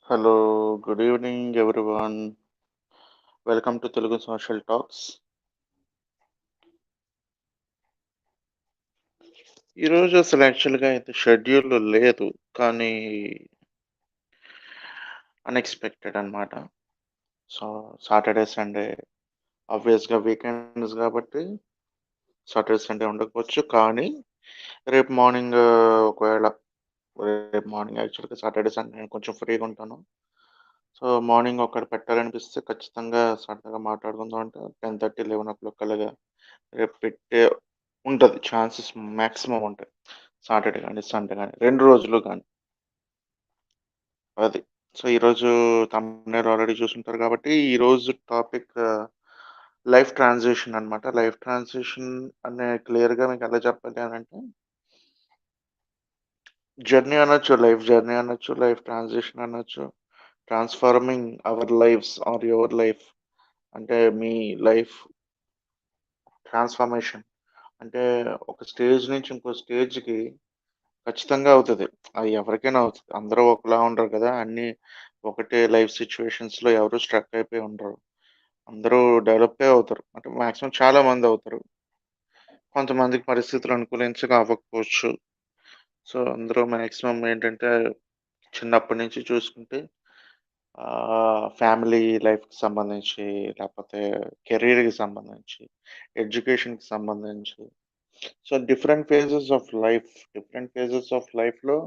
Hello, good evening everyone. Welcome to Telugu social talks. ఈరోజు అసలు యాక్చువల్గా అయితే షెడ్యూల్ లేదు, కానీ అన్ఎక్స్పెక్టెడ్ అన్నమాట. సో సాటర్డే సండే ఆబ్వియస్గా వీకెండ్స్ కాబట్టి సాటర్డే సండే ఉండకపోవచ్చు, కానీ రేపు మార్నింగ్ ఒకవేళ రేపు మార్నింగ్ యాక్చువల్గా సాటర్డే సండే నేను కొంచెం ఫ్రీగా ఉంటాను. సో మార్నింగ్ ఒకటి పెట్టాలనిపిస్తే ఖచ్చితంగా సరదాగా మాట్లాడుకుందాం అంటే 10:30, 11 కల్లా రేపు పెట్టే ఉంటది. ఛాన్సెస్ మాక్సిమం ఉంటాయి. సాటర్‌డే గాని, సండే గాని 2 రోజులు గాని. అది. సో, ఈరోజు థంబ్‌నెయిల్ ఆల్రెడీ చూసుంటారు కాబట్టి, ఈరోజు టాపిక్ లైఫ్ ట్రాన్సిషన్ అన్నమాట. లైఫ్ ట్రాన్సిషన్ అనే క్లియర్‌గా మీకు ఎలా చెప్పాలి అనంటే, జర్నీ అనొచ్చు, లైఫ్ జర్నీ అనొచ్చు, లైఫ్ ట్రాన్సిషన్ అనొచ్చు. Transforming our lives or your life అంటే మీ లైఫ్ ట్రాన్స్‌ఫర్మేషన్. అంటే ఒక స్టేజ్ నుంచి ఇంకో స్టేజ్‌కి ఖచ్చితంగా అవుతది. అది ఎవరికైనా అవుతది. అందరూ ఒకలా ఉండరు కదా! అన్నీ ఒకటే లైఫ్ సిట్యుయేషన్స్‌లో ఎవరు స్ట్రక్ అయిపోయి ఉండరు. అందరూ డెవలపే అవుతారు. అంటే మాక్సిమం చాలా మంది అవుతారు. కొంతమందికి పరిస్థితులు అనుకూలించక అవ్వకపోవచ్చు. సో, అందరూ మాక్సిమం ఏంటంటే చిన్నప్పటి నుంచి చూసుకుంటే ఫ్యామిలీ లైఫ్‌కి సంబంధించి, లేకపోతే కెరీర్‌కి సంబంధించి, ఎడ్యుకేషన్‌కి సంబంధించి సో, డిఫరెంట్ ఫేజెస్ ఆఫ్ లైఫ్‌లో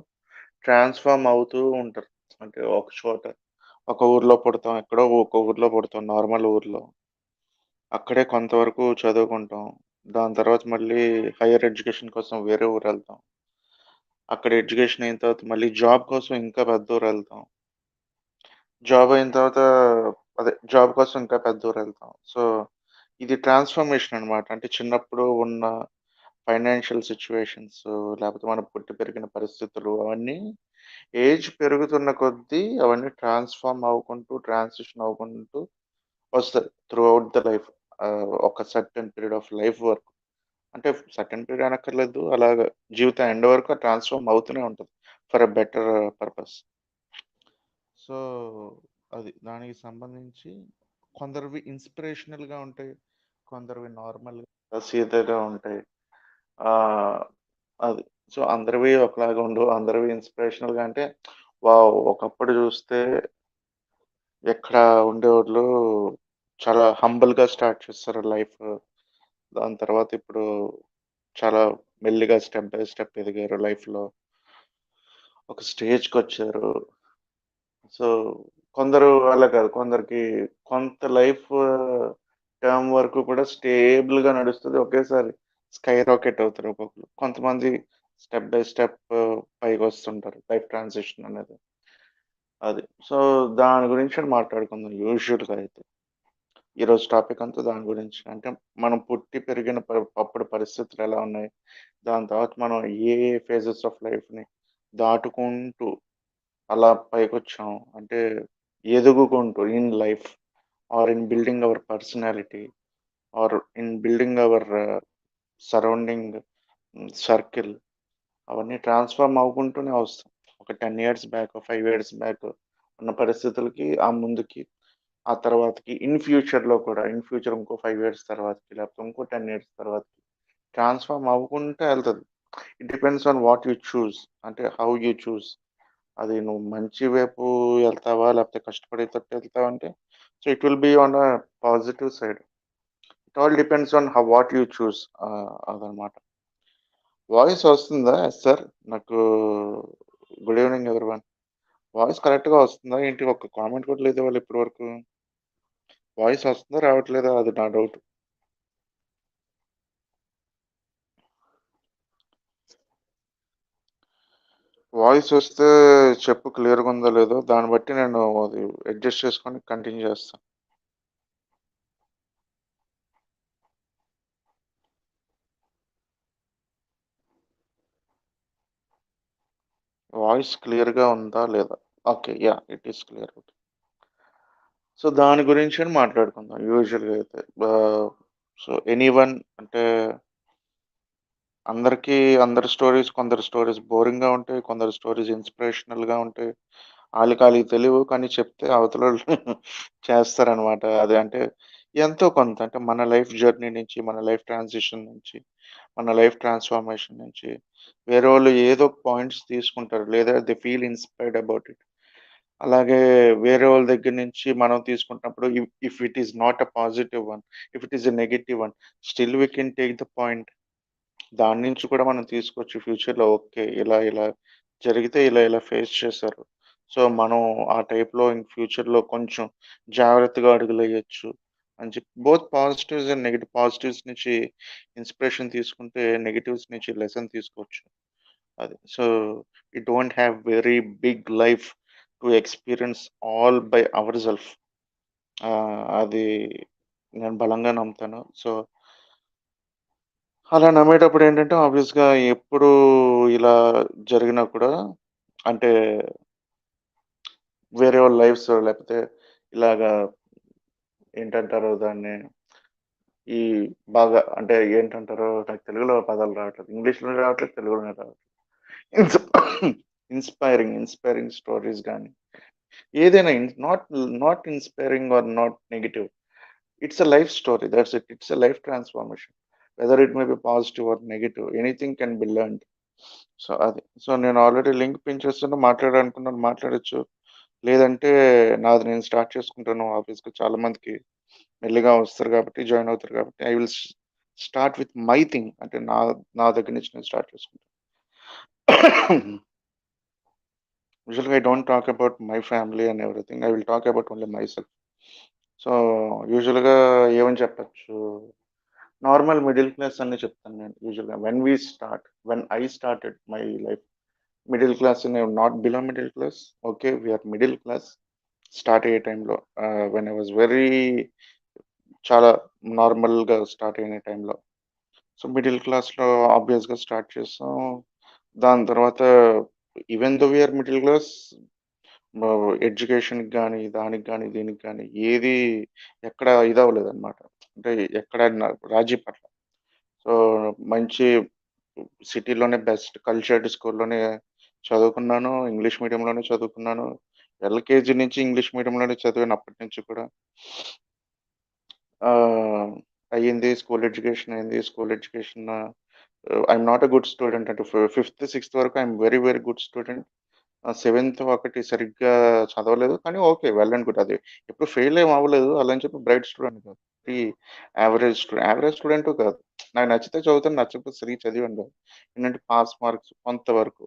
ట్రాన్స్‌ఫార్మ్ అవుతూ ఉంటారు. అంటే ఒక చోట ఒక ఊర్లో పుడతాం. ఎక్కడో ఒక ఊర్లో పుడతాం. నార్మల్ ఊర్లో. అక్కడే కొంతవరకు చదువుకుంటాం. దాని తర్వాత మళ్ళీ హైయర్ ఎడ్యుకేషన్ కోసం వేరే ఊరెళ్తాం. అక్కడ ఎడ్యుకేషన్ అయిన తర్వాత మళ్ళీ జాబ్ కోసం ఇంకా పెద్ద ఊరెళ్తాం. జాబ్ అయిన తర్వాత జాబ్ కోసం ఇంకా పెద్ద ఊరెళ్తాం. సో, ఇది ట్రాన్స్‌ఫర్మేషన్ అన్నమాట. అంటే చిన్నప్పుడు ఉన్న ఫైనాన్షియల్ సిట్యుయేషన్స్ లేకపోతే మనం పుట్టి పెరిగిన పరిస్థితులు అవన్నీ ఏజ్ పెరుగుతున్న కొద్దీ అవన్నీ ట్రాన్స్‌ఫార్మ్ అవ్వుకుంటూ, ట్రాన్సిషన్ అవ్వుకుంటూ వస్తాయి. Throughout the life. ఒక సర్టెన్ పీరియడ్ ఆఫ్ లైఫ్ వరకు. అంటే సర్టెన్ పీరియడ్ అనక్కర్లేదు. అలాగా జీవితం ఎండ్ వరకు ట్రాన్స్‌ఫార్మ్ అవుతూనే ఉంటది. For a better purpose. So, అది. దానికి సంబంధించి కొందరివి ఇన్‌స్పిరేషనల్‌గా ఉంటాయి. కొందరివి నార్మల్‌గా సీదాగా ఉంటాయి. ఆహ్, అది. సో, అందరివి ఒకలాగా ఉండవు. అందరివి ఇన్‌స్పిరేషనల్‌గా అంటే వావ్! ఒకప్పుడు చూస్తే ఎక్కడ ఉండేవాళ్ళు చాలా హంబుల్‌గా స్టార్ట్ చేస్తారు లైఫ్. దాని తర్వాత ఇప్పుడు చాలా మెల్లిగా స్టెప్ బై స్టెప్ ఎదిగారు లైఫ్‌లో. ఒక స్టేజ్‌కొచ్చారు. సో, కొందరు అలా కాదు. కొందరికి కొంత లైఫ్ టర్మ్ వరకు కూడా స్టేబుల్‌గా నడుస్తది. ఒకేసారి స్కై రాకెట్ అవుతారు ఒక్కొక్కళ్ళు. కొంతమంది స్టెప్ బై స్టెప్ పైకొస్తుంటారు. లైఫ్ ట్రాన్సిషన్ అనేది. అది. సో, దాని గురించి మాట్లాడుకుందాం యూజువల్‌గా అయితే. ఈరోజు టాపిక్ అంతా దాని గురించి. అంటే మనం పుట్టి పెరిగిన అప్పుడు పరిస్థితులు ఎలా ఉన్నాయి? దాని తర్వాత మనం ఏ ఏ ఫేజెస్ ఆఫ్ లైఫ్‌ని దాటుకుంటూ అలా పైకొచ్చాం. అంటే ఎదుగుకుంటూ in life or in building our personality or in building our surrounding circle అవన్నీ ట్రాన్స్‌ఫార్మ్ అవ్వుకుంటూనే వస్తాం. ఒక 10 ఇయర్స్ బ్యాక్, 5 ఇయర్స్ బ్యాక్ ఉన్న పరిస్థితులకి, ఆ ముందుకి, ఆ తర్వాతకి ఇన్ ఫ్యూచర్ ఇంకో 5 ఇయర్స్ తర్వాతకి, లేకపోతే ఇంకో 10 ఇయర్స్ తర్వాతకి ట్రాన్స్‌ఫార్మ్ అవ్వుకుంటా ఎళ్తది. It depends on what you choose. అంటే హౌ యూ చూస్. అది నువ్వు మంచి వైపు ఎళ్తావా? లేకపోతే కష్టపడేటట్టు ఎళ్తావా అంటే, so, it will be on a positive side. It all depends on what you చూస్. అదనమాట. వాయిస్ వస్తుందా సార్? నాకు గుడ్ ఈవెనింగ్ ఎవ్రీవన్. వాయిస్ కరెక్ట్‌గా వస్తుందా ఏంటి? ఒక్క కామెంట్ కూడా లేదా వాళ్ళు ఇప్పటి వరకు? వాయిస్ వస్తుందా? రావట్లేదా? అది నా డౌట్. వాయిస్ వస్తే చెప్పు క్లియర్‌గా ఉందో లేదో. దాన్ని బట్టి నేను అది అడ్జస్ట్ చేసుకొని కంటిన్యూ చేస్తా. వాయిస్ క్లియర్‌గా ఉందా లేదా? Okay. Yeah! It is clear. So, దాని గురించని మాట్లాడుకుందాం యూజువల్‌గా అయితే. సో, ఎనీవన్ అంటే అందరికీ అందరి స్టోరీస్ కొందరి స్టోరీస్ బోరింగ్‌గా ఉంటాయి. కొందరి స్టోరీస్ ఇన్‌స్పిరేషనల్‌గా ఉంటాయి. ఆళ్ళకి తెలివు. కానీ చెప్తే అవతలోళ్ళు చేస్తారనమాట. అది అంటే ఎంతో కొంత అంటే మన లైఫ్ జర్నీ నుంచి, మన లైఫ్ ట్రాన్సిషన్ నుంచి, మన లైఫ్ ట్రాన్స్‌ఫర్మేషన్ నుంచి వేరేవాళ్ళు ఏదో పాయింట్స్ తీసుకుంటారు. లేదా they feel inspired about it. అలాగే వేరే వాళ్ళ దగ్గర నుంచి మనం తీసుకుంటున్నప్పుడు if it is not a positive one, if it is a negative one, still we can take the point. దాని నుంచి కూడా మనం తీసుకోవచ్చు ఫ్యూచర్‌లో. ఓకే. ఇలా జరిగితే ఇలా ఫేస్ చేశారు. సో, మనం ఆ టైప్‌లో ఇన్ ఫ్యూచర్‌లో కొంచెం జాగ్రత్తగా అడుగులెయ్యొచ్చు అని చెప్పి both positives and negative. Positives నుంచి ఇన్‌స్పిరేషన్ తీసుకుంటే, నెగెటివ్స్ నుంచి లెసన్ తీసుకోవచ్చు. అది. So, we don't have very big life to experience all by our self. అది నేను బలంగా నమ్ముతాను. సో అలా నమ్మేటప్పుడేంటంటే, ఆబ్వియస్‌గా ఎప్పుడు ఇలా జరిగినా కూడా అంటే, వేరే వాళ్ళ లైఫ్స్ లేకపోతే ఇలాగా ఏంటంటారు దాన్ని, ఈ బాగా అంటే ఏంటంటారో నాకు తెలుగులో పదాలు రావట్లేదు. ఇంగ్లీష్‌లోనే రావట్లేదు, తెలుగులోనే రావట్లేదు. ఇన్స్ ఇన్‌స్పైరింగ్ స్టోరీస్ గాని, ఏదైనా not not inspiring or not negative. It's a life story. That's it. It's a life transformation. Whether it may be positive or negative. Anything can be learned. So, అది. సో, నేను already link pin చేస్తున్నా. మాట్లాడాలనుకున్నాను మాట్లాడొచ్చు. లేదంటే నాది నేను start చేసుకుంటాను ఆఫీస్‌కి. చాలా మందికి మెల్లిగా వస్తారు కాబట్టి, జాయిన్ అవుతారు కాబట్టి I will start with my thing. అంటే నా దగ్గర నుంచి నేను స్టార్ట్ చేసుకుంటాను. యూజువల్‌గా I don't talk about my family and everything. I will talk about only myself. So, యూజువల్‌గా ఏమని చెప్పొచ్చు, నార్మల్ మిడిల్ క్లాస్ అనే చెప్తాను నేను యూజువల్‌గా. When I started my life middle class, not below middle class. Okay. We are middle class. Start అయ్యే టైంలో when I was very చాలా నార్మల్‌గా స్టార్ట్ అయిన టైంలో. సో, మిడిల్ క్లాస్‌లో ఆబ్వియస్‌గా స్టార్ట్ చేసాం. దాని తర్వాత even though we are middle class, ఎడ్యుకేషన్‌కి గాని, దానికి గాని, దీనికి గాని ఏది ఎక్కడ ఇదవ్వలేదనమాట. అంటే ఎక్కడ రాజీ పడల. సో, మంచి సిటీలోనే బెస్ట్ కల్చర్డ్ స్కూల్‌లోనే చదువుకున్నాను. ఇంగ్లీష్ మీడియంలోనే చదువుకున్నాను. ఎల్‌కేజీ నుంచి ఇంగ్లీష్ మీడియంలోనే చదివాను అప్పటి నుంచి కూడా. ఆహ్, అయ్యింది. స్కూల్ ఎడ్యుకేషన్ అయింది. School education I'm not a good student. అంటే ఫిఫ్త్, సిక్స్త్ వరకు I'm very, very good student. Seventh ఒకటి సరిగ్గా చదవలేదు. కానీ ఓకే. Well and good. అది ఎప్పుడు ఫెయిల్ ఏమి అవ్వలేదు. అలా అని చెప్పి బ్రైట్ స్టూడెంట్ కాదు. ఈ యావరేజ్ స్టూడెంటు కాదు. నాకు నచ్చితే చదువుతాను. నచ్చకపోతే సరిగ్గా చదివాను కాదు. ఏంటంటే పాస్ మార్క్స్ కొంతవరకు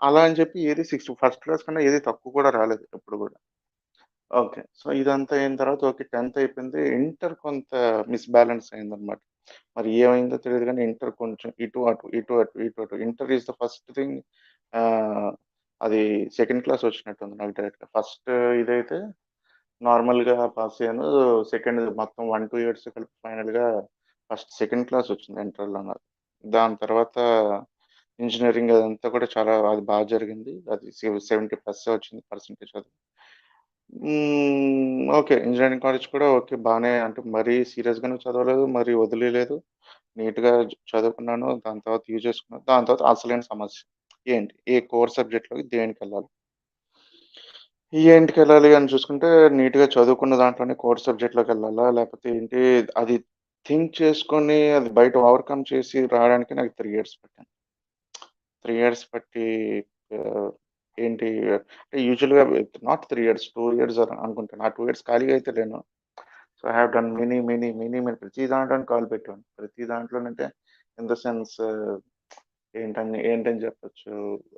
అలా అని చెప్పి ఏది ఫస్ట్ క్లాస్ కన్నా ఏది తక్కువ కూడా రాలేదు ఎప్పుడు కూడా. ఓకే. సో, ఇదంతా అయిన తర్వాత ఓకే. 10థ్ అయిపోయింది. ఇంటర్ కొంత మిస్‌బాలన్స్ అయిందనమాట. మరి ఏమైందో తెలీదు గానీ ఇంటర్ కొంచెం ఇటు అటు, ఇటు అటు, ఇటు అటు. Inter is the first thing. ఆహ్, అది సెకండ్ క్లాస్ వచ్చినట్టుంది నాకు డైరెక్ట్‌గా. ఫస్ట్ ఇదైతే నార్మల్‌గా పాస్ అయ్యాను. సెకండ్ మొత్తం 1, 2 ఇయర్స్ కలిపి ఫైనల్‌గా సెకండ్ క్లాస్ వచ్చింది ఇంటర్‌లో నాకు. దాని తర్వాత ఇంజినీరింగ్ అదంతా కూడా చాలా అది జరిగింది. అది 70 ప్లస్సే వచ్చింది పర్సెంటేజ్ అది. ఓకే. ఇంజినీరింగ్ కాలేజ్ కూడా ఓకే. బానే అంటే మరీ సీరియస్‌గాను చదవలేదు. మరీ వదిలేయలేదు. నీట్‌గా చదువుకున్నాను. దాని తర్వాత యూజ్ చేసుకున్నాను. దాని తర్వాత అసలైన సమస్య. ఏ కోర్ సబ్జెక్ట్‌లోకి దేనికెళ్ళాలి? ఏంటికెళ్ళాలి అని చూసుకుంటే నీట్‌గా చదువుకున్న దాంట్లోనే కోర్ సబ్జెక్ట్‌లోకెళ్ళాలా? లేకపోతే ఏంటి అది థింక్ చేసుకొని అది బయట ఓవర్‌కమ్ చేసి రావడానికి నాకు 3 ఇయర్స్ పట్టింది. 3 ఇయర్స్ పట్టి ఆహ్, ఏంటి అంటే యూజువల్‌గా నాట్ 3 ఇయర్స్, 2 ఇయర్స్ అనుకుంటాను. ఆ 2 ఇయర్స్ ఖాళీగా అయితే లేను. So, I have done many ప్రతి దాంట్లోని కాలు పెట్టాను. ప్రతి దాంట్లోనంటే ఇన్ ద సెన్స్ ఏంటని చెప్పొచ్చు.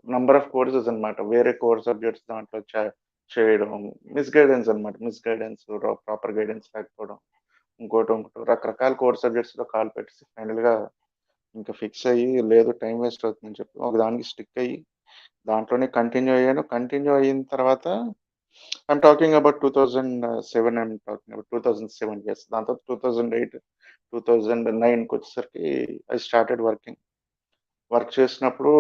నంబర్ ఆఫ్ కోర్సెస్ అన్నమాట. వేరే కోర్ సబ్జెక్ట్స్ దాంట్లో చేయడం. మిస్‌గైడెన్స్, ప్రాపర్ గైడెన్స్ లేకపోవడం. ఇంకోటో రకరకాల కోర్ సబ్జెక్ట్స్‌లో కాలు పెట్టేసి ఫైనల్‌గా ఇంక ఫిక్స్ అయ్యి లేదు టైమ్ వేస్ట్ అవుతుందని చెప్పి ఒకదానికి స్టిక్ అయ్యి దాంట్లోనే కంటిన్యూ అయ్యాను. కంటిన్యూ అయిన తర్వాత ఐయామ్ టాకింగ్ అబౌట్ 2007 2007 యెస్. దాని తర్వాత 2008, 2009కొచ్చేసరికి ఐ స్టార్టెడ్ వర్కింగ్. వర్క్ చేసినప్పుడు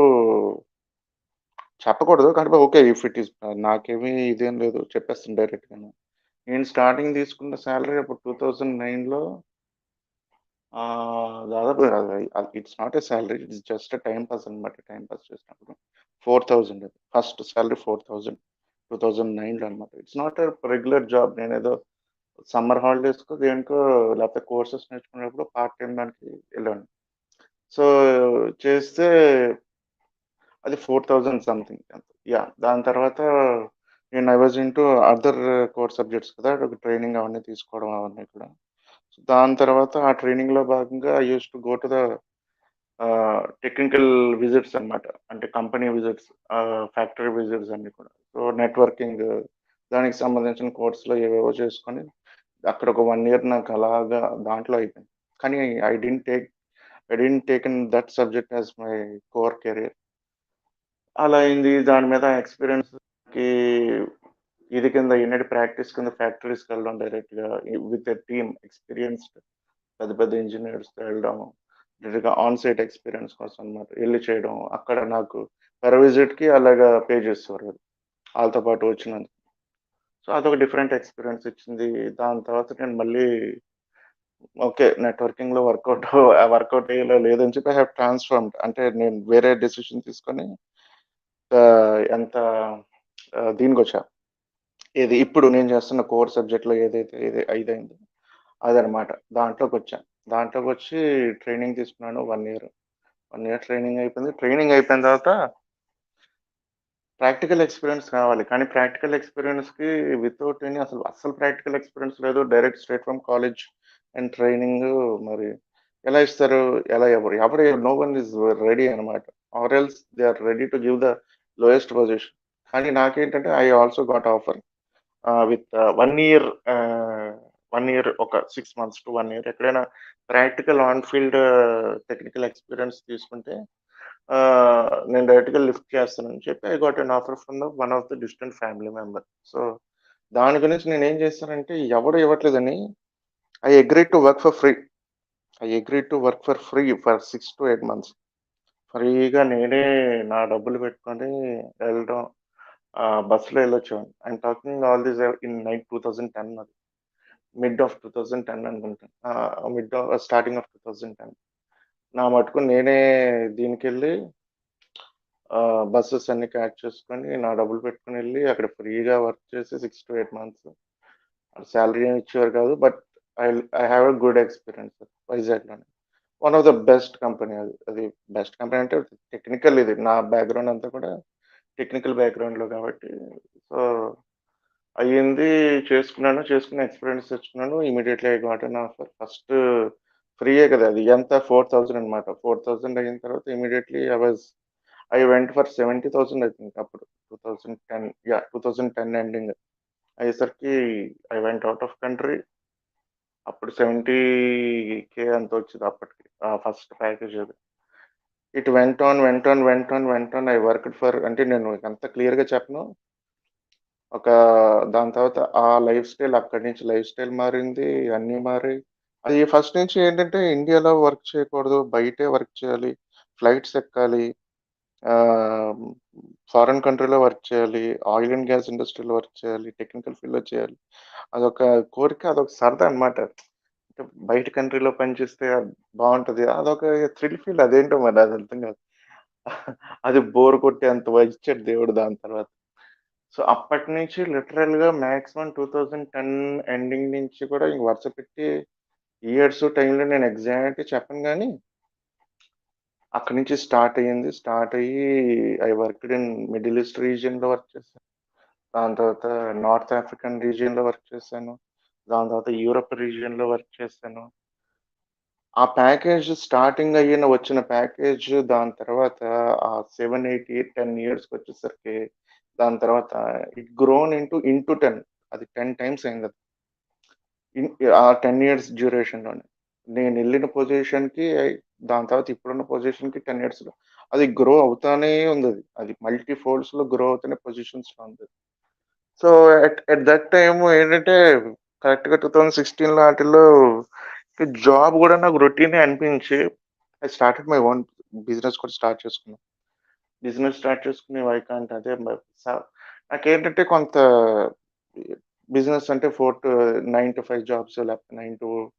చెప్పకూడదు. కానీ ఓకే. ఇఫ్ ఇట్ ఈస్ నాకేమి ఇదేం లేదు. చెప్పేస్తాను డైరెక్ట్‌గానే. నేను స్టార్టింగ్ తీసుకున్న సాలరీ అప్పుడు 2009లో దాదాపు it's not a salary. It's just a time pass అన్నమాట. టైమ్ పాస్ చేసినప్పుడు 4,000 అది. First salary 4,000. 2009లో అనమాట. It's not a regular job. నేనేదో సమ్మర్ హాలిడేస్‌కో దేనికో లేకపోతే కోర్సెస్ నేర్చుకునేటప్పుడు పార్ట్ టైమ్ దానికి వెళ్ళాను. సో, చేస్తే అది 4000 సంథింగ్. యాహ్! దాని తర్వాత నేను I was into other core subjects కదా! ట్రైనింగ్ అవన్నీ తీసుకోవడం అవన్నీ కూడా. సో, దాని తర్వాత ఆ ట్రైనింగ్‌లో భాగంగా I used to go to the technical visits అన్నమాట. అంటే కంపెనీ విజిట్స్, ఫ్యాక్టరీ విజిట్స్ అన్నీ కూడా. సో, నెట్వర్కింగ్ దానికి సంబంధించిన కోర్సులు ఏవేవో చేసుకొని అక్కడ ఒక 1 ఇయర్ నాకు అలాగా దాంట్లో అయిపోయింది. కానీ I didn't taken that subject as my core career. అలా అయింది. దాని మీద ఎక్స్‌పీరియన్స్‌కి ఇది కింద యూనిట్ ప్రాక్టీస్ కింద ఫ్యాక్టరీస్‌కెళ్ళడం డైరెక్ట్‌గా విత్ ఎ టీమ్ ఎక్స్‌పీరియన్స్‌డ్ పెద్ద పెద్ద ఇంజినీర్స్‌తో వెళ్ళడం. డైరెక్ట్‌గా ఆన్ సైట్ ఎక్స్‌పీరియన్స్ కోసం అన్నమాట. ఎళ్లి చేయడం. అక్కడ నాకు పర్ విజిట్‌కి అలాగా పే చేసేవారు. ఆళ్ళతో పాటు వచ్చినందుకు. సో, అదొక డిఫరెంట్ ఎక్స్‌పీరియన్స్ ఇచ్చింది. దాని తర్వాత నేను మళ్ళీ ఓకే. నెట్వర్కింగ్‌లో వర్కౌట్ లేదని చెప్పి ఐ హావ్ ట్రాన్స్‌ఫార్మ్డ్. అంటే నేను వేరే డెసిషన్ తీసుకొని ఎంత దీనికొచ్చా. ఏది ఇప్పుడు నేను చేస్తున్న కోర్ సబ్జెక్ట్‌లో ఏదైతే ఇదయిందో అదనమాట. దాంట్లోకొచ్చా. దాంట్లోకొచ్చి ట్రైనింగ్ తీసుకున్నాను 1 ఇయర్. 1 ఇయర్ ట్రైనింగ్ అయిపోయింది. ట్రైనింగ్ అయిపోయిన తర్వాత ప్రాక్టికల్ ఎక్స్‌పీరియన్స్ కావాలి. కానీ ప్రాక్టికల్ ఎక్స్‌పీరియన్స్‌కి వితౌట్ ఎనీ అస్సలు ప్రాక్టికల్ ఎక్స్‌పీరియన్స్ లేదు. Direct straight from college and training మరి ఎలా ఇస్తారు? ఎవరు నో వన్ ఈస్ రెడీ అనమాట. Or else they are ready to give the lowest position. కానీ నాకేంటంటే I also got offer. With 1 year 1 year ఒక 6 మంత్స్ టు 1 ఇయర్ ఎక్కడైనా practical on field technical experience తీసుకుంటే నేను డైరెక్ట్‌గా లిఫ్ట్ చేస్తానని చెప్పి I got an offer from one of the distant family member. So, దాని గురించి నేనేం చేశానంటే ఎవడు ఇవ్వట్లేదని I agreed to work for free. For 6-8 months. ఫ్రీగా నేనే నా డబ్బులు పెట్టుకొని వెళ్ళడం. బస్సులో ఎళ్ళొచ్చేవాడిని. I'm talking all this in night 2010 అది. మిడ్ ఆఫ్ 2010 అనుకుంటా. Starting of 2010. నా మటుకు నేనే దీనికెళ్ళి బసెస్ అన్నీ క్యాచ్ చేసుకొని, నా డబ్బులు పెట్టుకొనెళ్ళి అక్కడ ఫ్రీగా వర్క్ చేసి 6-8 మంత్స్. సాలరీ ఏమి ఇచ్చేవారు కాదు. But I have a good experience వైజాగ్‌లోనే. One of the best company అది. అది బెస్ట్ కంపెనీ అంటే టెక్నికల్ ఇది. నా బ్యాక్‌గ్రౌండ్ అంతా కూడా టెక్నికల్ బ్యాక్‌గ్రౌండ్‌లో కాబట్టి సో, అయ్యింది. చేసుకున్న ఎక్స్‌పీరియన్స్ తెచ్చుకున్నాను. Immediately I got an offer. First ఫ్రీయే కదా! అది ఎంత 4000 అనమాట. 4000 అయిన తర్వాత immediately I went for 70,000 I think అప్పుడు. 2010 2010 ఎండింగ్ అయ్యేసరికి I went out of country. అప్పుడు 70,000 ఎంతో వచ్చేది అప్పటికి. ఫస్ట్ ప్యాకేజ్ అది. It went on. I worked for అంటే నేను ఎంత క్లియర్‌గా చెప్పను. ఒక దాని తర్వాత ఆ లైఫ్ స్టైల్ అక్కడి నుంచి లైఫ్ స్టైల్ మారింది. అన్నీ మారాయి. అది ఫస్ట్ నుంచి ఏంటంటే ఇండియాలో వర్క్ చేయకూడదు. బయటే వర్క్ చేయాలి. ఫ్లైట్స్ ఎక్కాలి. ఆహ్, ఫారెన్ కంట్రీలో వర్క్ చేయాలి. ఆయిల్ అండ్ గ్యాస్ ఇండస్ట్రీలో వర్క్ చేయాలి. టెక్నికల్ ఫీల్డ్‌లో చేయాలి. అదొక కోరిక. అదొక సరదా అన్నమాట. అంటే బయట కంట్రీలో పనిచేస్తే బావుంటది. అదొక థ్రిల్ ఫీల్ అదేంటో మరి అది అర్థం కాదు. అది బోర్ కొట్టేంత ఇచ్చాడు దేవుడు దాని తర్వాత. సో, అప్పటినుంచి లిటరల్‌గా మాక్సిమం 2010 ఎండింగ్ నుంచి కూడా ఇంక వరుస పెట్టి ఇయర్స్, టైమ్‌లు నేను ఎగ్జాక్ట్‌గా చెప్పను గానీ, అక్కడి నుంచి స్టార్ట్ అయ్యింది. స్టార్ట్ అయ్యి I worked in middle east రీజియన్‌లో వర్క్ చేశాను. దాని తర్వాత నార్త్ ఆఫ్రికన్ రీజియన్‌లో వర్క్ చేశాను. దాని తర్వాత యూరప్ రీజియన్‌లో వర్క్ చేశాను. ఆ ప్యాకేజ్ స్టార్టింగ్ వచ్చిన ప్యాకేజ్ దాని తర్వాత ఆ 7, 8, 10 ఇయర్స్‌కొచ్చేసరికి దాని తర్వాత ఇట్ గ్రోన్ ఇంటూ 10 అది 10 టైమ్స్ అయిందది. ఇన్ ఆ 10 ఇయర్స్ డ్యూరేషన్‌లోనే. నేనెళ్ళిన పొజిషన్‌కి దాని తర్వాత ఇప్పుడున్న పొజిషన్‌కి 10 ఇయర్స్‌లో అది గ్రో అవుతానే ఉందది. అది మల్టీ ఫోల్డ్స్‌లో గ్రో అవుతూనే పొజిషన్స్‌లో ఉంది. సో, ఎట్ దట్ టైమ్ ఏంటంటే కరెక్ట్‌గా 2016 ఆటిల్లో జాబ్ గూడా నాకు రొటీనే అనిపించి I started my own business కూడా స్టార్ట్ చేసుకున్నా. బిజినెస్ స్టార్ట్ చేసుకుని వై కాంట్ అదే మ స నాకేంటంటే కొంత బిజినెస్ అంటే 9-5 జాబ్స్ లేకపోతే 9-3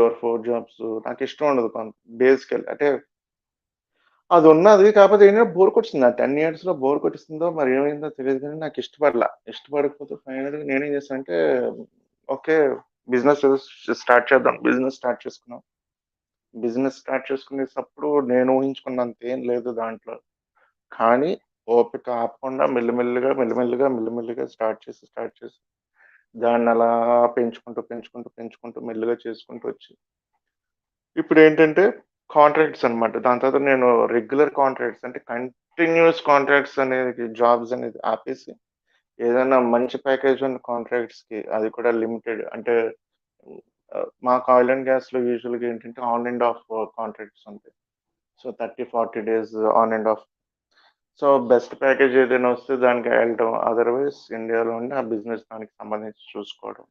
ఆర్ 4 జాబ్స్ నాకిష్టం ఉండదు. బేసికల్ అంటే అదున్నది. కాపోతే ఏంటంటే బోర్ కొట్టేసింది. ఆ 10 ఇయర్స్‌లో బోర్ కొట్టేసిందో మరి ఏమైందో తెలీదు గానీ నాకిష్టపడల. ఇష్టపడకపోతే ఫైనల్‌గా నేనేం చేశానంటే, ఓకే. బిజినెస్ ఏదో స్టార్ట్ చేద్దాం. బిజినెస్ స్టార్ట్ చేసుకున్నాం. బిజినెస్ స్టార్ట్ చేసుకునేటప్పుడు నేను ఊహించుకున్నంత ఏం లేదు దాంట్లో. కానీ ఓపిక ఆపకుండా మెల్లిమెల్లిగా స్టార్ట్ చేసి దాన్నలా పెంచుకుంటూ మెల్లిగా చేసుకుంటూ వచ్చి ఇప్పుడేంటంటే కాంట్రాక్ట్స్ అన్నమాట. దాని తర్వాత నేను రెగ్యులర్ కాంట్రాక్ట్స్ అంటే కంటిన్యూయస్ కాంట్రాక్ట్స్ అనేది జాబ్స్ అనేది ఆపేసి ఏదైనా మంచి ప్యాకేజ్ ఉన్న కాంట్రాక్ట్స్‌కి అది కూడా లిమిటెడ్ అంటే మాకు ఆయిల్ అండ్ గ్యాస్‌లో యూజువల్‌గా ఏంటంటే ఆన్ అండ్ ఆఫ్ కాంట్రాక్ట్స్ ఉంటాయి. So, 30, 40 days on and of. So, best package ఏదైనా వస్తే దానికి ఎళ్ళటం. అదర్‌వైస్ ఇండియాలో ఉండి ఆ బిజినెస్ దానికి సంబంధించి చూసుకోవడం.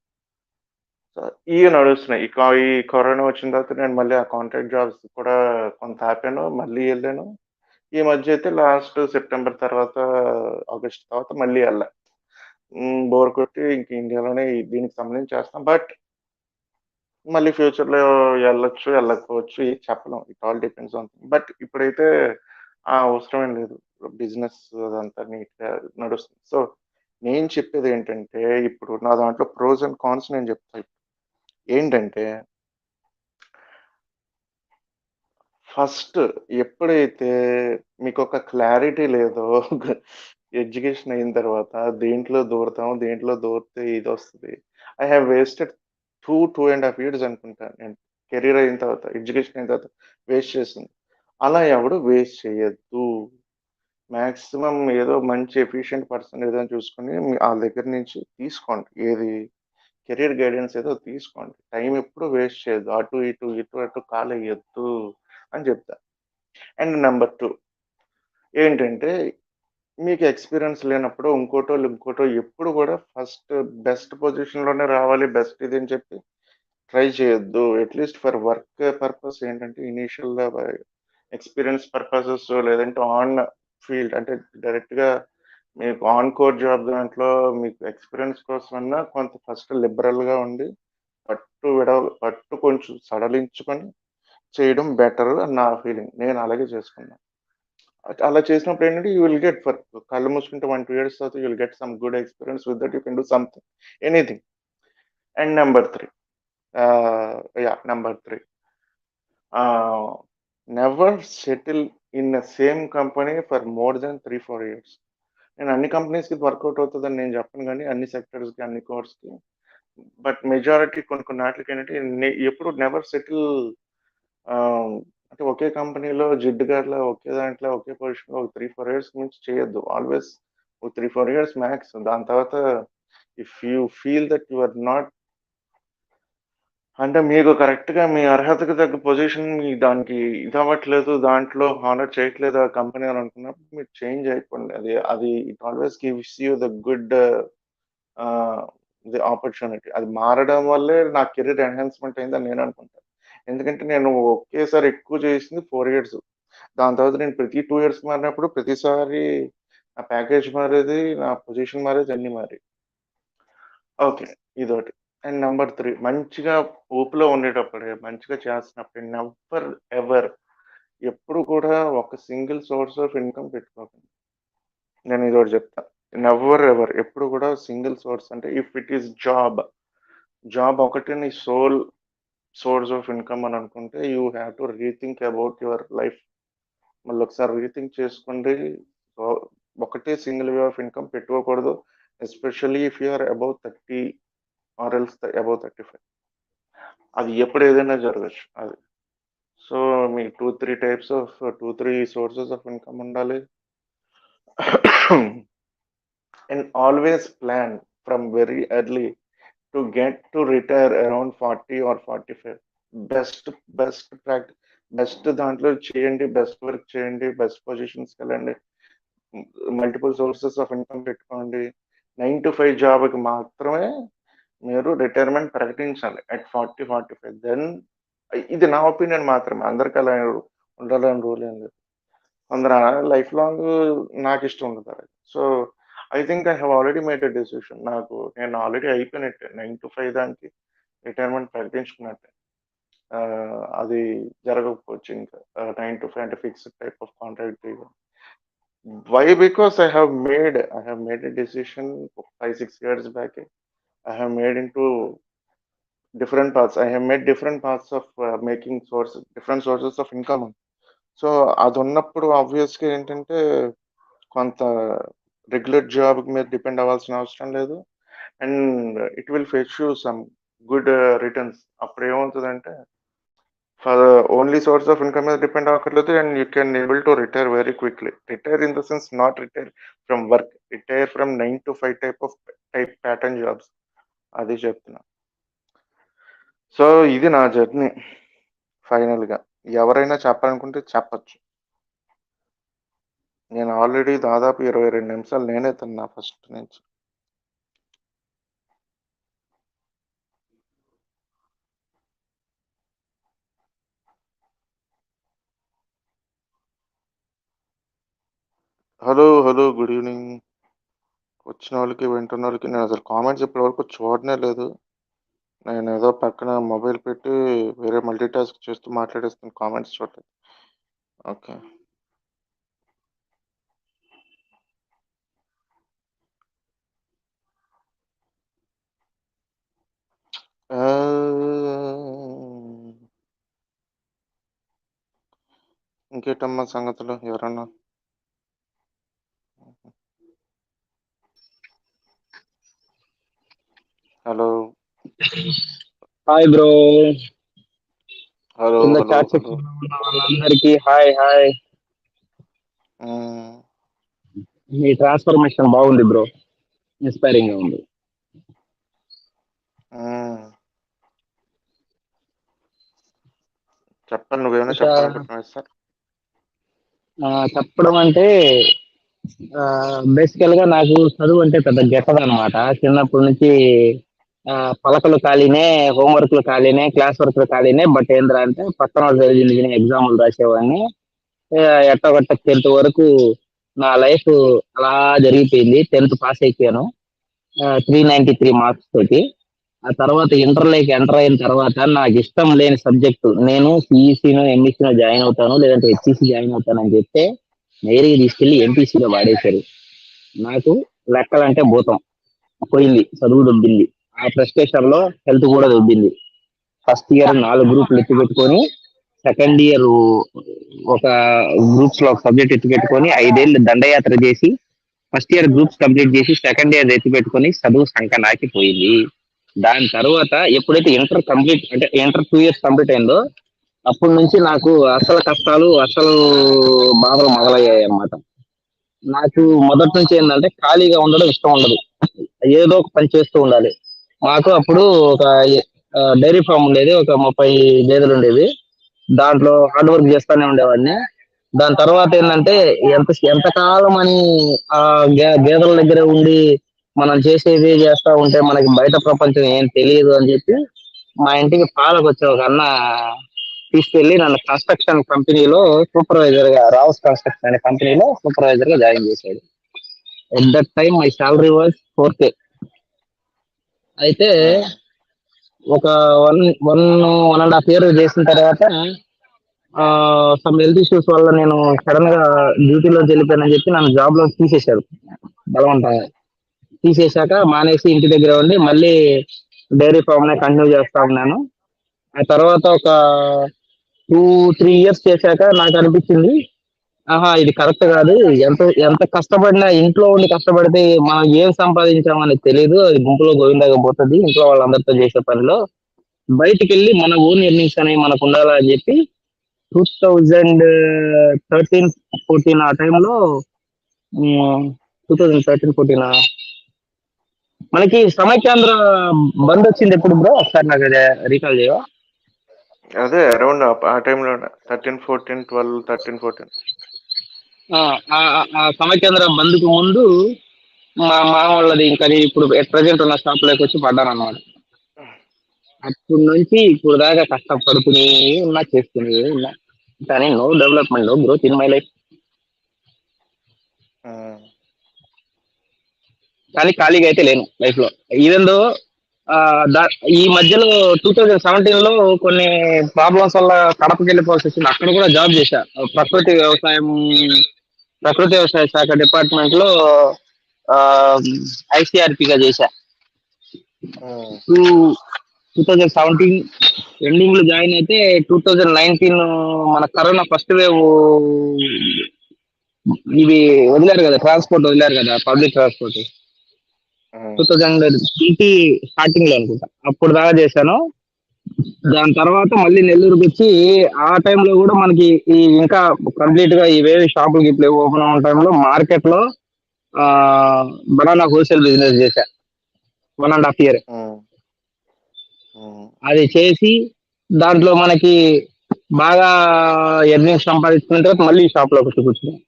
సో, ఇయి నడుస్తున్నాయి. ఈ కరోనా వచ్చిన తర్వాత నేను మళ్ళీ ఆ కాంట్రాక్ట్ జాబ్స్ కూడా కొంత ఆపాను. మళ్ళీ ఎళ్ళాను. ఈ మధ్య అయితే లాస్ట్ సెప్టెంబర్ తర్వాత, ఆగస్ట్ తర్వాత మళ్ళీ ఎళ్ళా. బోర్ కొట్టి ఇంక ఇండియాలోనే దీనికి సంబంధించి చేస్తాం. బట్ మళ్ళీ ఫ్యూచర్‌లో ఎళ్ళొచ్చు, ఎళ్ళకపోవచ్చు. ఏది చెప్పలేం. It all depends on but ఇప్పుడైతే ఆ అవసరం ఏం లేదు. బిజినెస్ అదంతా నీట్‌గా నడుస్తుంది. సో, నేను చెప్పేదేంటంటే, ఇప్పుడు నా దాంట్లో ప్రోస్ అండ్ కాన్స్ నేను చెప్తా. ఏంటంటే, ఫస్ట్ ఎప్పుడైతే మీకొక క్లారిటీ లేదో ఎడ్యుకేషన్ అయిన తర్వాత దేంట్లో దూరితే ఇదొస్తది. ఐ హావ్ వేస్టెడ్ 2 ½ ఇయర్స్ అనుకుంటా నేను కెరియర్ అయిన తర్వాత, ఎడ్యుకేషన్ అయిన తర్వాత వేస్ట్ చేసింది. అలా ఎవడు వేస్ట్ చేయొద్దు. మాక్సిమం ఏదో మంచి ఎఫిషియంట్ పర్సన్ ఏదో చూసుకొని ఆళ్ళ దగ్గర నుంచి తీసుకోండి. ఏది కెరియర్ గైడెన్స్ ఏదో తీసుకోండి. టైం ఎప్పుడు వేస్ట్ చేయొద్దు. అటు కాలేయొద్దు అని చెప్తా. అండ్ నంబర్ 2 ఏంటంటే, మీకు ఎక్స్‌పీరియన్స్ లేనప్పుడు ఇంకోటో ఎప్పుడు గూడా ఫస్ట్ బెస్ట్ పొజిషన్‌లోనే రావాలి. బెస్ట్ ఇది అని చెప్పి ట్రై చేయొద్దు. అట్‌లీస్ట్ ఫర్ వర్క్ పర్పస్ ఏంటంటే ఇనీషియల్ ఎక్స్‌పీరియన్స్ పర్పసెస్ లేదంటే ఆన్ ఫీల్డ్ అంటే డైరెక్ట్‌గా మీకు ఆన్ కోర్ జాబ్ దాంట్లో మీకు ఎక్స్‌పీరియన్స్ కోసమన్నా కొంత ఫస్ట్ లిబరల్‌గా ఉండి పట్టు కొంచెం సడలించుకొని చేయడం బెటర్ అని నా ఫీలింగ్. నేను అలాగే చేసుకున్నా. అలా చేసినప్పుడు ఏంటంటే యూ విల్ గెట్ ఫర్ కళ్ళు మూసుకుంటే 1, 2 ఇయర్స్ తర్వాత you will get some good experience with that you can do something. Anything. And number 3 number 3 ఆహ్, never settle in a same company for more than 3, 4 years. నేను అన్ని కంపెనీస్‌కి ఇది work out అవుతదని నేను చెప్పను గానీ, అన్ని సెక్టార్స్‌కి, అన్ని కోర్స్‌కి. బట్ మెజారిటీ కొన్ని కొన్ని ఆటిలకేంటంటే ఎప్పుడు నెవర్ సెటిల్ ఆహ్, అంటే ఒకే కంపెనీలో జిడ్డుగాట్లా ఒకే దాంట్లో ఒకే పొజిషన్‌లో ఒక 3, 4 ఇయర్స్ మించి చేయొద్దు. ఆల్వేస్ ఒక 3, 4 ఇయర్స్ మాక్స్. దాని తర్వాత if you feel that you are not అంటే మీకు కరెక్ట్‌గా మీ అర్హతకు తగ్గ పొజిషన్ మీ దానికి ఇదవ్వట్లేదు. దాంట్లో హానర్ చేయట్లేదు ఆ కంపెనీ అని అనుకున్నప్పుడు మీరు చేంజ్ అయిపోండి. అది అది it always gives you the good ఆహ్, ది ఆపర్చునిటీ. అది మారడం వల్లే నా కెరీర్ ఎన్హాన్స్‌మెంట్ అయిందని నేను అనుకుంటా. ఎందుకంటే నేను ఒకేసారి ఎక్కువ చేసింది 4 ఇయర్స్. దాని తర్వాత నేను ప్రతి 2 ఇయర్స్ మారినప్పుడు ప్రతిసారి నా ప్యాకేజ్ మారేది, నా పొజిషన్ మారేది, అన్నీ మారాయి. ఓకే. ఇదోటి. అండ్ నంబర్ 3 మంచిగా ఊపులో ఉండేటప్పుడే, మంచిగా చేస్తున్నప్పుడే నెవర్ ఎవర్ ఎప్పుడు కూడా ఒక సింగిల్ సోర్స్ ఆఫ్ ఇన్‌కమ్ పెట్టుకోకండి. నేను ఇదోటి చెప్తా. నెవర్ ఎవర్ ఎప్పుడు కూడా సింగిల్ సోర్స్ అంటే ఇఫ్ ఇట్ ఈస్ జాబ్ ఒకటే నీ సోర్స్ ఆఫ్ ఇన్‌కమ్ అని అనుకుంటే you have to rethink about your life. మళ్ళొకసారి రీథింక్ చేసుకోండి. సో, ఒకటే సింగిల్ వే ఆఫ్ ఇన్‌కమ్ పెట్టుకోకూడదు. Especially if you are above 30 or else above 35. అది ఎప్పుడు ఏదైనా జరగొచ్చు అది. సో, మీకు 2, 3 సోర్సెస్ ఆఫ్ ఇన్‌కమ్ ఉండాలి. And always plan from very early to get to retire around 40 or 45. Best best practice best దాంట్లో చేయండి. Best work చేయండి. బెస్ట్ పొజిషన్స్‌కెళ్ళండి. మల్టిపుల్ సోర్సెస్ ఆఫ్ ఇన్‌కమ్ పెట్టుకోండి. 9-5 జాబ్‌కి మాత్రమే మీరు రిటైర్మెంట్ ప్రకటించాలి. అట్ 40, 45 దెన్ ఇది నా ఒపీనియన్ మాత్రమే. అందరికి అలా ఉండాలని రూల్ ఏం లేదు. కొందరు లైఫ్ లాంగ్ నాకిష్టం ఉండదు. So, I think I have already made a decision. నేను ఆల్రెడీ అయిపోయినట్టే. 9-5 దానికి రిటైర్మెంట్ ప్రకటించుకున్నట్టే. అది జరగకపోవచ్చు ఇంకా 9 to 5 అంటే fixed type of contract. Why? Because I have made a decision 5-6 years back. I have made into different paths. I have made different paths of making different sources of income. So అది ఉన్నప్పుడు ఆబ్వియస్గా ఏంటంటే కొంత regular job మీద depend అవ్వాల్సిన అవసరం లేదు. And it will fetch you some good returns. అప్పుడు ఏమవుతుందంటే for only source of income మీద డిపెండ్ అవ్వక్కర్లేదు. And you can able to retire very quickly. Retire in the sense not retire from work, retire from 9 to 5 type pattern jobs. అది చెప్తున్నా. So ఇది నా journey. ఫైనల్గా ఎవరైనా చెప్పాలనుకుంటే చెప్పచ్చు. నేను ఆల్రెడీ దాదాపు 22 నిమిషాలు నేనే తిన్నా ఫస్ట్ నుంచి. Hello hello, good evening. వచ్చిన వాళ్ళకి వింటున్న వాళ్ళకి. నేను అసలు కామెంట్స్ ఇప్పటి వరకు చూడనే లేదు. నేను ఏదో పక్కన మొబైల్ పెట్టి వేరే మల్టీ టాస్క్ చేస్తూ మాట్లాడేస్తాను, కామెంట్స్ చూడలేదు. ఓకే. ఇంకేటమ్మా సంగతులు? ఎవరన్నా? Hello hi bro. హలో కింద హలో చాట్ హలో. సెక్షన్ లో ఉన్న వాళ్ళందరికీ హాయ్ హాయ్. మీ ట్రాన్స్ఫర్మేషన్ బాగుంది బ్రో, ఇన్స్పైరింగ్ గా ఉంది. చెప్పండి, నువ్వేమైనా చెప్పాలనుకుంటున్నావు సార్? చెప్పడం అంటే బేసికల్ గా నాకు చదువు అంటే పెద్ద గెట్టదనమాట. చిన్నప్పటి నుంచి పలకలు ఖాళీనే, హోంవర్క్లు ఖాళీనే, క్లాస్ వర్క్లు ఖాళీనే. బట్ ఏంద్రా అంటే పక్కన వాళ్ళు చదివింది ఎగ్జాములు రాసేవాడిని. ఎట్టగొట్ట 10th వరకు నా లైఫ్ అలా జరిగిపోయింది. 10th పాస్ అయిపోయాను 393 మార్క్స్ తోటి. ఆ తర్వాత ఇంటర్లోకి ఎంటర్ అయిన తర్వాత నాకు ఇష్టం లేని సబ్జెక్టు, నేను సిఈసీనో ఎంఈసీనో జాయిన్ అవుతాను లేదంటే హెచ్ఈసీ జాయిన్ అవుతాను అని చెప్తే నేరుగా తీసుకెళ్లి ఎంపీసీలో వాడేశారు. నాకు లెక్కలంటే భూతం. పోయింది, చదువు దొబ్బింది. ఆ ఫ్రస్ట్రేషన్ లో హెల్త్ కూడా దొబ్బింది. ఫస్ట్ ఇయర్ 4 గ్రూపులు ఎత్తి పెట్టుకొని, సెకండ్ ఇయర్ ఒక గ్రూప్స్ లో ఒక సబ్జెక్ట్ ఎత్తి పెట్టుకొని 5 ఏళ్ళు దండయాత్ర చేసి ఫస్ట్ ఇయర్ గ్రూప్స్ కంప్లీట్ చేసి సెకండ్ ఇయర్ ఎత్తి పెట్టుకొని చదువు సంఖ్య నాకిపోయింది. దాని తర్వాత ఎప్పుడైతే ఇంటర్ కంప్లీట్ అంటే ఇంటర్ 2 years కంప్లీట్ అయిందో అప్పటి నుంచి నాకు అసలు కష్టాలు, అసలు బాధలు మొదలయ్యాయి అన్నమాట. నాకు మొదటి నుంచి ఏంటంటే ఖాళీగా ఉండడం ఇష్టం ఉండదు, ఏదో ఒక పని చేస్తూ ఉండాలి. మాకు అప్పుడు ఒక డైరీ ఫామ్ ఉండేది, ఒక 30 గేదెలు ఉండేవి. దాంట్లో హార్డ్ వర్క్ చేస్తానే ఉండేవాడిని. దాని తర్వాత ఏంటంటే ఎంతకాలం అని ఆ గేదెల దగ్గర ఉండి మనం చేసేది చేస్తా ఉంటే మనకి బయట ప్రపంచం ఏం తెలియదు అని చెప్పి మా ఇంటికి పాలకు వచ్చే ఒక అన్న తీసుకెళ్లి నన్ను కన్స్ట్రక్షన్ కంపెనీలో సూపర్వైజర్ గా, రావుస్ కన్స్ట్రక్షన్ అనే కంపెనీలో సూపర్వైజర్ గా జాయిన్ చేశాడు. At that time my salary was 4K. అయితే ఒక 1.5 year చేసిన తర్వాత సమ్ హెల్త్ ఇష్యూస్ వల్ల నేను సడన్ గా డ్యూటీలో వెళ్ళిపోయానని చెప్పి నన్ను జాబ్ లో తీసేశారు బలవంతంగా. తీసేశాక మానేసి ఇంటి దగ్గర ఉండి మళ్ళీ డైరీ ఫామ్ నే కంటిన్యూ చేస్తా ఉన్నాను. ఆ తర్వాత ఒక 2-3 years చేశాక నాకు అనిపించింది, ఆహా ఇది కరెక్ట్ కాదు. ఎంత ఎంత కష్టపడినా, ఇంట్లో ఉండి కష్టపడితే మనం ఏం సంపాదించామని తెలియదు. అది గుంపులో గోవిందాగా పోతుంది ఇంట్లో వాళ్ళందరితో చేసే పనిలో. బయటికి వెళ్ళి మన ఓన్ ఎర్నింగ్స్ అనేవి మనకు ఉండాలా అని చెప్పి 2013-14 ఆ టైంలో 2013-14 మనకి సమైక్యాంధ్ర బంద్ వచ్చింది ఎప్పుడు బ్రో? ఒకసారి నాకు అదే రీకాల్ చేయవా? అదే అరౌండ్ ఆ టైంలో 13-14 ఆ సమైక్యాంధ్ర బంద్కు ముందు మా వాళ్ళది ఇంకా నేను ఇప్పుడు ప్రెసెంట్ ఉన్న షాప్ లోకి వచ్చి పడ్డాను అన్నమాట. అప్పటి నుంచి ఇప్పుడు దాకా కష్టపడుకుని ఉన్నా, చేసుకుని ఉన్నా, కానీ no development, no growth in my life. కానీ ఖాళీగా అయితే లేను లైఫ్ లో. ఈవెన్ దో ఆ, ఈ మధ్యలో 2017 లో కొన్ని ప్రాబ్లమ్స్ వల్ల కడపకి వెళ్ళిపోవాల్సి వచ్చింది. అక్కడ కూడా జాబ్ చేశా. ప్రకృతి వ్యవసాయ శాఖ డిపార్ట్మెంట్ లో ఐసిఆర్పిగా చేశా. ఉమ్, 2017 ఎండింగ్ లో జాయిన్ అయితే 2019 మన కరోనా ఫస్ట్ వేవ్ ఇవి వదిలారు కదా, ట్రాన్స్పోర్ట్ వదిలారు కదా, పబ్లిక్ ట్రాన్స్పోర్ట్. ఉమ్, 2020 స్టార్టింగ్ లో అనుకుంటా అప్పుడు దాకా చేశాను. దాని తర్వాత మళ్ళీ నెల్లూరుకి వచ్చి ఆ టైంలో కూడా మనకి ఈ ఇంకా కంప్లీట్ గా ఇవేవి షాపులు గిట్ల ఓపెన్ అవ్వడం టైంలో మార్కెట్ లో ఆ బనానా హోల్సేల్ బిజినెస్ చేశా 1.5 year. ఉమ్, ఉమ్, అది చేసి దాంట్లో మనకి బాగా ఎర్నింగ్స్ సంపాదించుకున్న తర్వాత మళ్ళీ షాప్ లోకి వచ్చి కూర్చున్నాను.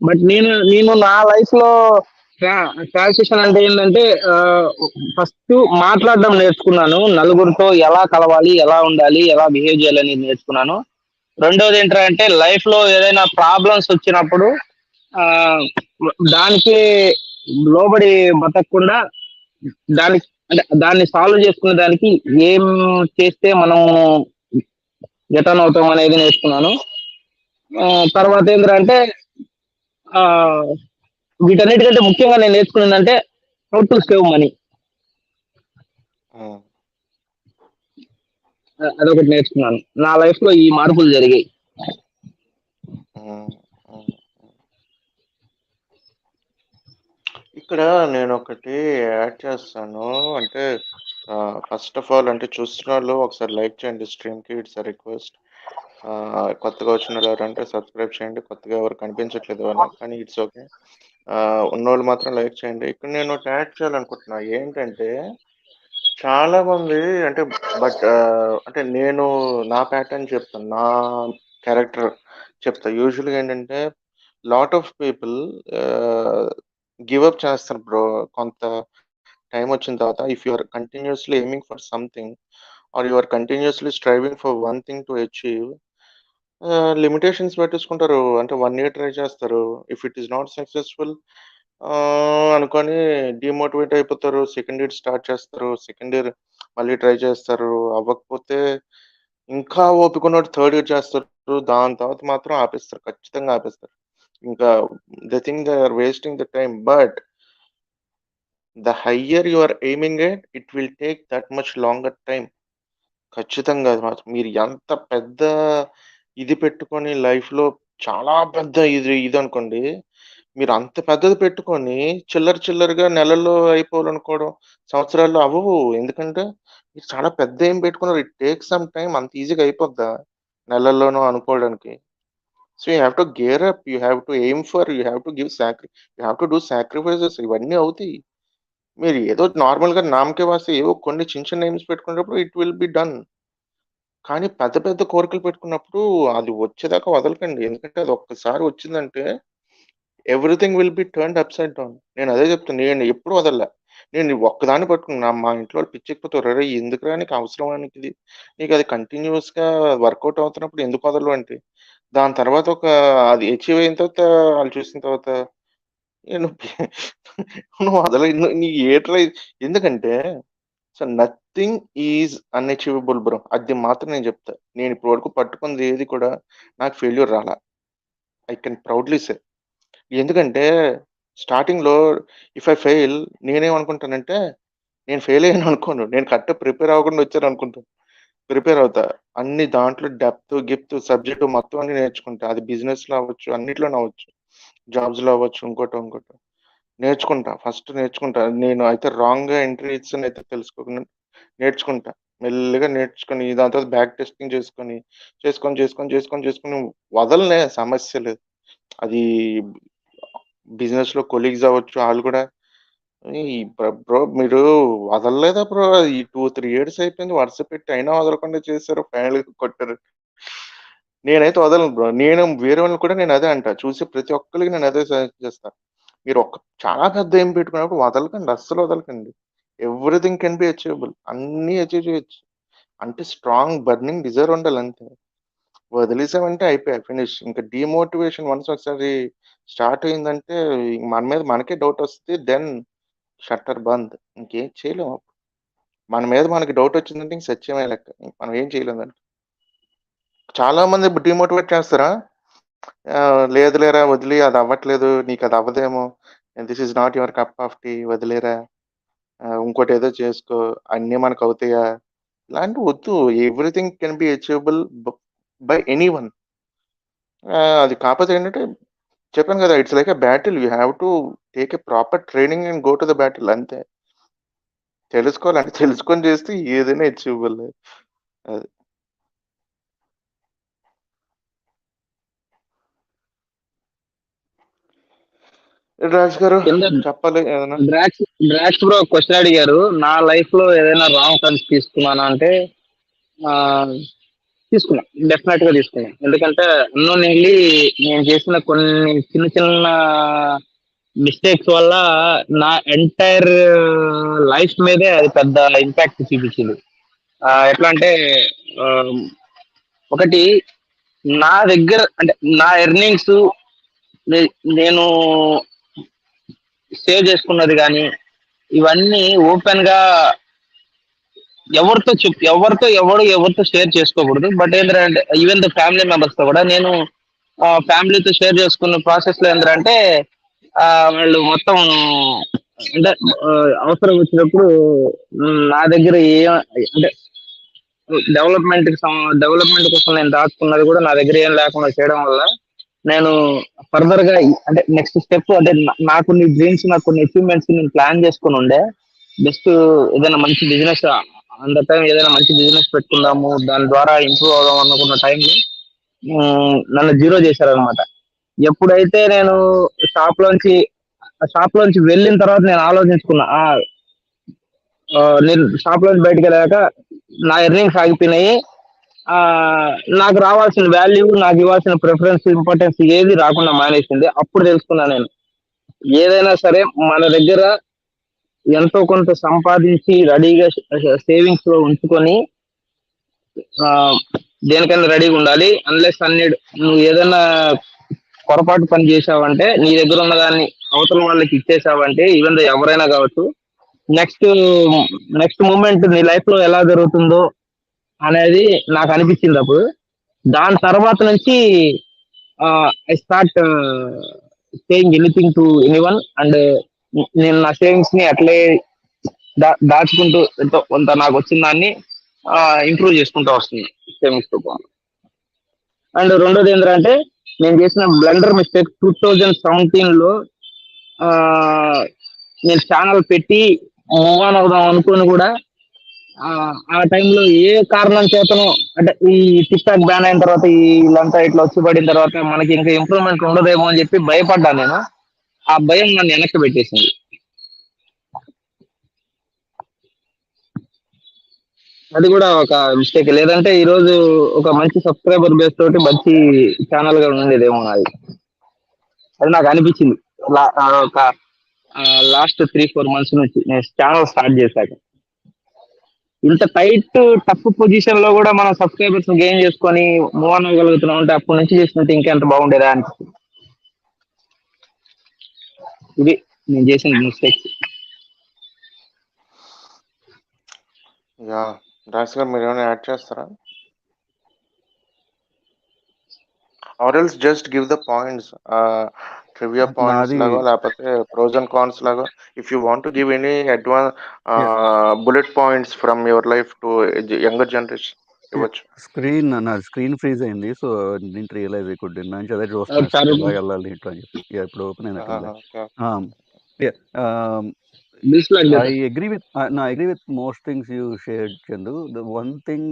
బట్ నేను ఉమ్, నేను నా లైఫ్ లో ట్రాన్సిషన్ అంటే ఏంటంటే ఫస్ట్ మాట్లాడడం నేర్చుకున్నాను. నలుగురితో ఎలా కలవాలి, ఎలా ఉండాలి, ఎలా బిహేవ్ చేయాలని నేర్చుకున్నాను. రెండోది ఏంటంటే లైఫ్ లో ఏదైనా ప్రాబ్లమ్స్ వచ్చినప్పుడు ఆ, దానికి లోబడి బతకకుండా దానికి అంటే దాన్ని సాల్వ్ చేసుకునే దానికి ఏం చేస్తే మనం రిటర్న్ అవుతాం అనేది నేర్చుకున్నాను. ఆ, తర్వాత ఉమ్, ఏంటంటే ఆ, వీటన్నిటికంటే ముఖ్యంగా నేను నేర్చుకున్నదంటే హౌ టు సేవ్ మనీ. ఉమ్, అదొకటి నేర్చుకున్నాను. నా లైఫ్ లో ఈ మార్పులు జరిగాయి. ఉమ్, ఉమ్. ఇక్కడ నేను ఒకటి యాడ్ చేస్తాను. అంటే ఫస్ట్ ఆఫ్ ఆల్ అంటే చూస్తున్న వాళ్ళు ఒకసారి లైక్ చేయండి స్ట్రీమ్కి, ఇట్స్ అ రిక్వెస్ట్. కొత్తగా వచ్చిన వాళ్ళు ఎవరంటే సబ్స్క్రైబ్ చేయండి. కొత్తగా ఎవరు కనిపించట్లేదు వాళ్ళు, కానీ ఇట్స్ ఓకే. ఉన్నోళ్ళు మాత్రం లైక్ చేయండి. ఇక్కడ నేను ఒకటి యాడ్ చేయాలనుకుంటున్నా ఏంటంటే చాలా మంది అంటే బట్ అంటే నేను నా ప్యాటర్న్ చెప్తాను, నా క్యారెక్టర్ చెప్తా. యూజువల్గా ఏంటంటే lot of people give up చేస్తారు బ్రో. కొంత టైం వచ్చిన తర్వాత if you are continuously aiming for something or you are continuously striving for one thing to achieve, limitations పెట్టేసుకుంటారు. అంటే 1 year ట్రై చేస్తారు. If it is not successful అనుకోని demotivate అయిపోతారు. Second year start చేస్తారు. Second year మళ్ళీ try చేస్తారు. అవ్వకపోతే ఇంకా ఓపిక ఉన్నోడు థర్డ్ ఇయర్ చేస్తారు. దాని తర్వాత మాత్రం ఆపేస్తారు. ఖచ్చితంగా ఆపేస్తారు. ఇంకా they think they are wasting the time. But the higher you are aiming at, it will take that much longer time. ఖచ్చితంగా అది మాత్రం. మీరు ఎంత పెద్ద ఇది పెట్టుకొని లైఫ్‌లో చాలా పెద్ద ఇదనుకోండి. మీరు అంత పెద్దది పెట్టుకొని చిల్లర చిల్లరగా నెలల్లో అయిపోవాలనుకోవడం, సంవత్సరాల్లో అవ్వవు. ఎందుకంటే మీరు చాలా పెద్ద ఎయిమ్ పెట్టుకున్నారు. It takes some time. అంత ఈజీగా అయిపోద్దా? నెలల్లోనో అనుకోవడానికి. So, you have to gear up. You have to aim for, you have to give you have to do sacrifices. ఇవన్నీ అవుతాయి. మీరు ఏదో నార్మల్‌గా నామకే వాస్తే ఏవో కొన్ని చిన్న చిన్న ఎయిమ్స్ పెట్టుకునేటప్పుడు ఇట్ విల్ బి డన్. కానీ పెద్ద పెద్ద కోరికలు పెట్టుకున్నప్పుడు అది వచ్చేదాకా వదలకండి. ఎందుకంటే అది ఒక్కసారి వచ్చిందంటే everything will be turned upside down. నేను అదే చెప్తున్నా. నేను ఎప్పుడు వదలలే. నేను ఒక్కదాన్ని పట్టుకున్నా. మా ఇంట్లో వాళ్ళు పిచ్చెక్కిపోతారు. "అరేయ్! ఎందుకురా నీకు అవసరమా నీకిది? నీకది కంటిన్యూయస్‌గా వర్కౌట్ అవుతున్నప్పుడు ఎందుకు వదలవు" అంటే, దాని తర్వాత అది అచీవ్ అయిన తర్వాత ఆళ్ళు చూసిన తర్వాత "ఏ నువ్వు నువ్వు వదలవు. నీ ఏట్రా ఇది?" ఎందుకంటే సో, నథింగ్ ఈజ్ అన్‌అచీవబుల్ బ్రో. అది మాత్రం నేను చెప్తా. నేను ఇప్పటి వరకు పట్టుకున్నది ఏది కూడా నాకు ఫెయిల్యూర్ రాలా. I can proudly say. ఎందుకంటే స్టార్టింగ్‌లో ఇఫ్ ఐ ఫెయిల్ నేనేమనుకుంటానంటే, నేను ఫెయిల్ అయ్యాను అనుకోను. నేను కరెక్ట్‌గా ప్రిపేర్ అవ్వకుండా వచ్చాననుకుంటాను. ప్రిపేర్ అవుతా. అన్ని దాంట్లో డెప్త్, గిప్త్, సబ్జెక్ట్ మొత్తం అన్నీ నేర్చుకుంటా. అది బిజినెస్‌లో అవ్వచ్చు, అన్నిట్లోనూ అవ్వచ్చు. జాబ్స్‌లో అవ్వచ్చు, ఇంకోటో, ఇంకోటో. నేర్చుకుంటా. ఫస్ట్ నేర్చుకుంటా. నేను అయితే రాంగ్‌గా ఎంట్రీ ఇచ్చానయితే తెలుసుకోకుండా నేర్చుకుంటా. మెల్లిగా నేర్చుకొని దాని తర్వాత బ్యాక్ టెస్టింగ్ చేసుకొని వదలనే సమస్య లేదు. అది బిజినెస్‌లో కొలీగ్స్ అవ్వచ్చు. ఆళ్ళు కూడా ఈ బ్రో మీరు వదలలేదా బ్రో? ఈ 2, 3 ఇయర్స్ అయిపోయింది వరుస పెట్టి అయినా వదలకుండా చేశారు. ఫైనల్‌గా కొట్టారు. నేనైతే వదలను బ్రో. నేను వేరే వాళ్ళని కూడా నేను అదే అంటా. చూసే ప్రతి ఒక్కళ్ళకి నేను అదే సజెస్ట్ చేస్తా. మీరు చాలా పెద్ద ఎయిమ్ పెట్టుకున్నప్పుడు వదలకండి. అస్సలు వదలకండి. Everything can be achievable. అన్నీ అచీవ్ చేయొచ్చు. అంటే స్ట్రాంగ్ బర్నింగ్ డిజైర్ ఉండాలి అంతే. వదిలేసామంటే అయిపాయే ఫినిష్. ఇంకా డీమోటివేషన్ వన్స్ ఒకసారి స్టార్ట్ అయిందంటే మన మీద మనకే డౌట్ వస్తది. దెన్ షట్టర్ బంద్. ఇంకేం చేయలేం. మన మీద మనకి డౌట్ వచ్చిందంటే ఇంక సత్యమే లెక్క. మనం ఏం చేయలేం దానికి. చాలా మంది డీమోటివేట్ చేస్తారా? లేదు లేరా వదిలేయి అది అవ్వట్లేదు. నీకది అవ్వదేమో. This is not your cup of tea వదిలేరా. ఇంకోటేదో చేసుకో. అన్నీ మనకవుతాయా? ఇలాంటివి వద్దు. Everything can be achievable by anyone. అది కాపోతే ఏంటంటే చెప్పాను కదా! It's like a battle. You have to take a proper training and go to the battle అంతే. తెలుసుకోవాలంటే తెలుసుకొని చేస్తే ఏదైనా అచీవబులే. అది. రాజు గారు కింద చెప్పాలి ఏదైనా? డ్రాక్స్ బ్రో క్వశ్చన్ అడిగారు. నా లైఫ్ లో ఏదైనా రాంగ్ టర్న్స్ తీసుకున్నానా అంటే ఆ, తీసుకున్నా. డెఫినెట్ గా తీసుకున్నా. ఎందుకంటే అన్నోన్లీ నేను చేసిన కొన్ని చిన్న చిన్న మిస్టేక్స్ వల్ల నా ఎంటైర్ లైఫ్ మీదే అది పెద్ద ఇంపాక్ట్ చూపించింది. ఎట్లా అంటే ఆ, ఒకటి నా దగ్గర అంటే నా ఎర్నింగ్స్ నేను సేవ్ చేసుకున్నది కానీ ఇవన్నీ ఓపెన్ గా ఎవరితో షేర్ చేసుకోకూడదు. బట్ ఏంటంటే ఈవెన్ ద ఫ్యామిలీ మెంబర్స్ తో కూడా నేను ఫ్యామిలీతో షేర్ చేసుకున్న ప్రాసెస్ లో ఏంటంటే వాళ్ళు మొత్తం అంటే ఆ, అవసరం వచ్చినప్పుడు నా దగ్గర అంటే డెవలప్మెంట్ డెవలప్మెంట్ కోసం నేను దాచుకున్నది కూడా నా దగ్గర ఏం లేకుండా చేయడం వల్ల నేను ఫర్దర్ గా అంటే నెక్స్ట్ స్టెప్ అంటే నాకు కొన్ని డ్రీమ్స్ నాకు కొన్ని అచీవ్మెంట్స్ నేను ప్లాన్ చేసుకుని ఉండే. జస్ట్ ఏదైనా మంచి బిజినెస్ అంత టైం ఏదైనా మంచి బిజినెస్ పెట్టుకుందాము దాని ద్వారా ఇంప్రూవ్ అవుదాం అనుకున్న టైంలో నన్ను జీరో చేశారనమాట. ఎప్పుడైతే నేను షాప్ లోంచి షాప్ లోంచి వెళ్ళిన తర్వాత నేను ఆలోచించుకున్నా నేను షాప్ లోంచి బయటకు వెళ్ళాక నా ఎర్నింగ్స్ ఆగిపోయినాయి. ఆ నాకు రావాల్సిన వాల్యూ నాకు ఇవ్వాల్సిన ప్రిఫరెన్స్ ఇంపార్టెన్స్ ఏది రాకుండా మానేసింది. అప్పుడు తెలుసుకున్నా నేను ఏదైనా సరే మన దగ్గర ఎంతో కొంత సంపాదించి రెడీగా సేవింగ్స్ లో ఉంచుకొని ఆ, దేనికైనా రెడీగా ఉండాలి. అన్లెస్ అన్నిడ్ నువ్వు ఏదైనా పొరపాటు పని చేసావంటే నీ దగ్గర ఉన్నదాన్ని అవతల వాళ్ళకి ఇచ్చేసావంటే ఈవెన్ ఎవరైనా కావచ్చు నెక్స్ట్ నెక్స్ట్ మూమెంట్ నీ లైఫ్ లో ఎలా జరుగుతుందో అనేది నాకు అనిపించింది అప్పుడు. దాని తర్వాత నుంచి I start saying anything to anyone and నేను నా సేవింగ్స్ ని అట్లే దాచుకుంటూ ఎంతో కొంత నాకు వచ్చిన దాన్ని ఇంప్రూవ్ చేసుకుంటూ వస్తుంది సేవింగ్స్ తో పాటు. అండ్ రెండోది ఏంటంటే నేను చేసిన బ్లండర్ మిస్టేక్ 2017 లో ఆ, నేను ఛానల్ పెట్టి మూవ్ ఆన్ అవుదాం అనుకుని కూడా ఆ ఆ టైంలో ఏ కారణం చేతను అంటే ఈ టిక్ టాక్ బ్యాన్ అయిన తర్వాత వీళ్ళంతా ఇట్లా వచ్చి పడిన తర్వాత మనకి ఇంకా ఇంప్రూవ్మెంట్ ఉండదేమో అని చెప్పి భయపడ్డా నేను. ఆ భయం నన్ను వెనక్కి పెట్టేసింది. అది కూడా ఒక మిస్టేక్. లేదంటే ఈ రోజు ఒక మంచి సబ్స్క్రైబర్ బేస్ తోటి మంచి ఛానల్ గా ఉండేదేమో నాది. అది నాకు అనిపించింది ఒక లాస్ట్ 3-4 months నుంచి నేను ఛానల్ స్టార్ట్ చేశాక. ఇంత టైట్ టఫ్ పొజిషన్ లో కూడా మనం సబ్స్క్రైబర్స్ గెయిన్ చేసుకొని మూవ్ ఆన్ అవ్వగలుగుతున్నాం అంటే అప్పటి నుంచి చేసినట్టు ఇంకెంత బాగుండేదా అనిపిస్తుంది. ఇది నేను చేసిన మిస్టేక్స్. యా రాజు గారు మీరు ఏమైనా యాడ్ చేస్తారా? Or else just give the points, trivia points నాది లాగా లేకపోతే ప్రోస్ అండ్ కాన్స్ లాగా. If you want to give any advance Yeah. Bullet points from your life to younger generation ఇవ్వచ్చు. నా స్క్రీన్ ఫ్రీజ్ అయింది. So didn't realise I could నుంచి అదే చూస్తున్నా చారు ఎలా వెళ్ళాలి ఇట్లా అని చెప్పి. ఇప్పుడు ఓపెన్ అయినట్టుంది. Okay. I agree with I agree with most things you shared, Chandu. The one thing,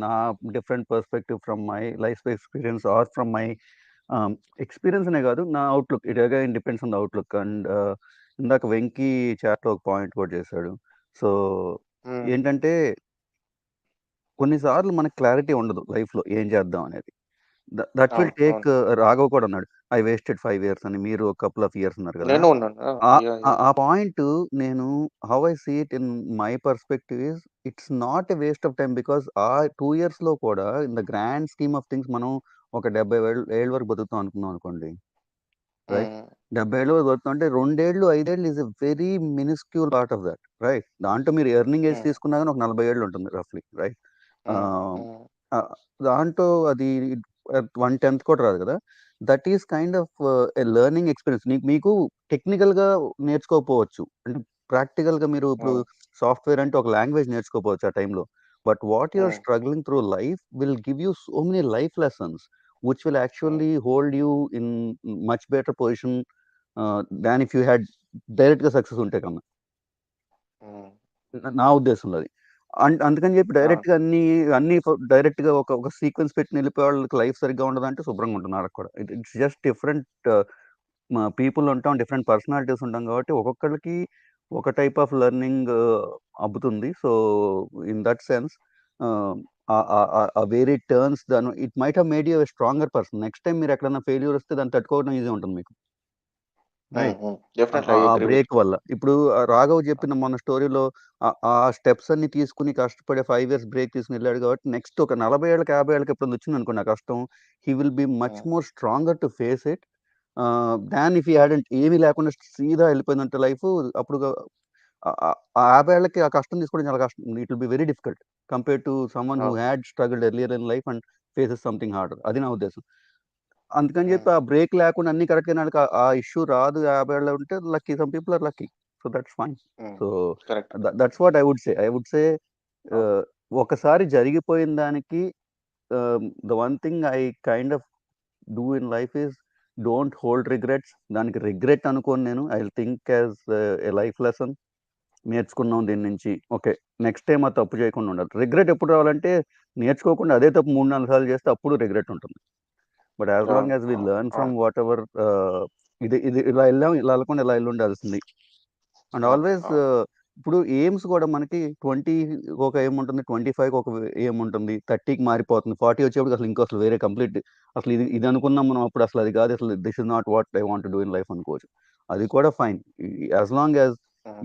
na different perspective from my life experience or from my experience అనే కాదు, నా outlook. It again depends on the outlook. And ఇందాక వెంకీ చాట్లో ఒక point కూడా చేశాడు. So ఏంటంటే కొన్నిసార్లు మనకు క్లారిటీ ఉండదు లైఫ్లో ఏం చేద్దాం అనేది. That will take. రాఘవ్ కూడా అన్నాడు ఐ వేస్టెడ్ 5 years అని. మీరు ఒక కపుల్ ఆఫ్ ఇయర్స్ అన్నారు కదా. నేను ఉన్నాను. ఆ పాయింట్ నేను how I see it in my perspective is it's not a waste of time. Because ఆ 2 years లో కూడా in the grand scheme of things మనం ఒక 70 ఏళ్ళ వరకు బతుకుతాం అనుకున్నాం అనుకోండి, రైట్? 70 ఏళ్ళు వర్క్ అంటే 2 ఏళ్ళు 5 ఏళ్ళు is a very minuscule part of that, right? దాంట్లో మీరు ఎర్నింగ్ ఏజ్ తీసుకున్నా కానీ ఒక 40 ఏళ్ళు ఉంటుంది రఫ్లీ, రైట్? దాంట్లో అది 1/10 కూడా రాదు కదా. That is kind of a learning experience. మీకు టెక్నికల్ గా నేర్చుకోకపోవచ్చు, అంటే ప్రాక్టికల్ గా మీరు ఇప్పుడు సాఫ్ట్వేర్ అంటే ఒక లాంగ్వేజ్ నేర్చుకోకపోవచ్చు ఆ టైంలో. But what you are struggling through life will give you so many life lessons which will actually hold you in much better position than if you had direct గా success ఉంటే కన్నా. నా ఉద్దేశంలో అది. అందుకని చెప్పి డైరెక్ట్ గా అన్ని డైరెక్ట్ గా ఒక సీక్వెన్స్ పెట్టి వెళ్ళిపోయే వాళ్ళకి లైఫ్ సరిగ్గా ఉండదంటే శుభ్రంగా ఉంటున్నారు కూడా. ఇట్స్ జస్ట్ డిఫరెంట్ పీపుల్ ఉంటాం, డిఫరెంట్ పర్సనాలిటీస్ ఉంటాం కాబట్టి ఒక్కొక్కరికి ఒక టైప్ ఆఫ్ లెర్నింగ్ అబ్బుతుంది. So in that sense very turns దాని it might have made you a stronger person. Next time మీరు ఎక్కడైనా ఫెయిల్యూర్ వస్తే దాన్ని తట్టుకోవడం ఈజీ ఉంటుంది మీకు, ఆ బ్రేక్ వల్ల. ఇప్పుడు రాఘవ్ చెప్పిన మొన్న స్టోరీలో ఆ స్టెప్స్ అన్ని తీసుకుని కష్టపడే 5 years బ్రేక్ తీసుకుని వెళ్ళాడు కాబట్టి నెక్స్ట్ ఒక 40 ఏళ్ళకి 50 ఏళ్ళకి ఎప్పుడు వచ్చింది అనుకోండి ఆ కష్టం, he will be much more stronger to face it than if you hadn't. ఏమీ లేకుండా సీదా వెళ్ళిపోయిందంటే లైఫ్, అప్పుడు ఆ 50 ఏళ్ళకి ఆ కష్టం తీసుకోవడం చాలా కష్టం. It will be very difficult compare to someone who had struggled earlier in life and faces something harder. అది నా ఉద్దేశం. అందుకని చెప్పి ఆ బ్రేక్ లేకుండా అన్ని కరెక్ట్ అయినాక ఆ ఇష్యూ రాదు 50 ఏళ్ళు ఉంటే lucky. Some people are lucky, so that's fine. So that's what I would say. ఒకసారి జరిగిపోయిన దానికి the one thing I kind of do in life is don't hold regrets. దానికి రిగ్రెట్ అనుకోను నేను. I think as a life lesson. నేర్చుకున్నాం దీని నుంచి, okay next time ఆ తప్పు చేయకుండా ఉండాలి. రిగ్రెట్ ఎప్పుడు రావాలంటే నేర్చుకోకుండా అదే తప్పు 3-4 సార్లు చేస్తే అప్పుడు రిగ్రెట్ ఉంటుంది. But as long as we learn from whatever, ఇది ఇలా వెళ్ళాం, ఇలా వెళ్ళకుండా ఇలా వెళ్ళి ఉండాల్సింది. అండ్ ఆల్వేస్ ఇప్పుడు ఎయిమ్స్ కూడా మనకి 20 ఒక ఎయిమ్ ఉంటుంది, 25 ఒక ఎయిమ్ ఉంటుంది, 30కి మారిపోతుంది, 40 వచ్చేప్పుడు అసలు అసలు వేరే కంప్లీట్ అసలు ఇది అనుకున్నాం మనం అప్పుడు, అసలు అది కాదు, అసలు this is not what I want do in life అనుకోవచ్చు. అది కూడా fine, as long as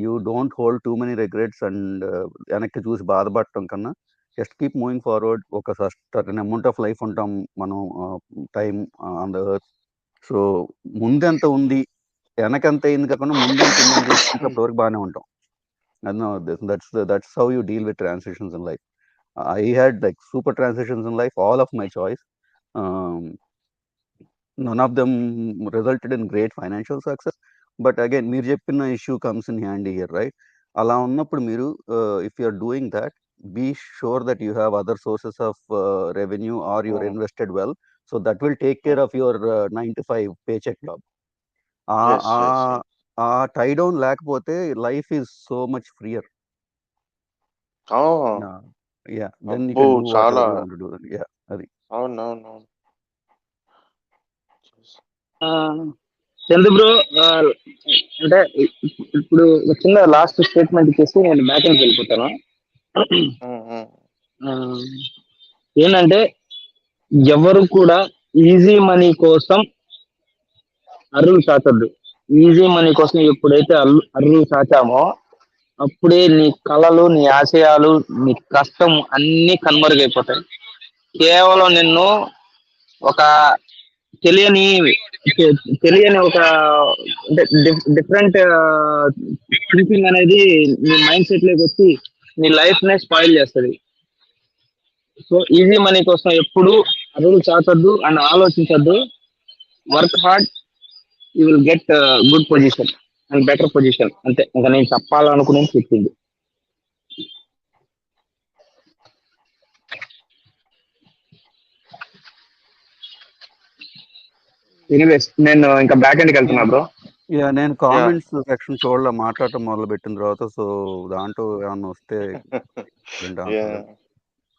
you don't hold too many regrets and వెనక్కి చూసి బాధపడటం కన్నా జస్ట్ కీప్ మూవింగ్ ఫార్వర్డ్. ఒక సర్టన్ అమౌంట్ ఆఫ్ లైఫ్ ఉంటాం మనం, time on the earth. So ముందెంత ఉంది వెనకెంత అయింది కాకుండా ముందెంత ఉందని చూసుకుంటే అప్పటివరకు బాగానే ఉంటాం. అది నా ఉద్దేశం. That's how you deal with transitions in life. I had like super transitions in life, all of my choice. None of them resulted in great financial success. But again మీరు చెప్పిన issue comes in handy here, right? అలా ఉన్నప్పుడు మీరు if you are doing that, be sure that you have other sources of revenue or you're invested well, so that will take care of your 9 to 5 paycheck job. Tie down లేకపోతే life is so much freer. Yeah, then you can do whatever you want to do. Yeah, అది. అవునవును. Chandu bro, అంటే ఇప్పుడు చిన్న last statement ఇచ్చేసి నేను back ఎండ్కి వెళ్ళిపోతాను. ఏంటంటే ఎవరు కూడా ఈజీ మనీ కోసం అర్రులు చాచద్దు. ఈజీ మనీ కోసం ఎప్పుడైతే అర్రులు చాచామో అప్పుడే నీ కళలు, నీ ఆశయాలు, నీ కష్టం అన్నీ కనుమరుగైపోతాయి. కేవలం నిన్ను ఒక తెలియని ఒక అంటే డిఫరెంట్ థింకింగ్ అనేది నీ మైండ్ సెట్ లోకి వచ్చి నీ లైఫ్ నే స్పాయిల్ చేస్తుంది. సో ఈజీ మనీ కోసం ఎప్పుడు అడుగులు చాచద్దు అండ్ ఆలోచించద్దు. Work hard, you will get good position and better position. అంతే, ఇంకా నేను చెప్పాలనుకునే చెప్పింది. ఎనీవేస్, నేను ఇంకా బ్యాక్ ఎండ్కి వెళ్తున్నా బ్రో. నేను కామెంట్స్ సెక్షన్ చూడలే మాట్లాడటం మొదలు పెట్టిన తర్వాత. సో దాంట్లో ఏమన్నా వస్తే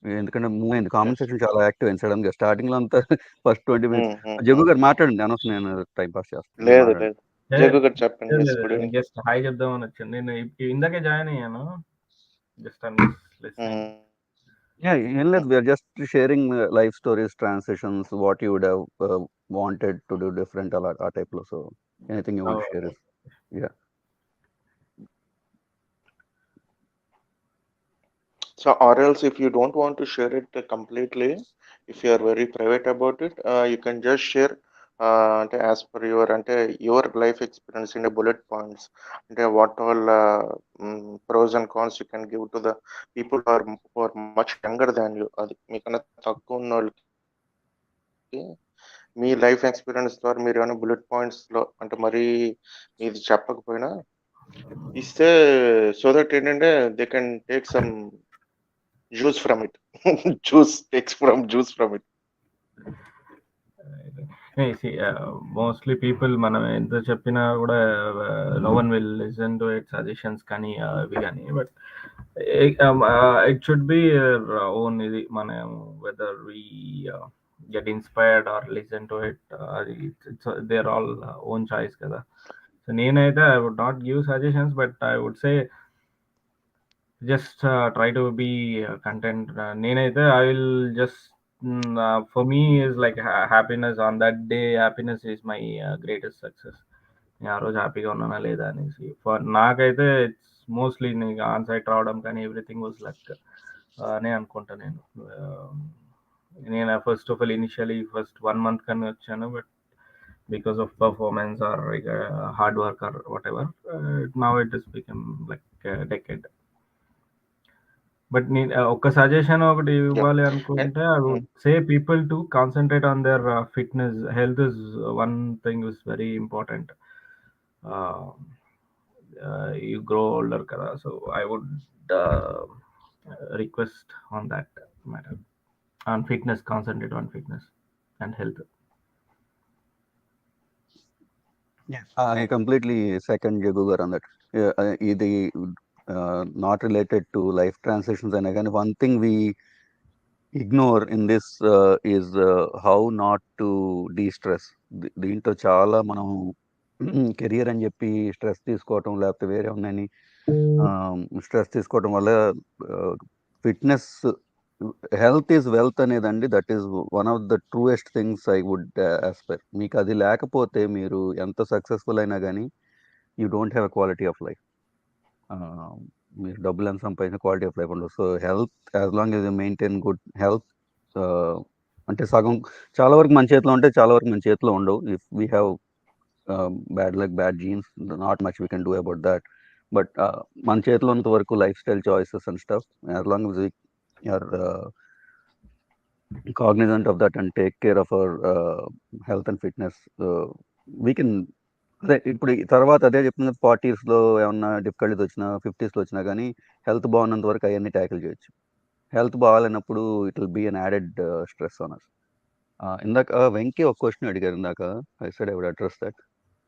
ఎందుకంటే మూవ్ అయింది, కామెంట్ సెక్షన్ చాలా యాక్టివ్ అయింది సడన్ గా. స్టార్టింగ్ లో అంతా ఫస్ట్ 20 minutes జగ్గు గారు మాట్లాడండి, అనవసరం నేను టైం పాస్ చేస్తాను. జస్ట్ హాయ్ చెప్దామని వచ్చాను. నేను ఇందాకే జాయిన్ అయ్యాను. జస్ట్ ఏం లేదు, we are just sharing life stories, transitions, what you would have wanted to do different, అలా ఆ టైప్ లో. So anything you want to share? Yeah. So, or else if you don't want to share it completely, if you are very private about it, you can just share అంటే as per your life experience in bullet points, అంటే what all pros and cons you can give to the people are much younger than you. అది మీకన్నా తక్కువ ఉన్న వాళ్ళకి మీ life experience ద్వారా మీరు ఏమైనా బుల్లెట్ పాయింట్స్లో అంటే మరీ ఇది చెప్పకపోయినా ఇస్తే, సో దట్ ఏంటంటే they can take some juice from it. Juice from it. Mostly people మనం ఎంత చెప్పినా కూడా no one will listen to it suggestions కానీ అవి కానీ. But it should be own ఇది మనం whether we get inspired or listen to it, they're all own choice kada. So nenaithe I would not give suggestions, but I would say just try to be content. Nenaithe I will just for me is like happiness on that day. Happiness is my greatest success. నేను ఆ రోజు హ్యాపీగా ఉన్నానా లేదా అనేసి. For నాకైతే it's mostly నీకు on site రావడం కానీ ఎవ్రీథింగ్ వాజ్ లక్ అనే అనుకుంటా నేను. నేను first of all initially first 1 month కన్నా వచ్చాను, but because of performance or hard work or whatever now it is become like decade. But నేను ఒక సజెషన్ ఒకటి ఇవ్వాలి అనుకుంటే I would say people to concentrate on their fitness. Health is one thing is very important. You grow older kada, so I would request on that matter, on fitness, concentrate on fitness and health. I completely second Jagu garu on that. Idi not related to life transitions, and again one thing we ignore in this is how not to de-stress. దీంట్లో చాలా మనం career అని చెప్పి stress తీసుకోవటం, లేకపోతే వేరే ఉన్నాయని stress తీసుకోవటం వల్ల ఫిట్నెస్, హెల్త్ ఈజ్ వెల్త్ అనేదండి. That is one of the truest things I would aspire. మీకు అది లేకపోతే మీరు ఎంత సక్సెస్ఫుల్ అయినా కానీ you don't have a quality of life. మీరు డబ్బులు ఎంత సంపాదించిన క్వాలిటీ ఆఫ్ లైఫ్ ఉండదు. So health, as long as you maintain good health, అంటే సగం చాలా వరకు మన చేతిలో ఉంటే చాలా వరకు మన చేతిలో ఉండవు. If we have bad luck, bad genes, not much we can do about that. But మన చేతిలో ఉన్నంత వరకు life style choices and stuff, as long as we are cognizant of that and take care of our health and fitness, we can. అదే ఇప్పుడు తర్వాత అదే చెప్తున్నా, 40sలో ఏమన్నా డిఫికల్టీస్ వచ్చినా 50sలో వచ్చినా కానీ హెల్త్ బాగున్నంత వరకు అవన్నీ ట్యాకిల్ చేయొచ్చు. హెల్త్ బాగాలేనప్పుడు it will be an added stress on us. ఇందాక వెంకీ ఒక క్వశ్చన్ అడిగారు ఇందాక, I said I would address that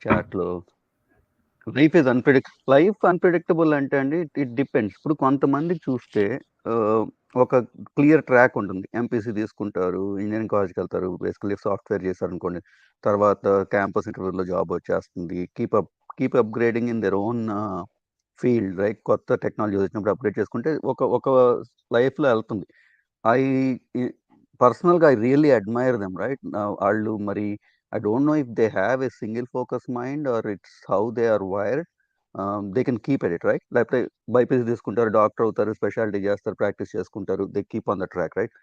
చాట్లో. లైఫ్ ఈజ్ అన్ప్రిడిక్టబుల్ అంటే అండి ఇట్ డిపెండ్స్. ఇప్పుడు కొంతమందికి చూస్తే ఒక క్లియర్ ట్రాక్ ఉంటుంది. ఎంపీసీ తీసుకుంటారు, ఇంజనీరింగ్ కాలేజ్కి వెళ్తారు, బేసికలీ సాఫ్ట్వేర్ చేశారు అనుకోండి, తర్వాత క్యాంపస్ ఇంటర్వ్యూలో జాబ్ వచ్చేస్తుంది, keep upgrading in their own field, right? కొత్త టెక్నాలజీ వచ్చినప్పుడు అప్గ్రేడ్ చేసుకుంటే ఒక లైఫ్లో వెళ్తుంది. పర్సనల్గా I really admire them, right? వాళ్ళు మరి I don't know if they have a single focus mind or it's how they are wired. They can keep at it, right? లేకపోతే బైపీసీ తీసుకుంటారు, డాక్టర్ అవుతారు, స్పెషాలిటీ చేస్తారు, ప్రాక్టీస్ చేసుకుంటారు, they keep on the track, right?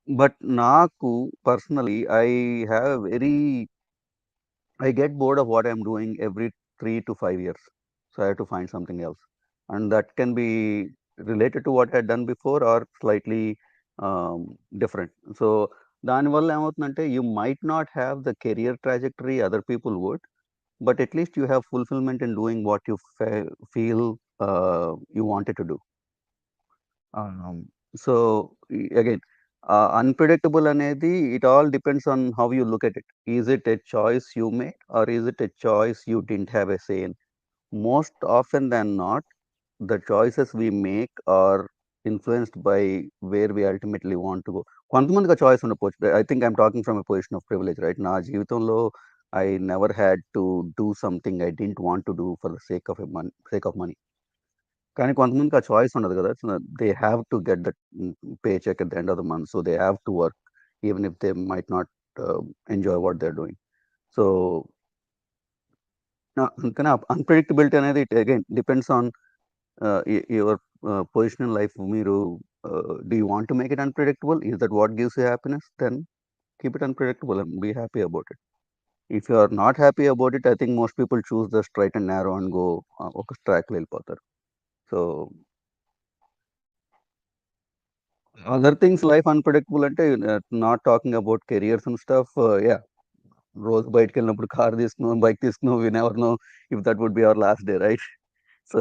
But నాకు personally I get bored of what I'm doing every 3 to 5 years. So I have to find something else. And that can be related to what I had done before or slightly different. So దానివల్ల ఏమవుతుందంటే you might not have the career trajectory other people would, but at least you have fulfilment in doing what you feel you wanted to do. So again unpredictable అనేది it all depends on how you look at it. Is it a choice you made or is it a choice you didn't have a say in? Most often than not, the choices we make are influenced by where we ultimately want to go. కొంతమందికి ఆ choice ఉండకపోవచ్చు. I think I'm talking from a position of privilege, right? నా జీవితంలో I never had to do something I didn't want to do for the sake of money. కానీ కొంతమందికి ఆ choice ఉండదు కదా. They have to get that paycheck at the end of the month, so they have to work even if they might not enjoy what they are doing. So అందుకని unpredictability అనేది it again depends on your position in life. మీరు do you want to make it unpredictable? Is that what gives you happiness? Then keep it unpredictable and be happy about it. If you are not happy about it, I think most people choose the straight and narrow and go ఒక track వెళ్ళిపోతారు. So other things life unpredictable అంటే not talking about careers and stuff, yeah, రోజు బయటకు వెళ్ళినప్పుడు car తీసుకున్నాం, bike తీసుకున్నాం, we never know if that would be our last day, right? So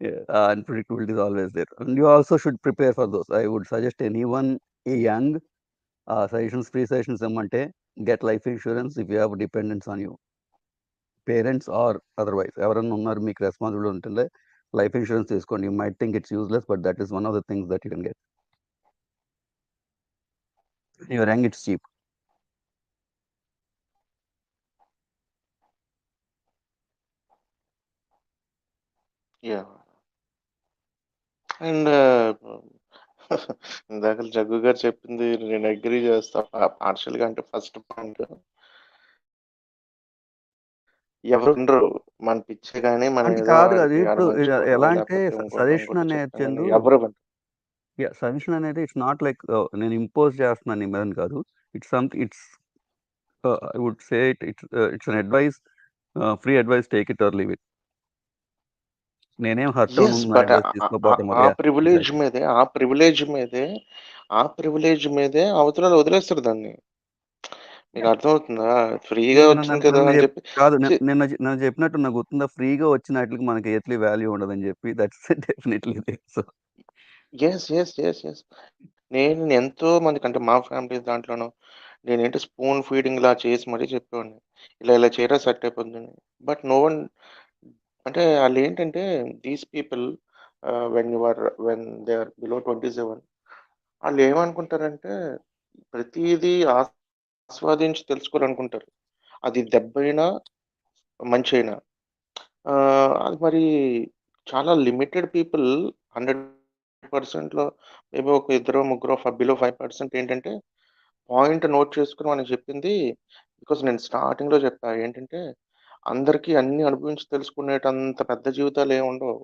yeah, unpredictability is always there, and you also should prepare for those. I would suggest anyone young, suggestions, free sessions ఏమంటే get life insurance if you have dependents on you, parents or otherwise ఎవరన్నా ఉన్నారు మీకు responsibility ఉంటుందే, life insurance తీసుకోండి. You might think it's useless, but that is one of the things that you can get. Your young, it's cheap. Yeah and ఇందాక jug గారు చెప్పింది నేను agree చేస్తా పార్షియల్గా. అంటే ఫస్ట్ పాయింట్, ఎవరు ఉండరు మన పిచ్చే కానీ మనం అంటే ఏదో కాదు, అది వాడికి ఇప్పుడు అడమంచుకోవడం ఎలా అంటే లేకపోతే ఇంకోటి సజెషన్ ఇంకోటి అనేది చెప్తాం చందు, కానీ ఎవరు సజెషన్ అనేది ఇట్స్ నాట్ లైక్ నేను ఇంపోజ్ చేస్తున్నాను నీ మీద కాదు. It's something, it's I would say it's an advice, free advice, take it or leave it. నేనేం హర్ట్ ఎస్ అవును నా బట్ అడ్వైస్ తీసుకోపోవడం ఆ వల్ల. ప్రివిలేజ్ మీదే అవతల వదిలేస్తారు దాన్ని. మీకు అర్థమవుతుందా? ఫ్రీగా వచ్చింది కదా అని చెప్పి కాదు, నిన్న చెప్పినట్టు నాకు గుర్తుందా, ఫ్రీగా వచ్చిన వాటికి మనకి ఎట్లీ వాల్యూ ఉండదని చెప్పి. That's definitely. So yes yes yes yes నేను ఎంతో మందికి, అంటే మా ఫ్యామిలీ దాంట్లోనూ నేనేంటి స్పూన్ ఫీడింగ్ లా చేసి మరీ చెప్పేవాడిని, ఇలా చేయరా సెట్ అయిపోతుంది. బట్ నో వన్, అంటే వాళ్ళు ఏంటంటే these people when they are below 27, వాళ్ళు ఏమనుకుంటారంటే ప్రతిదీ ఆస్వాదించి తెలుసుకోవాలనుకుంటారు. అది దెబ్బైనా మంచైనా. అది మరి చాలా లిమిటెడ్ పీపుల్, 100%లో మేబీ ఒక ఇద్దరో ముగ్గురో బిలో 5% ఏంటంటే పాయింట్ నోట్ చేసుకొని మనం చెప్పింది. బికాజ్ నేను స్టార్టింగ్‌లో చెప్పా ఏంటంటే, అందరికీ అన్నీ అనుభవించి తెలుసుకునేటంత పెద్ద జీవితాలు ఏమి ఉండవు.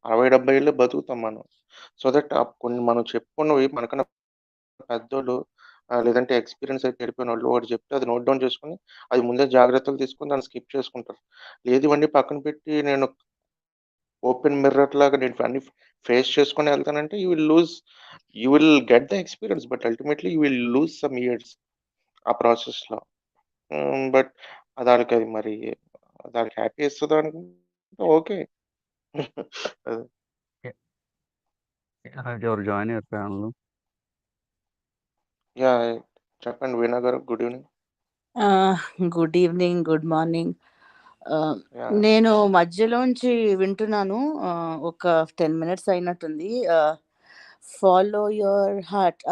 60, 70 ఏళ్ళే బతుకుతాం మనం. సో దట్ కొన్ని మనం చెప్పుకున్నవి మనకన్నా పెద్దోళ్ళు, లేదంటే ఎక్స్‌పీరియన్స్ అయిపోయి వెళ్ళిపోయినోళ్ళు ఒకటి చెప్తే అది నోట్ డౌన్ చేసుకొని, అది ముందే జాగ్రత్తలు తీసుకొని దాన్ని స్కిప్ చేసుకుంటారు. లేదు ఇవన్నీ పక్కన పెట్టి నేను ఓపెన్ మిర్రర్ లాగా నేను అన్ని ఫేస్ చేసుకొని వెళ్తానంటే you will get the experience, but ultimately you will lose some years ఆ ప్రాసెస్‌లో. బట్ దానికి అది మరి దానికి హ్యాపీ ఇస్తదా అనుకుంటే ఓకే. అదే. ఎవరు జాయిన్ అయ్యారు ప్యానల్? యాహ్! చెప్పండి వీణా గారు. Good evening. Good evening, good morning. Yeah! నేను మధ్యలోంచి వింటున్నాను. ఒక 10 మినిట్స్ అయినట్టుంది. Follow your heart.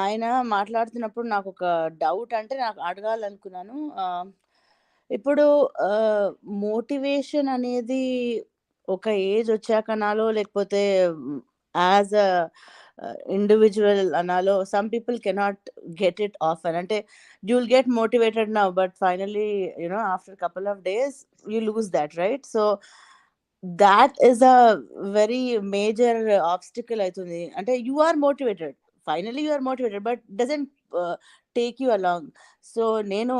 ఆయన మాట్లాడుతున్నప్పుడు నాకొక డౌట్, అంటే నాకు అడగాలనుకున్నాను. ఇప్పుడు మోటివేషన్ అనేది ఒక ఏజ్ వచ్చాక అనాలో, లేకపోతే యాజ్ అ ఇండివిజువల్ అనాలో, some people cannot get it often. అంటే you'll get motivated now, but finally, after a couple of days you lose that, right? So that is a very major obstacle aitundi. Ante you are motivated, finally you are motivated, but doesn't take you along. So nenu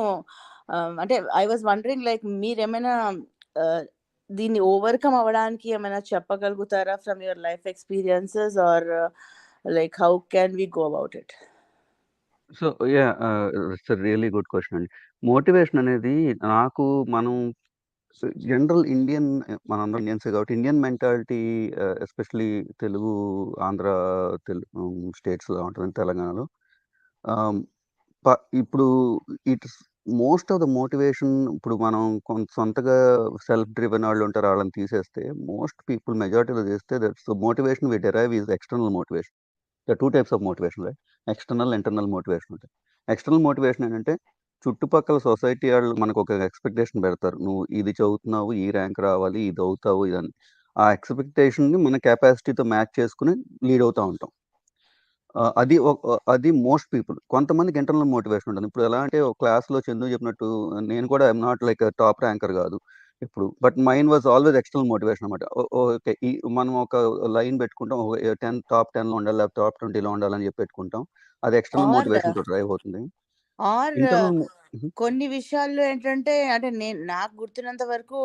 ante I was wondering, like, meeremaina దీన్ని overcome అవ్వడానికి ఏమైనా చెప్పగలుగుతారా from your life experiences, or like how can we go about it? So it's really good question అండి. Motivation అనేది నాకు మనం general Indian, మనందరం ఇండియన్సే కాబట్టి Indian mentality, especially Telugu, Andhra, స్టేట్స్లో ఉంటుంది, తెలంగాణలో. ఇప్పుడు it's most of the motivation, ఇప్పుడు మనం కొంత సొంతగా సెల్ఫ్ డ్రివెన్ వాళ్ళు ఉంటారు, వాళ్ళని తీసేస్తే మోస్ట్ పీపుల్ మెజారిటీలో చేస్తే that's motivation we derive is external motivation. The 2 types of motivation, right? External, internal motivation ఉంటాయి. ఎక్స్టర్నల్ మోటివేషన్ ఏంటంటే చుట్టుపక్కల సొసైటీ వాళ్ళు మనకు ఒక ఎక్స్పెక్టేషన్ పెడతారు. నువ్వు ఇది చదువుతున్నావు, ఈ ర్యాంక్ రావాలి, ఇది అవుతావు, ఇదని. ఆ ఎక్స్పెక్టేషన్ని మన కెపాసిటీతో మ్యాచ్ చేసుకుని లీడ్ అవుతూ ఉంటాం. అది మోస్ట్ పీపుల్. కొంతమందికి ఇంటర్నల్ మోటివేషన్ ఉంటుంది. ఇప్పుడు ఎలా అంటే ఒక క్లాస్‌లో చందు చెప్పినట్టు నేను కూడా I'm not like top ranker కాదు ఇప్పుడు. But mind was always external motivation అనమాట. ఓకే, మనం ఒక లైన్ పెట్టుకుంటాం, 10 టాప్ 10లో ఉండాలి, లేకపోతే టాప్ 20లో ఉండాలని చెప్పి పెట్టుకుంటాం. అది ఎక్స్టర్నల్ Or మోటివేషన్‌తో డ్రైవ్ అవుతుంది. ఆర్ ఇంటర్నల్ కొన్ని విషయాల్లో ఏంటంటే అంటే నాకు గుర్తున్నంత వరకు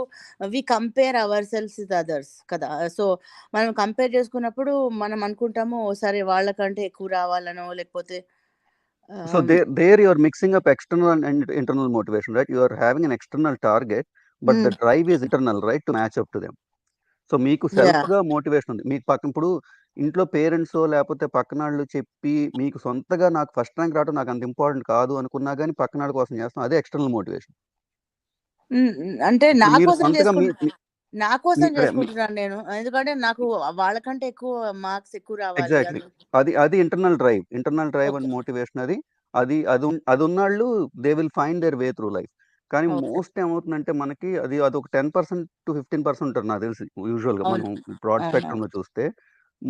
we compare ourselves with others కదా. సో మనం కంపేర్ చేసుకున్నప్పుడు మనం అనుకుంటాము సరే వాళ్ళకంటే ఎక్కువ రావాలనో లేకపోతే So there you are mixing up external and internal motivation, right? You are having an external target, but the drive is internal, right, to match up to them. So మీకు సెల్ఫ్గా మోటివేషన్ ఉంది. మీకు పక్కన ఇప్పుడు ఇంట్లో పేరెంట్స్ లేకపోతే పక్కనాళ్ళు చెప్పి మీకు సొంతగా నాకు ఫస్ట్ ర్యాంక్ రావడం నాకు అంత ఇంపార్టెంట్ కాదు అనుకున్నా కానీ పక్కనాళ్ళ కోసం చేస్తాం, అదే ఎక్స్టర్నల్ మోటివేషన్. అంటే నా మీరు కోసం సొంతగా చేసుకుంటున్నాను నేను, ఎందుకంటే నాకు వాళ్ళకంటే ఎక్కువ మార్క్స్ ఎక్కువ రావాలి. ఎగ్జాక్ట్లీ అది ఇంటర్నల్ డ్రైవ్ అండ్ మోటివేషన్. అది ఉన్నాళ్ళు they will find their way through life. కానీ మోస్ట్ ఏమవుతుందంటే మనకి అదొక 10% to 15% ఉంటుంది నాకు తెలిసి యూజువల్గా మనం బ్రాడ్ స్పెక్ట్రమ్లో చూస్తే.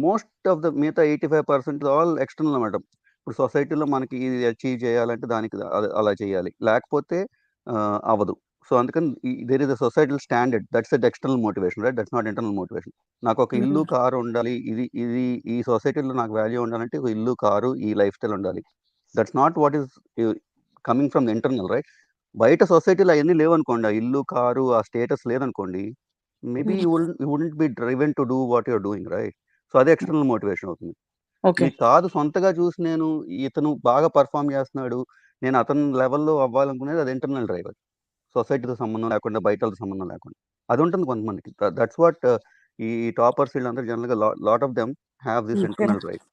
మోస్ట్ ఆఫ్ ద మిగతా 85% ఆల్ ఎక్స్టర్నల్ అన్నమాట. ఇప్పుడు సొసైటీలో మనకి ఇది అచీవ్ చేయాలంటే దానికి అలా చేయాలి, లేకపోతే అవ్వదు. సో అందుకని there is a societal standard, that's at external motivation, right? That's not internal motivation. నాకు ఒక ఇల్లు కారు ఉండాలి, ఇది ఈ సొసైటీలో నాకు వాల్యూ ఉండాలంటే ఒక ఇల్లు కారు ఈ లైఫ్ స్టైల్ ఉండాలి. That's not what is coming from the internal, right? బయట సొసైటీలో అవన్నీ లేవనుకోండి, ఆ ఇల్లు కారు ఆ స్టేటస్ లేదనుకోండి, maybe you wouldn't B driven to do what you're doing, right? So అదే ఎక్స్టర్నల్ మోటివేషన్ అవుతుంది. మీకు కాదు సొంతగా చూసి నేను ఇతను బాగా పర్ఫామ్ చేస్తున్నాడు, నేను అతని లెవెల్లో అవ్వాలనుకునేది అది ఇంటర్నల్ డ్రైవ్. సొసైటీతో సంబంధం లేకుండా, బయటతో సంబంధం లేకుండా అది ఉంటుంది కొంతమందికి. దట్స్ వాట్ ఈ టాపర్స్ వీళ్ళందరూ జనరల్గా lot of them have this internal drive.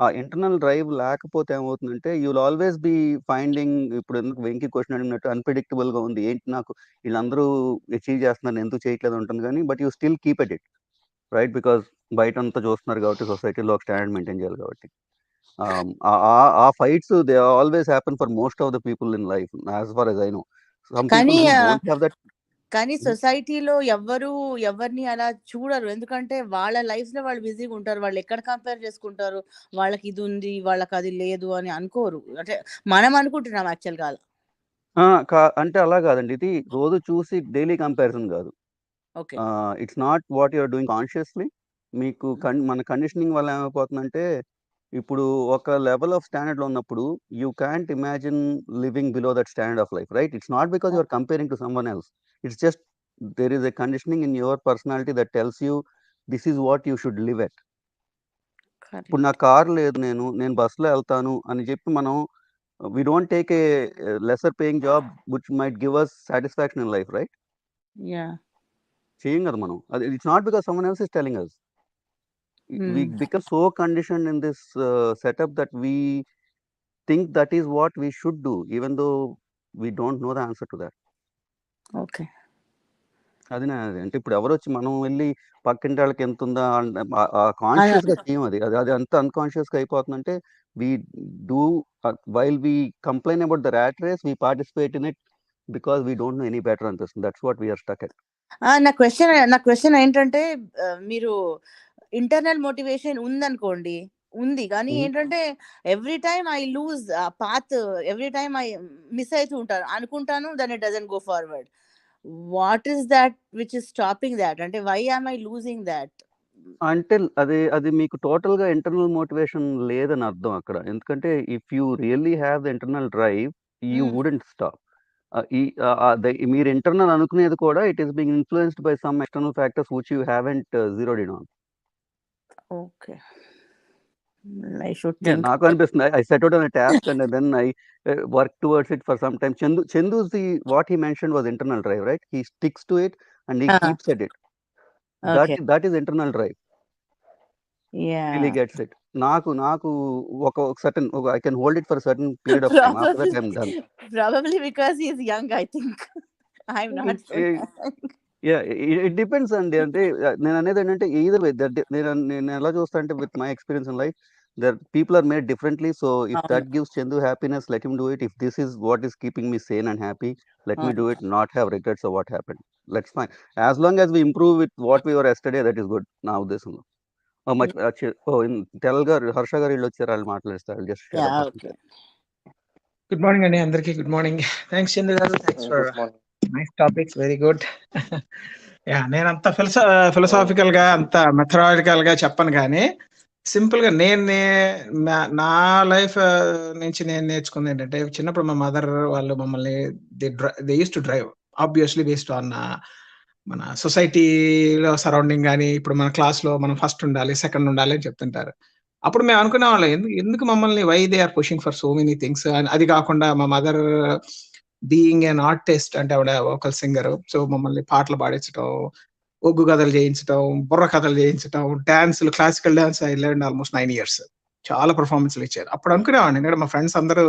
ఆ ఇంటర్నల్ డ్రైవ్ లేకపోతే ఏమవుతుందంటే you will always be finding, ఇప్పుడు ఎందుకు వెంకీ క్వశ్చన్ అడిగినట్టు అన్ప్రెడిక్టబుల్గా ఉంది, ఏంటి నాకు వీళ్ళందరూ అచీవ్ చేస్తున్నారు ఎందుకు చేయట్లేదు ఉంటుంది, కానీ but you still keep at it, right? Because బయట అంతా చూస్తున్నారు కాబట్టి, సొసైటీలో ఒక స్టాండర్డ్ మెయింటైన్ చేయాలి కాబట్టి. ఆ fights they always happen for most of the people in life, as far as I know. కానీ సొసైటీలో ఎవరిని అలా చూడరు, ఎందుకంటే వాళ్ళ లైఫ్ లో వాళ్ళు బిజీగా ఉంటారు. వాళ్ళు ఎక్కడ కంపేర్ చేసుకుంటారు, వాళ్ళకి ఇది ఉంది వాళ్ళకి అది లేదు అని అనుకోరు. అంటే మనం అనుకుంటున్నాం యాక్చువల్ గా. అంటే అలా కాదండి, ఇది రోజు చూసి డైలీ కంపారిజన్ కాదు. It's not what you're doing consciously. మీకు మన కండిషనింగ్ వల్ల ఏమైపోతుందంటే, ఇప్పుడు ఒక లెవెల్ ఆఫ్ స్టాండర్డ్ లో ఉన్నప్పుడు you can't imagine living below that standard of life, right? It's not because you're comparing to someone else, it's just there is a conditioning in your personality that tells you this is what you should live at. ఇప్పుడు నా car లేదు, నేను బస్సులో వెళ్తాను అని చెప్పి మనం we don't take a lesser paying job which might give us satisfaction in life, right? Cheying kada manam. It's not because someone else is telling us. We become so conditioned in this setup that we think that is what we should do, even though we don't know the answer to that. Okay. అది అంటే ఇప్పుడు ఎవరు వచ్చి మనం వెళ్ళి పక్కింటి వాళ్ళకి ఎంత ఉందా కాన్షియస్గా చేయం. అది అంత అన్కాన్షియస్గా అయిపోతుందంటే we do while we complain about the rat race, we participate in it because we don't know any better on this. That's what we are stuck at. నా క్వశ్చన్ ఏంటంటే, మీరు ఇంటర్నల్ మోటివేషన్ ఉందనుకోండి, ఉంది, కానీ ఏంటంటే every time I lose path, every time I miss అవుతూ ఉంటాను అనుకుంటాను, then it doesn't go forward. What is that which is stopping that? అంటే why am I losing that? అంటే అది మీకు టోటల్ గా ఇంటర్నల్ మోటివేషన్ లేదని అర్థం అక్కడ. ఎందుకంటే if you really have the internal drive you wouldn't stop. మీరు ఇంటర్నల్ అనుకునేది కూడా it is being influenced by some external factors which you haven't zeroed in on. Okay, నాకు అనిపిస్తుంది I set out on a task and then I work towards it for some time. Chandu's what he mentioned was internal drive, right? He sticks to it and he keeps at it. That is internal drive. Really gets it. నాకు ఒక certain I can hold it for a certain period of time. After that I'm done. Probably because he is young, I think. I'm not so young. Yeah, it depends అండి. అంటే నేను అనేది ఏంటంటే either way నేను ఎలా చూస్తా అంటే with my experience in life, that people are made differently. So if that gives Chandu happiness, let him do it. If this is what is keeping me sane and happy, let me do it, not have regrets of what happened. Let's fine. As long as we improve with what we were yesterday, that is good. Now this one. Much in Telgar Harsha garu illu vachcharu, allu maatladista. I'll just share okay. Good morning andi andarki. Good morning. Thanks Chandu garu. Thanks for nice topics. Very good. నేను అంత philosophical గా అంత మెథడాలికల్ గా చెప్పను, కానీ సింపుల్గా నా life నుంచి నేను నేర్చుకుంది ఏంటంటే, చిన్నప్పుడు మా మదర్ వాళ్ళు మమ్మల్ని they use to drive obviously based on మన సొసైటీలో సరౌండింగ్ కానీ, ఇప్పుడు మన క్లాస్లో మనం ఫస్ట్ ఉండాలి, సెకండ్ ఉండాలి అని చెప్తుంటారు. అప్పుడు మేము అనుకునే వాళ్ళం, ఎందుకు మమ్మల్ని why they are pushing for so many things. అది కాకుండా మా మదర్ బీయింగ్ ఎన్ ఆర్టిస్ట్, అంటే ఆవిడ వోకల్ సింగర్, సో మమ్మల్ని పాటలు పాడించడం, ఒగ్గు కథలు చేయించడం, బుర్ర కథలు చేయించడం, డాన్సులు, classical dance I learn almost 9 years. చాలా పర్ఫార్మెన్స్లు ఇచ్చారు. అప్పుడు అనుకునేవాడిని, ఎందుకంటే మా ఫ్రెండ్స్ అందరూ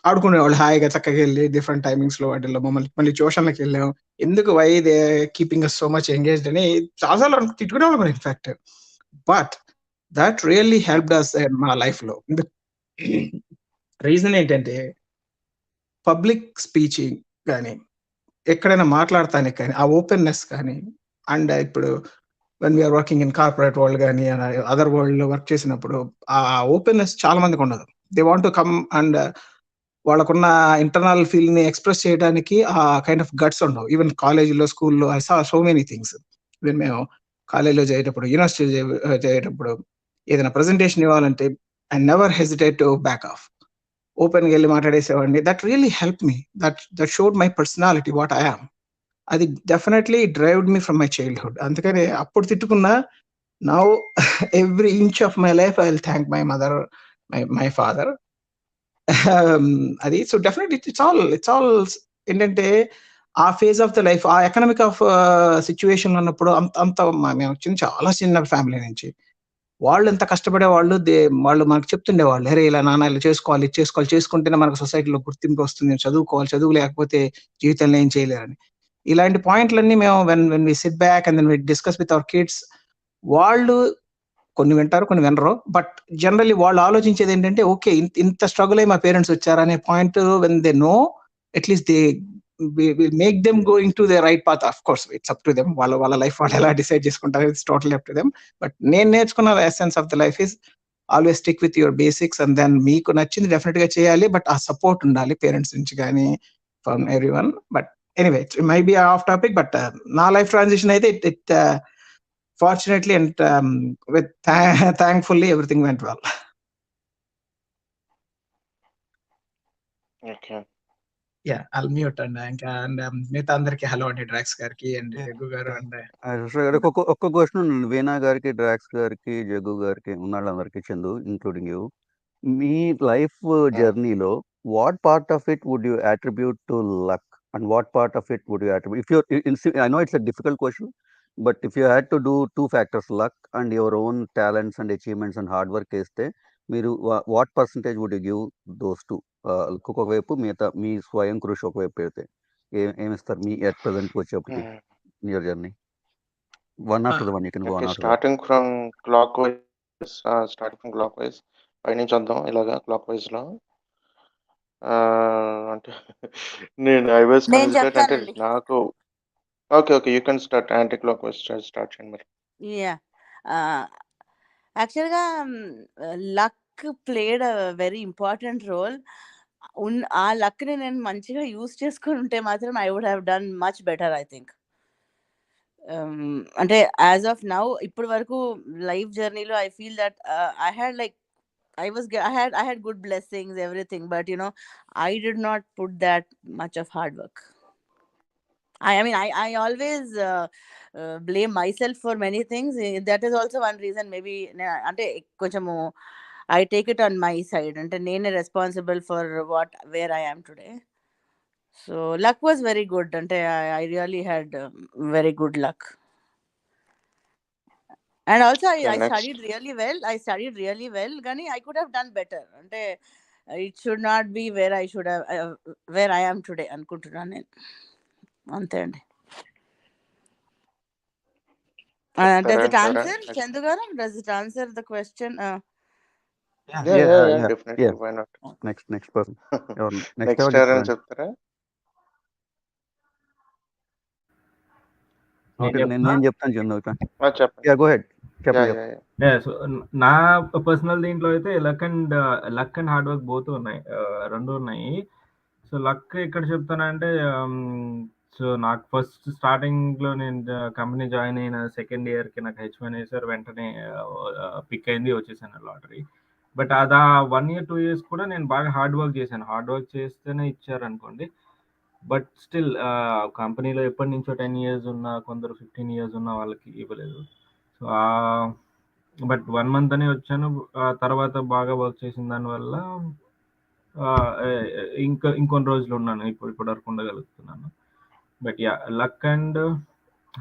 ఆడుకునేవాళ్ళు హాయిగా, చక్కగా వెళ్ళి డిఫరెంట్ టైమింగ్స్ లో వాటిల్లో. మళ్ళీ ట్యూషన్లకు వెళ్ళాం, ఎందుకు why they keeping us so much engaged అని చాలాసార్లు తిట్టుకునేవాళ్ళు in fact. But that really helped us మా లైఫ్ లో. రీజన్ ఏంటంటే, పబ్లిక్ స్పీచింగ్ కానీ, ఎక్కడైనా మాట్లాడటానికి కానీ, ఆ ఓపెన్నెస్ కానీ, అండ్ ఇప్పుడు when we are working in corporate world కానీ, అదర్ వరల్డ్ లో వర్క్ చేసినప్పుడు ఆ ఓపెన్నెస్ చాలా మందికి ఉండదు. They want to come and వాళ్ళకున్న ఇంటర్నల్ ఫీల్ ని ఎక్స్ప్రెస్ చేయడానికి ఆ కైండ్ ఆఫ్ గట్స్ ఉండవు. ఈవెన్ కాలేజీలో, స్కూల్లో I saw so many things. Even మేము కాలేజీలో చేసేటప్పుడు, యూనివర్సిటీ చేసేటప్పుడు ఏదైనా ప్రెజెంటేషన్ ఇవ్వాలంటే I never hesitate to back off. ఓపెన్గా వెళ్ళి మాట్లాడేసేవాడిని. That really help me, that showed my personality, what I am. అది definitely drived me from my childhood. అందుకని అప్పుడు తిట్టుకున్నా, now every inch of my life I will thank my mother, my father. అది so definitely it's all ఏంటంటే, ఆ phase of the life, ఆ economic of situation ఉన్నప్పుడు మేము వచ్చింది చాలా చిన్న ఫ్యామిలీ నుంచి. వాళ్ళు ఎంత కష్టపడే వాళ్ళు మనకు చెప్తుండేవాళ్ళు, అరే ఇలా నాన్న ఇలా చేసుకోవాలి, ఇది చేసుకోవాలి, చేసుకుంటేనే మనకు సొసైటీలో గుర్తింపు వస్తుంది, చదువుకోవాలి, చదువు లేకపోతే జీవితంలో ఏం చేయలేరని. ఇలాంటి పాయింట్లన్నీ మేము when we sit back and then we discuss with our kids, వాళ్ళు కొన్ని వింటారు, కొన్ని వినరు. బట్ జనరల్లీ వాళ్ళు ఆలోచించేది ఏంటంటే, ఓకే ఇంత స్ట్రగుల్ అయ్యి మా పేరెంట్స్ వచ్చారు అనే point when they know, at least they will make them going to the right path. Of course it's up to them, వాళ్ళ లైఫ్ వాళ్ళు ఎలా డిసైడ్ చేసుకుంటారు, it's total up to them. But నేను నేర్చుకున్న essence of the life is always stick with your basics, and then మీకు నచ్చింది definite గా చేయాలి, బట్ ఆ సపోర్ట్ ఉండాలి పేరెంట్స్ నుంచి కానీ, from everyone. But anyway, it may be off topic, but నా లైఫ్ ట్రాన్సిషన్ అయితే it fortunately and with thankfully everything went well. Okay. Yeah, I'll mute and మిగతా అందరికి హలో అండి, డ్రాక్స్ గారికి అండ్ జగ్గు గారు. అండ్ ఒక్క question Veena గారికి, Drax గారికి, జగ్గు గారికి, ఉన్న వాళ్ళందరికీ, చందు ఇంక్లూడింగ్ యూ, మీ లైఫ్ జర్నీలో what part of it would you attribute to luck and what part of it would you attribute, if you, I know it's a difficult question, but if you had to do two factors, luck and your own talents and achievements and hard work చేస్తే, మీరు what percentage would you give those two? ఒక వైపు మిగతా మీ స్వయం కృషి ఒకవైపు పెడితే ఏమిస్తారు మీ at present వచ్చేప్పటికి your journey? One after the one, you can go on after starting from clockwise పై నుంచి వద్దాం ఇలాగా clockwise లో. అంటే నేను ఐ వాస్ కన్సిడర్డ్, అంటే నాకు okay you can start anticlockwise start చేయండి మరి. యా, యాక్చువల్గా luck played a very important role. ఆ లక్ని నేను మంచిగా యూజ్ చేసుకుని ఉంటే మాత్రం I would have done much better I think. అంటే యాజ్ ఆఫ్ నౌ ఇప్పటి వరకు లైఫ్ జర్నీలో I feel that I had like I had good blessings, everything, but I did not put that much of hard work. I mean, I always blame myself for many things. That is also one reason maybe ante konchemu I take it on my side, ante nene responsible for where I am today. So luck was very good, ante I really had very good luck. And also I studied really well, Gani I could have done better. Ante it should not be where I should have where I am today anukuntunnan nenu. Ante andi. Does it answer, Chandu garu? Does it answer the question? Yeah, definitely. Why not? Next person. Next ఎవరైనా చెప్తారా? నేను చెప్తాను చందు. చెప్పండి. Go ahead. So నా personal దీంట్లో అయితే luck and hard work both ఉన్నాయి, రెండు ఉన్నాయి. సో లక్ ఎక్కడ చెప్తానంటే సో నాకు ఫస్ట్ స్టార్టింగ్లో నేను కంపెనీ జాయిన్ అయిన సెకండ్ ఇయర్కి నాకు H1 వేసారు, వెంటనే పిక్ అయింది, వచ్చేసాను లాటరీ. బట్ అది 1 year 2 years కూడా నేను బాగా హార్డ్ వర్క్ చేశాను. హార్డ్ వర్క్ చేస్తేనే ఇచ్చారు అనుకోండి. బట్ స్టిల్ కంపెనీలో ఎప్పటి నుంచో 10 years ఉన్న, కొందరు 15 years ఉన్న వాళ్ళకి ఇవ్వలేదు. సో బట్ 1 month అనే వచ్చాను. తర్వాత బాగా వర్క్ చేసిన దానివల్ల ఇంకొన్ని రోజులు ఉన్నాను, ఇప్పుడు వరకు ఉండగలుగుతున్నాను. But yeah, luck and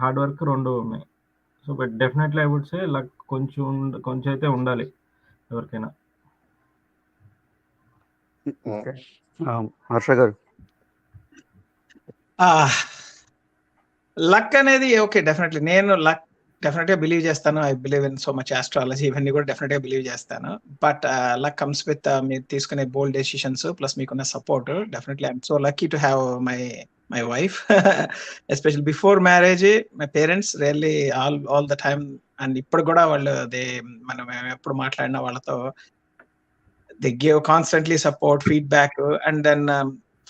hard work 2 ఉన్నాయి. So but definitely I would say luck కొంచెం అయితే ఉండాలి ఎవరికైనా. హర్ష గారు, లక్ అనేది ఓకే, డెఫినెట్లీ నేను లక్ డెఫినెట్ గా బిలీవ్ చేస్తాను. I believe in so much astrology, ఇవన్నీ కూడా డెఫినెట్ గా బిలీవ్ చేస్తాను. బట్ లక్ కమ్స్ విత్ మీరు తీసుకునే బోల్డ్ డెసిషన్స్ ప్లస్ మీకున్న support. Definitely I'm so lucky to have my wife, especial before marriage my parents really all the time, and ఇప్పుడు కూడా వాళ్ళు మనం ఎప్పుడు మాట్లాడినా వాళ్ళతో they give constantly support, feedback, and then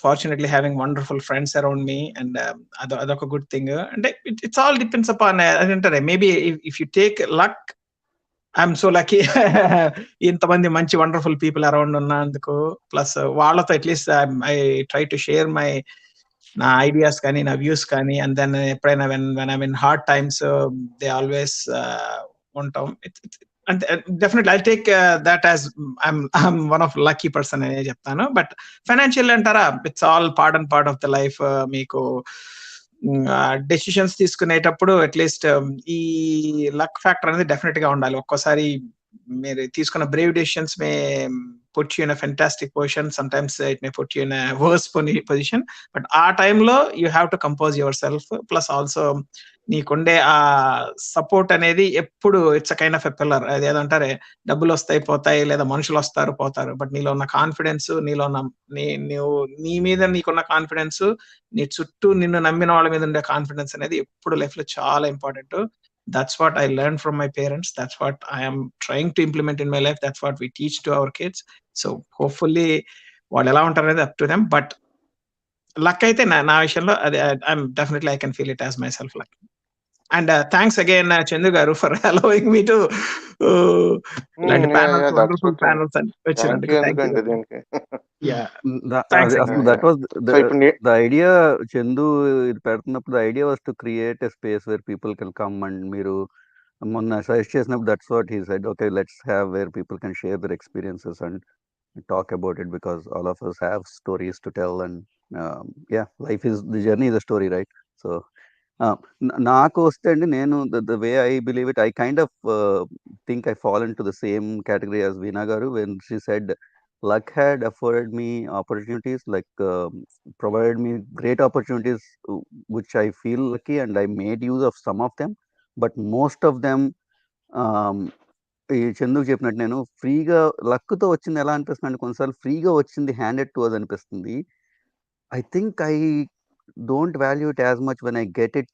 fortunately having wonderful friends around me, and adoka good thing. And it's all depends upon maybe if you take luck, I'm so lucky ఇంతమంది మంచి wonderful people around ఉన్నందుకు, plus వాళ్ళతో at least I try to share నా ideas కానీ నా views కానీ, and then ఎప్పుడైనా when I mean hard times they always ఉంటాం. And definitely I'll take that as I'm one of lucky person అనే చెప్తాను. బట్ ఫైనాన్షియల్ అంటారా, it's all part of the life. మీకు డెసిషన్స్ తీసుకునేటప్పుడు అట్లీస్ట్ ఈ luck factor అనేది definite గా ఉండాలి. ఒక్కోసారి మీరు తీసుకున్న Brave decisions May put you in a fantastic position, sometimes it may put you in a worse position, but ఆ టైంలో you have to compose yourself. Plus also నీకుండే ఆ సపోర్ట్ అనేది ఎప్పుడు it's kind of a pillar. అదేదంటారే, డబ్బులు వస్తాయి పోతాయి, లేదా మనుషులు వస్తారు పోతారు, బట్ నీలో ఉన్న కాన్ఫిడెన్స్, నీలో ఉన్న నీ మీద నీకున్న కాన్ఫిడెన్స్, నీ చుట్టూ నిన్ను నమ్మిన వాళ్ళ మీద ఉండే కాన్ఫిడెన్స్ అనేది ఎప్పుడు లైఫ్ లో చాలా important. That's what I learned from my parents. That's what I am trying to implement in my life. That's what we teach to our kids. So hopefully వాళ్ళు ఎలా ఉంటారు అనేది up to them. But luck అయితే నా విషయంలో అది I'm definitely I can feel it as myself lucky. And thanks again Chandu garu for allowing me to ఇలాంటి panels, wonderful panels and వచ్చినందుకు thank you. Yeah, thanks again. that was the idea. Chandu ఇది పెడుతున్నప్పుడు the idea was to create a space where people can come, and మీరు మొన్న suggest చేసినప్పుడు that's what he said, okay, let's have where people can share their experiences and talk about it, because all of us have stories to tell, and yeah, life is, the journey is a story, right? So నాకు వస్తే అండి, నేను the way I believe it, I kind of think I fall into the same category as Veena garu when she said luck had afforded me opportunities, like provided me great opportunities, which I feel lucky, and I made use of some of them, but most of them ఈ చందుకు చెప్పినట్టు నేను ఫ్రీగా లక్తో వచ్చింది ఎలా అనిపిస్తుంది, కొన్నిసార్లు ఫ్రీగా వచ్చింది హ్యాండెడ్ టు అస్ అనిపిస్తుంది. I think I don't value it as much when I get it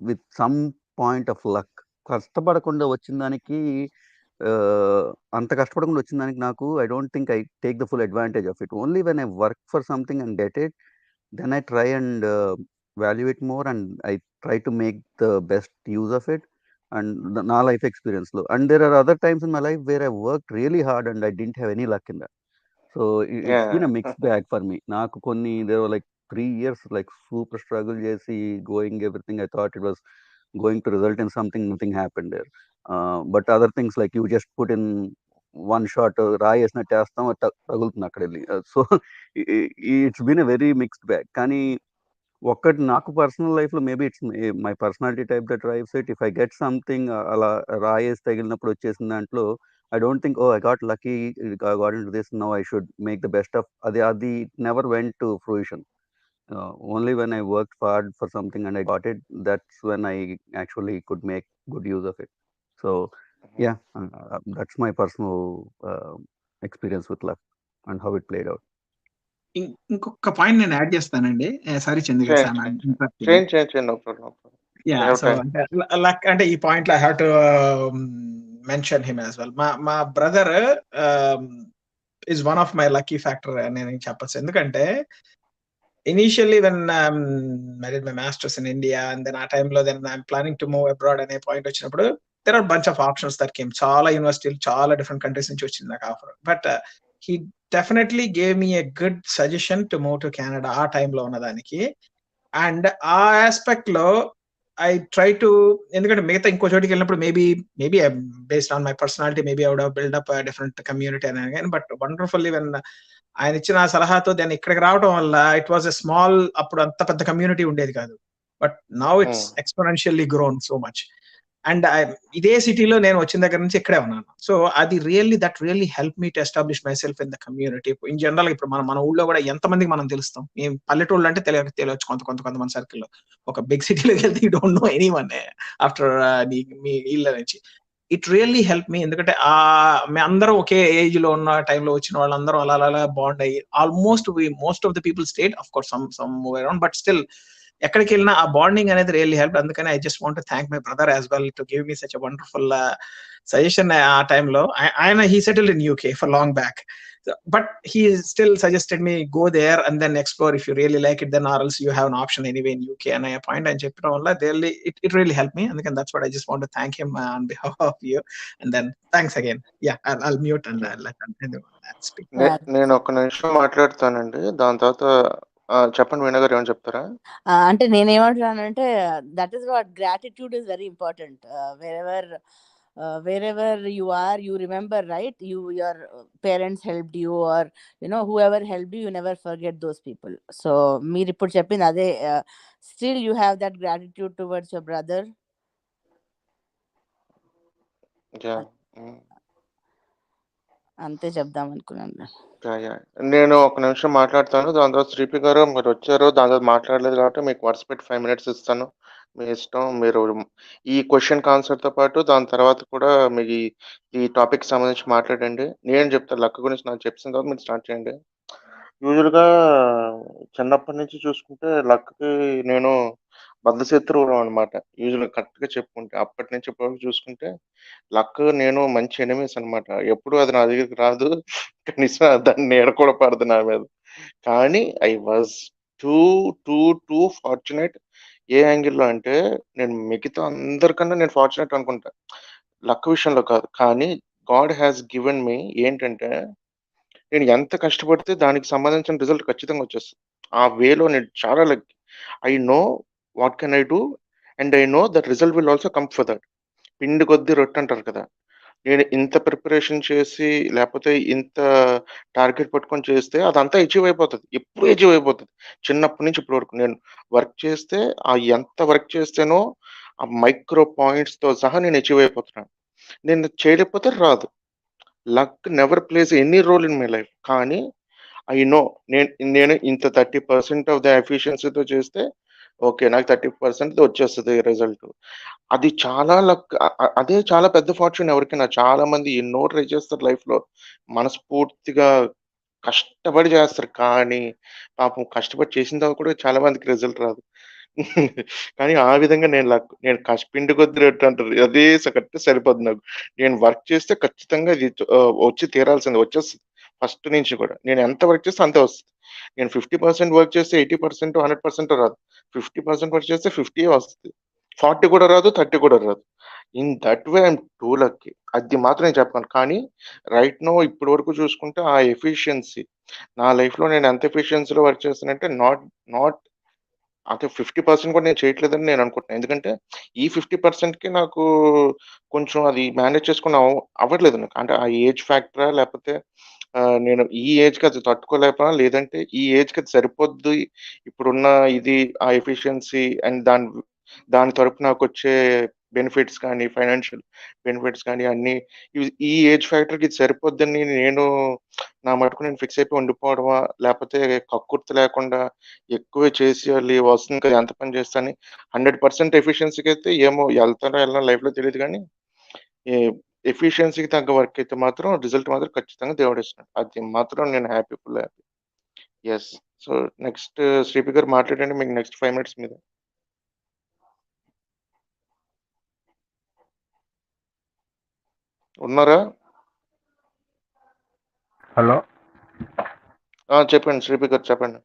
with some point of luck. కష్టపడకుండా వచ్చిన దానికి, అంత కష్టపడకుండా వచ్చిన దానికి నాకు I don't think I take the full advantage of it. Only when I work for something and get it, then I try and value it more, and I try to make the best use of it. And నా life experience లో, and there are other times in my life where I worked really hard and I didn't have any luck in that. So it's been a mixed bag for me. నాకు కొన్ని, there were like 3 years like super struggle చేసి going everything I thought it was going to result in something, nothing happened there. But other things like you just put in one shot, రాయి వేసినట్టు వేస్తాం, తగులుతుంది అక్కడ వెళ్ళి. So it's been a very mixed bag. కానీ ఒక్కటి నాకు personal లైఫ్లో, maybe it's my personality type that drives it. If I get something అలా రాయేసి తగిలినప్పుడు వచ్చేసిన దాంట్లో, I don't think, oh I got lucky, I got into this, now I should make the best of అది never went to fruition. Only when I work hard for something and I got it, that's when I actually could make good use of it. So yeah, that's my personal experience with luck and how it played out. ఇంకొక point నేను add చేస్తానండి. Sorry Chandu garu, luck అంటే ఈ point లో I have to mention him as well. మా brother is one of my lucky factor నేను చెప్పచ్చు. ఎందుకంటే initially when I did my masters in India, and then ఆ టైంలో then I'm planning to move abroad అనే point వచ్చినప్పుడు there are bunch of options that came. చాలా యూనివర్సిటీలు చాలా డిఫరెంట్ కంట్రీస్ నుంచి వచ్చింది నాకు offer. But he definitely gave me a good suggestion to move to Canada ఆ టైంలో ఉన్నదానికి. అండ్ ఆ ఆస్పెక్ట్ లో ఐ ట్రై టు, ఎందుకంటే మిగతా ఇంకో చోటికి వెళ్ళినప్పుడు maybe based on my personality maybe I would have build up different community అని కానీ, బట్ వండర్ఫుల్లీ వెన్ ఆయన ఇచ్చిన సలహాతో దాన్ని ఇక్కడికి రావడం వల్ల ఇట్ వాజ్ ఎ స్మాల్, అప్పుడు అంత పెద్ద కమ్యూనిటీ ఉండేది కాదు, but now it's exponentially grown so much. And ఇదే సిటీలో నేను వచ్చిన దగ్గర నుంచి ఇక్కడే ఉన్నాను. సో అది that really help me to establish my self in the community. In general ఇప్పుడు మన ఊళ్ళో కూడా ఎంతమందికి మనం తెలుస్తాం, మేము పల్లెటూళ్ళు అంటే తెలియచ్చు కొంతమంది సర్కిల్లో. ఒక బిగ్ సిటీలోకి వెళ్తే you don't know anyone after మీ ఇళ్ళ నుంచి. ఇట్ రియల్లీ హెల్ప్ మీ, ఎందుకంటే మేము అందరం ఒకే ఏజ్ లో ఉన్న టైంలో వచ్చిన వాళ్ళందరం అలా బాండ్ అయ్యి almost most of the people state, of course some move around, but still ఎక్కడికి వెళ్ళినా ఆ బాండింగ్ అనేది రియల్లీ హెల్ప్. అందుకని I just want to thank my brother as well to give me such a wonderful suggestion. ఆ టైంలో ఆయన he settled in UK for long back, but he still suggested me go there and then explore. If you really like it, then or else you have an option anyway in UK. And I point and cheppina valla it really helped me, and that's what I just want to thank him on behalf of you. And then thanks again. Yeah, I'll mute and let that speak. నేను ఒక నిమిషం మాట్లాడతానండి, దాని తర్వాత చెప్పండి వీణా గారు, ఏమని చెప్తారా? అంటే నేనేమంటున్నానంటే that is what gratitude is very important. wherever you are, you remember, right? Your parents helped you, or whoever helped you, you never forget those people. So meer ippudu cheppindi ade, still you have that gratitude towards your brother. అంతే చెప్దాం అనుకున్నాను. నేను ఒక నిమిషం మాట్లాడతాను, దాని తర్వాత శ్రీపి గారు మీరు వచ్చారు, దాని తర్వాత మాట్లాడలేదు కాబట్టి మీకు వరుస పెట్టి 5 minutes ఇస్తాను, మీ ఇష్టం. మీరు ఈ క్వశ్చన్ ఆన్సర్తో పాటు దాని తర్వాత కూడా మీ ఈ టాపిక్ సంబంధించి మాట్లాడండి. నేను చెప్తాను లక్ గురించి, నాకు చెప్పిన తర్వాత మీరు స్టార్ట్ చేయండి. యూజువల్గా చిన్నప్పటి నుంచి చూసుకుంటే లక్కి నేను బద్ధశత్రువులం అనమాట. యూజువల్గా కరెక్ట్గా చెప్పుకుంటే అప్పటి నుంచి ఇప్పటివరకు చూసుకుంటే లక్ నేను మంచి ఎనిమీస్ అనమాట. ఎప్పుడు అది నా దగ్గరికి రాదు, కనీసం దాన్ని నీడ కూడా పడదు నా మీద. కానీ I was too too too fortunate. ఏ యాంగిల్లో అంటే నేను మిగతా అందరికన్నా నేను ఫార్చునేట్ అనుకుంటా, లక్ విషయంలో కాదు. కానీ గాడ్ హ్యాస్ గివెన్ మీ ఏంటంటే, నేను ఎంత కష్టపడితే దానికి సంబంధించిన రిజల్ట్ ఖచ్చితంగా వచ్చేస్తుంది. ఆ వేలో నేను చాలా lucky. I know what can I do and I know that result will also come for that. పిండి కొద్దీ రొట్టె అంటారు కదా. నేను ఇంత ప్రిపరేషన్ చేసి లేకపోతే ఇంత టార్గెట్ పట్టుకొని చేస్తే అదంతా అచీవ్ అయిపోతుంది, ఎప్పుడు అచీవ్ అయిపోతుంది. చిన్నప్పటి నుంచి ఇప్పటి వరకు నేను వర్క్ చేస్తే ఎంత వర్క్ చేస్తేనో ఆ మైక్రో పాయింట్స్తో సహా నేను అచీవ్ అయిపోతున్నాను. నేను చేయలేకపోతే రాదు. Luck never plays any role in my life. కానీ ఐ నో నేను ఇంత 30% ఆఫ్ ద ఎఫిషియన్సీతో చేస్తే ఓకే, నాకు 30% వచ్చేస్తుంది రిజల్ట్. అది చాలా లక్. అదే చాలా పెద్ద ఫార్చ్యూన్ ఎవరికైనా. చాలా మంది ఎన్నో ట్రై చేస్తారు లైఫ్లో, మనస్ఫూర్తిగా కష్టపడి చేస్తారు, కానీ పాపం కష్టపడి చేసిన తర్వాత కూడా చాలా మందికి రిజల్ట్ రాదు. కానీ ఆ విధంగా నేను పిండి కొద్ది రొట్టె అంటారు, అదే కరెక్ట్ సరిపోద్ది నాకు. నేను వర్క్ చేస్తే ఖచ్చితంగా ఇది వచ్చి తీరాల్సింది, వచ్చేస్తుంది. ఫస్ట్ నుంచి కూడా నేను ఎంత వర్క్ చేస్తే అంతే వస్తుంది. నేను 50% వర్క్ చేస్తే 80% 100% రాదు. 50% వర్క్ చేస్తే 50 వస్తుంది, 40 కూడా రాదు, 30 కూడా రాదు. In that way I'm two lucky. అది మాత్రం నేను చెప్పాను. కానీ రైట్ నో ఇప్పటి వరకు చూసుకుంటే ఆ ఎఫిషియన్సీ నా లైఫ్లో నేను ఎంత ఎఫిషియన్సీలో వర్క్ చేస్తానంటే నాట్ అంటే 50% కూడా నేను చేయట్లేదని నేను అనుకుంటున్నాను. ఎందుకంటే ఈ 50%కి నాకు కొంచెం అది మేనేజ్ చేసుకుని అవ్వట్లేదు నాకు. అంటే ఆ ఏజ్ ఫ్యాక్టరా, లేకపోతే నేను ఈ ఏజ్కి అది తట్టుకోలేకపోయినా, లేదంటే ఈ ఏజ్కి అది సరిపోద్ది ఇప్పుడున్న ఇది ఆ ఎఫిషియన్సీ అండ్ దాని తరపు నాకు వచ్చే బెనిఫిట్స్ కానీ, ఫైనాన్షియల్ బెనిఫిట్స్ కానీ అన్నీ ఈ ఏజ్ ఫ్యాక్టర్కి ఇది సరిపోద్దని నేను నా మటుకు నేను ఫిక్స్ అయిపోయి ఉండిపోవడమా, లేకపోతే కక్కుర్తి లేకుండా ఎక్కువే చేసేయాలి, వస్తుంది కదా ఎంత పని చేస్తాను 100% ఎఫిషియన్సీకి అయితే ఏమో వెళ్తానో వెళ్ళినా లైఫ్లో తెలియదు. కానీ ఎఫిషియన్సీకి తగ్గ వర్క్ అయితే మాత్రం రిజల్ట్ మాత్రం ఖచ్చితంగా దేవుడు ఇస్తున్నాడు. అది మాత్రం నేను full happy. Yes. So next Sripi garu మాట్లాడండి, మీకు నెక్స్ట్ 5 minutes మీద. ఉన్నారా? హలో, చెప్పండి శ్రీపి గారు, చెప్పండి.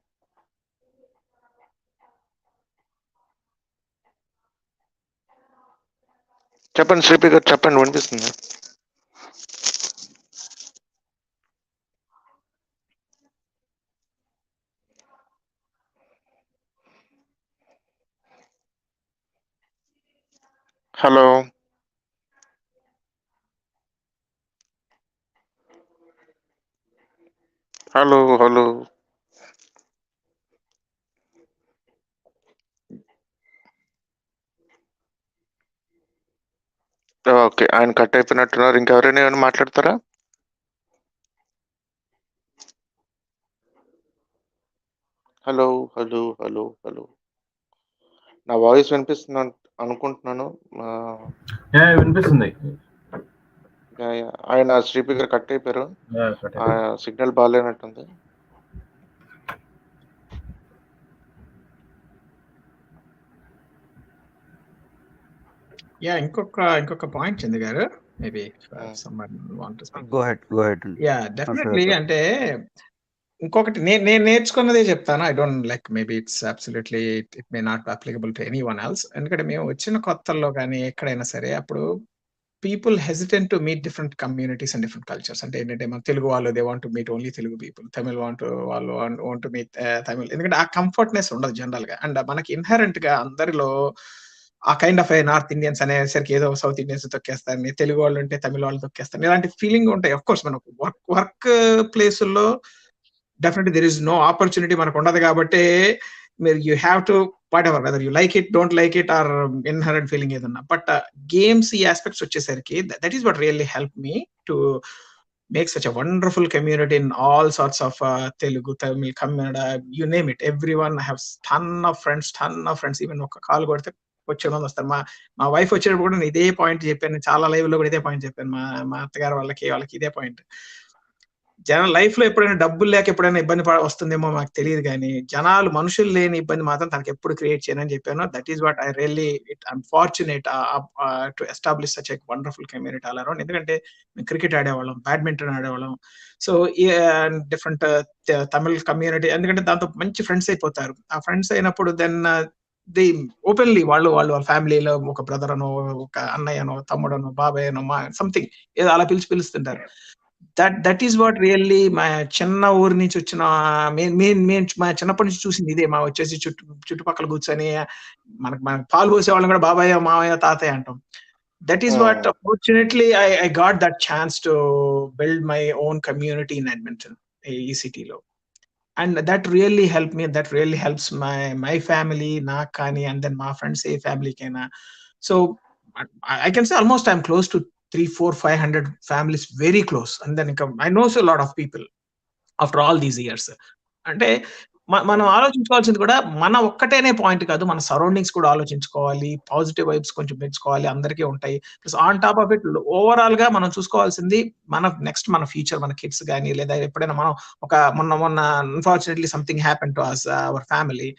చెప్పండి శ్రీపి గారు, చెప్పండి, వినిపిస్తుంది. Hello, hello, hello. ఓకే, ఆయన కట్ అయిపోయినట్టున్నారు. ఇంకెవరైనా ఏమైనా మాట్లాడతారా? Hello, hello, hello, hello. నా వాయిస్ వినిపిస్తుంది అనుకుంటున్నాను. వినిపిస్తుంది. ఆయన శ్రీపి గారు కట్ అయిపోయారు. సిగ్నల్ బాగాలేనట్టుంది. ఇంకొక పాయింట్ చందు గారు, మేబీ Go ahead. డెఫినెట్లీ. అంటే ఇంకొకటి నేను నేర్చుకున్నదే చెప్తాను. I don't like, maybe it's absolutely it may not applicable to any one else. ఎందుకంటే మేము వచ్చిన కొత్తల్లో కానీ ఎక్కడైనా సరే, అప్పుడు people hesitant to meet different communities and different cultures. అంటే ఏంటంటే, మన తెలుగు వాళ్ళు they want to meet only Telugu people, Tamil వాళ్ళు వాంట్ టు మీట్ తమిళ్. ఎందుకంటే ఆ కంఫర్ట్నెస్ ఉండదు జనరల్ గా. అండ్ మనకి ఇన్హెరెంట్ గా అందరిలో ఆ కైండ్ ఆఫ్ నార్త్ ఇండియన్స్ అనేసరికి ఏదో సౌత్ ఇండియన్స్ తొక్కేస్తారని, తెలుగు వాళ్ళు ఉంటే తమిళ వాళ్ళు తొక్కేస్తారు, ఇలాంటి ఫీలింగ్ ఉంటాయి. అఫ్ కోర్స్ మనకు వర్క్ ప్లేసుల్లో definitely there is no opportunity మనకు ఉండదు కాబట్టి, మీరు you have to whatever, whether you like it, don't like it, or inherent feeling ఏదన్నా. బట్ గేమ్స్ ఈ ఆస్పెక్ట్స్ వచ్చేసరికి that is what really help me to make such a wonderful community in all sorts of Telugu, Tamil, Kannada, you name it. Everyone has ton of friends. Even ఒక call కొడితే వచ్చే మంది వస్తారు. మా wife వచ్చేటప్పుడు కూడా నేను ఇదే పాయింట్ చెప్పాను, చాలా లైవ్ లో కూడా ఇదే పాయింట్ చెప్పాను. మా అత్తగారు వాళ్ళకి ఇదే పాయింట్. జనం లైఫ్ లో ఎప్పుడైనా డబ్బులు లేక ఎప్పుడైనా ఇబ్బంది వస్తుందేమో మాకు తెలియదు, కానీ జనాలు మనుషులు లేని ఇబ్బంది మాత్రం తనకి ఎప్పుడు క్రియేట్ చేయనని చెప్పాను. That is what I really I'm fortunate to establish such a wonderful community all around. ఎందుకంటే మేము క్రికెట్ ఆడేవాళ్ళం, బ్యాడ్మింటన్ ఆడేవాళ్ళం. సో డిఫరెంట్ తమిళ్ కమ్యూనిటీ, ఎందుకంటే దాంతో మంచి ఫ్రెండ్స్ అయిపోతారు. ఆ ఫ్రెండ్స్ అయినప్పుడు దెన్ ది ఓపెన్లీ వాళ్ళ ఫ్యామిలీలో ఒక బ్రదర్ అనో, ఒక అన్నయ్యనో, తమ్ముడనో, బాబాయ్ అనో, సంథింగ్ ఏదో అలా పిలుస్తుంటారు. That is what really. మా చిన్న ఊరి నుంచి వచ్చిన మా చిన్నప్పటి నుంచి చూసింది ఇదే. మా వచ్చేసి చుట్టుపక్కల కూర్చొని మనకు పాలు పోసే వాళ్ళని కూడా బాబాయ్, మామయ్య, తాతయ్య అంటాం. That is what fortunately I got that chance to build my own community in Edmonton, ఈ సిటీలో. And that really help me, that really helps my family, నాకు కానీ, అండ్ దెన్ మా ఫ్రెండ్స్ ఏ ఫ్యామిలీకైనా. So I can say almost I'm close to 300-400-500 families, very close. And then I know a lot of people after all these years. అంటే మనం ఆలోచించుకోవాల్సింది కూడా మన ఒక్కటేనే point కాదు, మన సరౌండింగ్స్ కూడా ఆలోచించుకోవాలి. పాజిటివ్ వైబ్స్ కొంచెం పెంచుకోవాలి, అందరికీ ఉంటాయి. Plus on top of it overall గా మనం చూసుకోవాల్సింది మన నెక్స్ట్ మన ఫ్యూచర్, మన కిడ్స్ కానీ, లేదా ఎప్పుడైనా మనం మొన్న unfortunately something happen to us, our family.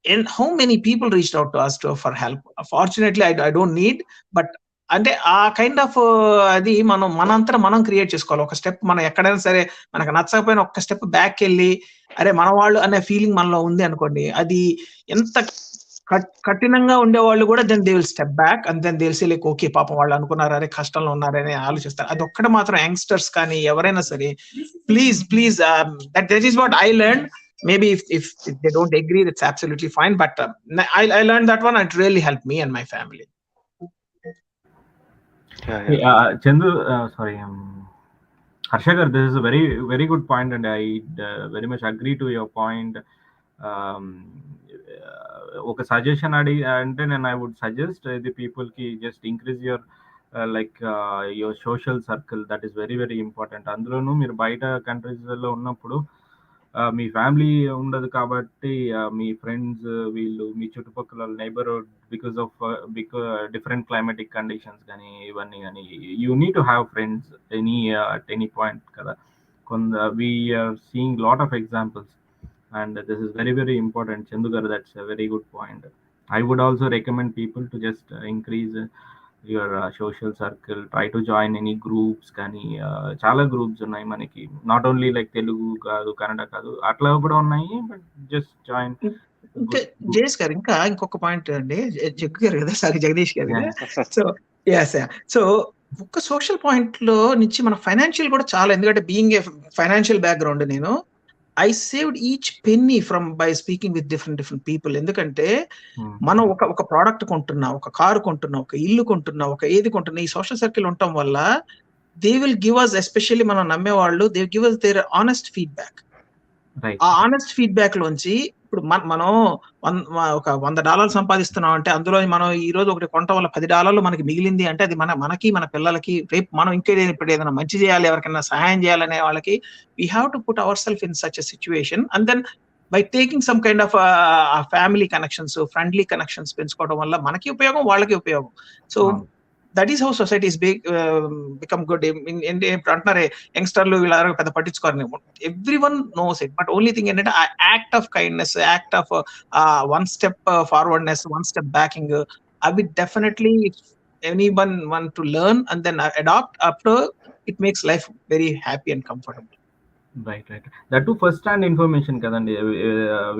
And how many people reached out to us for help? Fortunately, I don't need, but అంటే ఆ కైండ్ ఆఫ్ అది మనంతా మనం క్రియేట్ చేసుకోవాలి. ఒక స్టెప్ మనం ఎక్కడైనా సరే మనకు నచ్చకపోయినా ఒక్క స్టెప్ బ్యాక్ వెళ్ళి, అరే మన వాళ్ళు అనే ఫీలింగ్ మనలో ఉంది అనుకోండి, అది ఎంత కఠినంగా ఉండేవాళ్ళు కూడా then they will step back and then they will say like okay, పాపం వాళ్ళు అనుకున్నారు, అరే కష్టంలో ఉన్నారని ఆలోచిస్తారు. అది ఒక్కటి మాత్రం యంగ్స్టర్స్ కానీ ఎవరైనా సరే, please that is what I learn. Maybe if they don't agree, that's absolutely fine. But I learned that one. It really helped me and my family. Chandu, sorry, Harshagar, this is a very, very good point, and I very much agree to your point. ఒక suggestion అంటే నేను I would suggest the people ki just increase your your social circle. That is very, very important. అందులోనూ మీరు బయట countries లో ఉన్నప్పుడు మీ family ఉండదు కాబట్టి మీ ఫ్రెండ్స్ వీళ్ళు మీ చుట్టుపక్కల neighbourhood because of different climatic conditions కానీ ఇవన్నీ కానీ you need to have friends at any point కదా. We are seeing lot of examples and this is very, very important. Chandu garu, that's a very good point. I would also recommend people to just increase your social circle, try to join any groups కానీ చాలా groups ఉన్నాయి మనకి, not only like Telugu కాదు, కన్నడ కాదు, అట్లా కూడా ఉన్నాయి. But just join. Jayesh గారు, ఇంకొక పాయింట్ అండి, జగ్గు గారు కదా, సారీ జగదీష్ గారు కదా. So Yes, yeah. సో ఒక సోషల్ పాయింట్ లో నుంచి మన ఫైనాన్షియల్ కూడా చాలా, ఎందుకంటే బీయింగ్ ఏ ఫైనాన్షియల్ బ్యాక్గ్రౌండ్ నేను I saved each penny from by speaking with different people. ఎందుకంటే మనం ఒక ప్రోడక్ట్ కొంటున్నా, ఒక కారు కొంటున్నా, ఒక ఇల్లు కొంటున్నా, ఒక ఏది కొంటున్నా, ఈ సోషల్ సర్కిల్ ఉండటం వల్ల they will give us, especially మనం నమ్మే వాళ్ళు, they give us their honest feedback. Right ఆ ఆనెస్ట్ ఫీడ్బ్యాక్ లోంచి ఇప్పుడు మనం ఒక $100 సంపాదిస్తున్నాం అంటే అందులో మనం ఈ రోజు ఒకటి కొనటం వల్ల $10 మనకి మిగిలింది అంటే అది మనకి మన పిల్లలకి రేపు మనం ఇప్పుడు ఏదైనా మంచి చేయాలి, ఎవరికైనా సహాయం చేయాలనే వాళ్ళకి we have to put ourselves in such a situation. And then by taking some kind of family connections, friendly connections పెంచుకోవడం వల్ల మనకి ఉపయోగం, వాళ్ళకి ఉపయోగం. So that is how society is become good. ఇప్పుడు అంటున్నారే యంగ్స్టర్లు ఇలా పెద్ద పట్టించుకోరు, everyone knows it. But only thing ఏంటంటే ఆ act of kindness, act of one step forwardness, one step backing, అవి definitely anyone one to learn and then adapt. అప్పుడు it makes life very happy and comfortable. Right that to first hand information కదండి,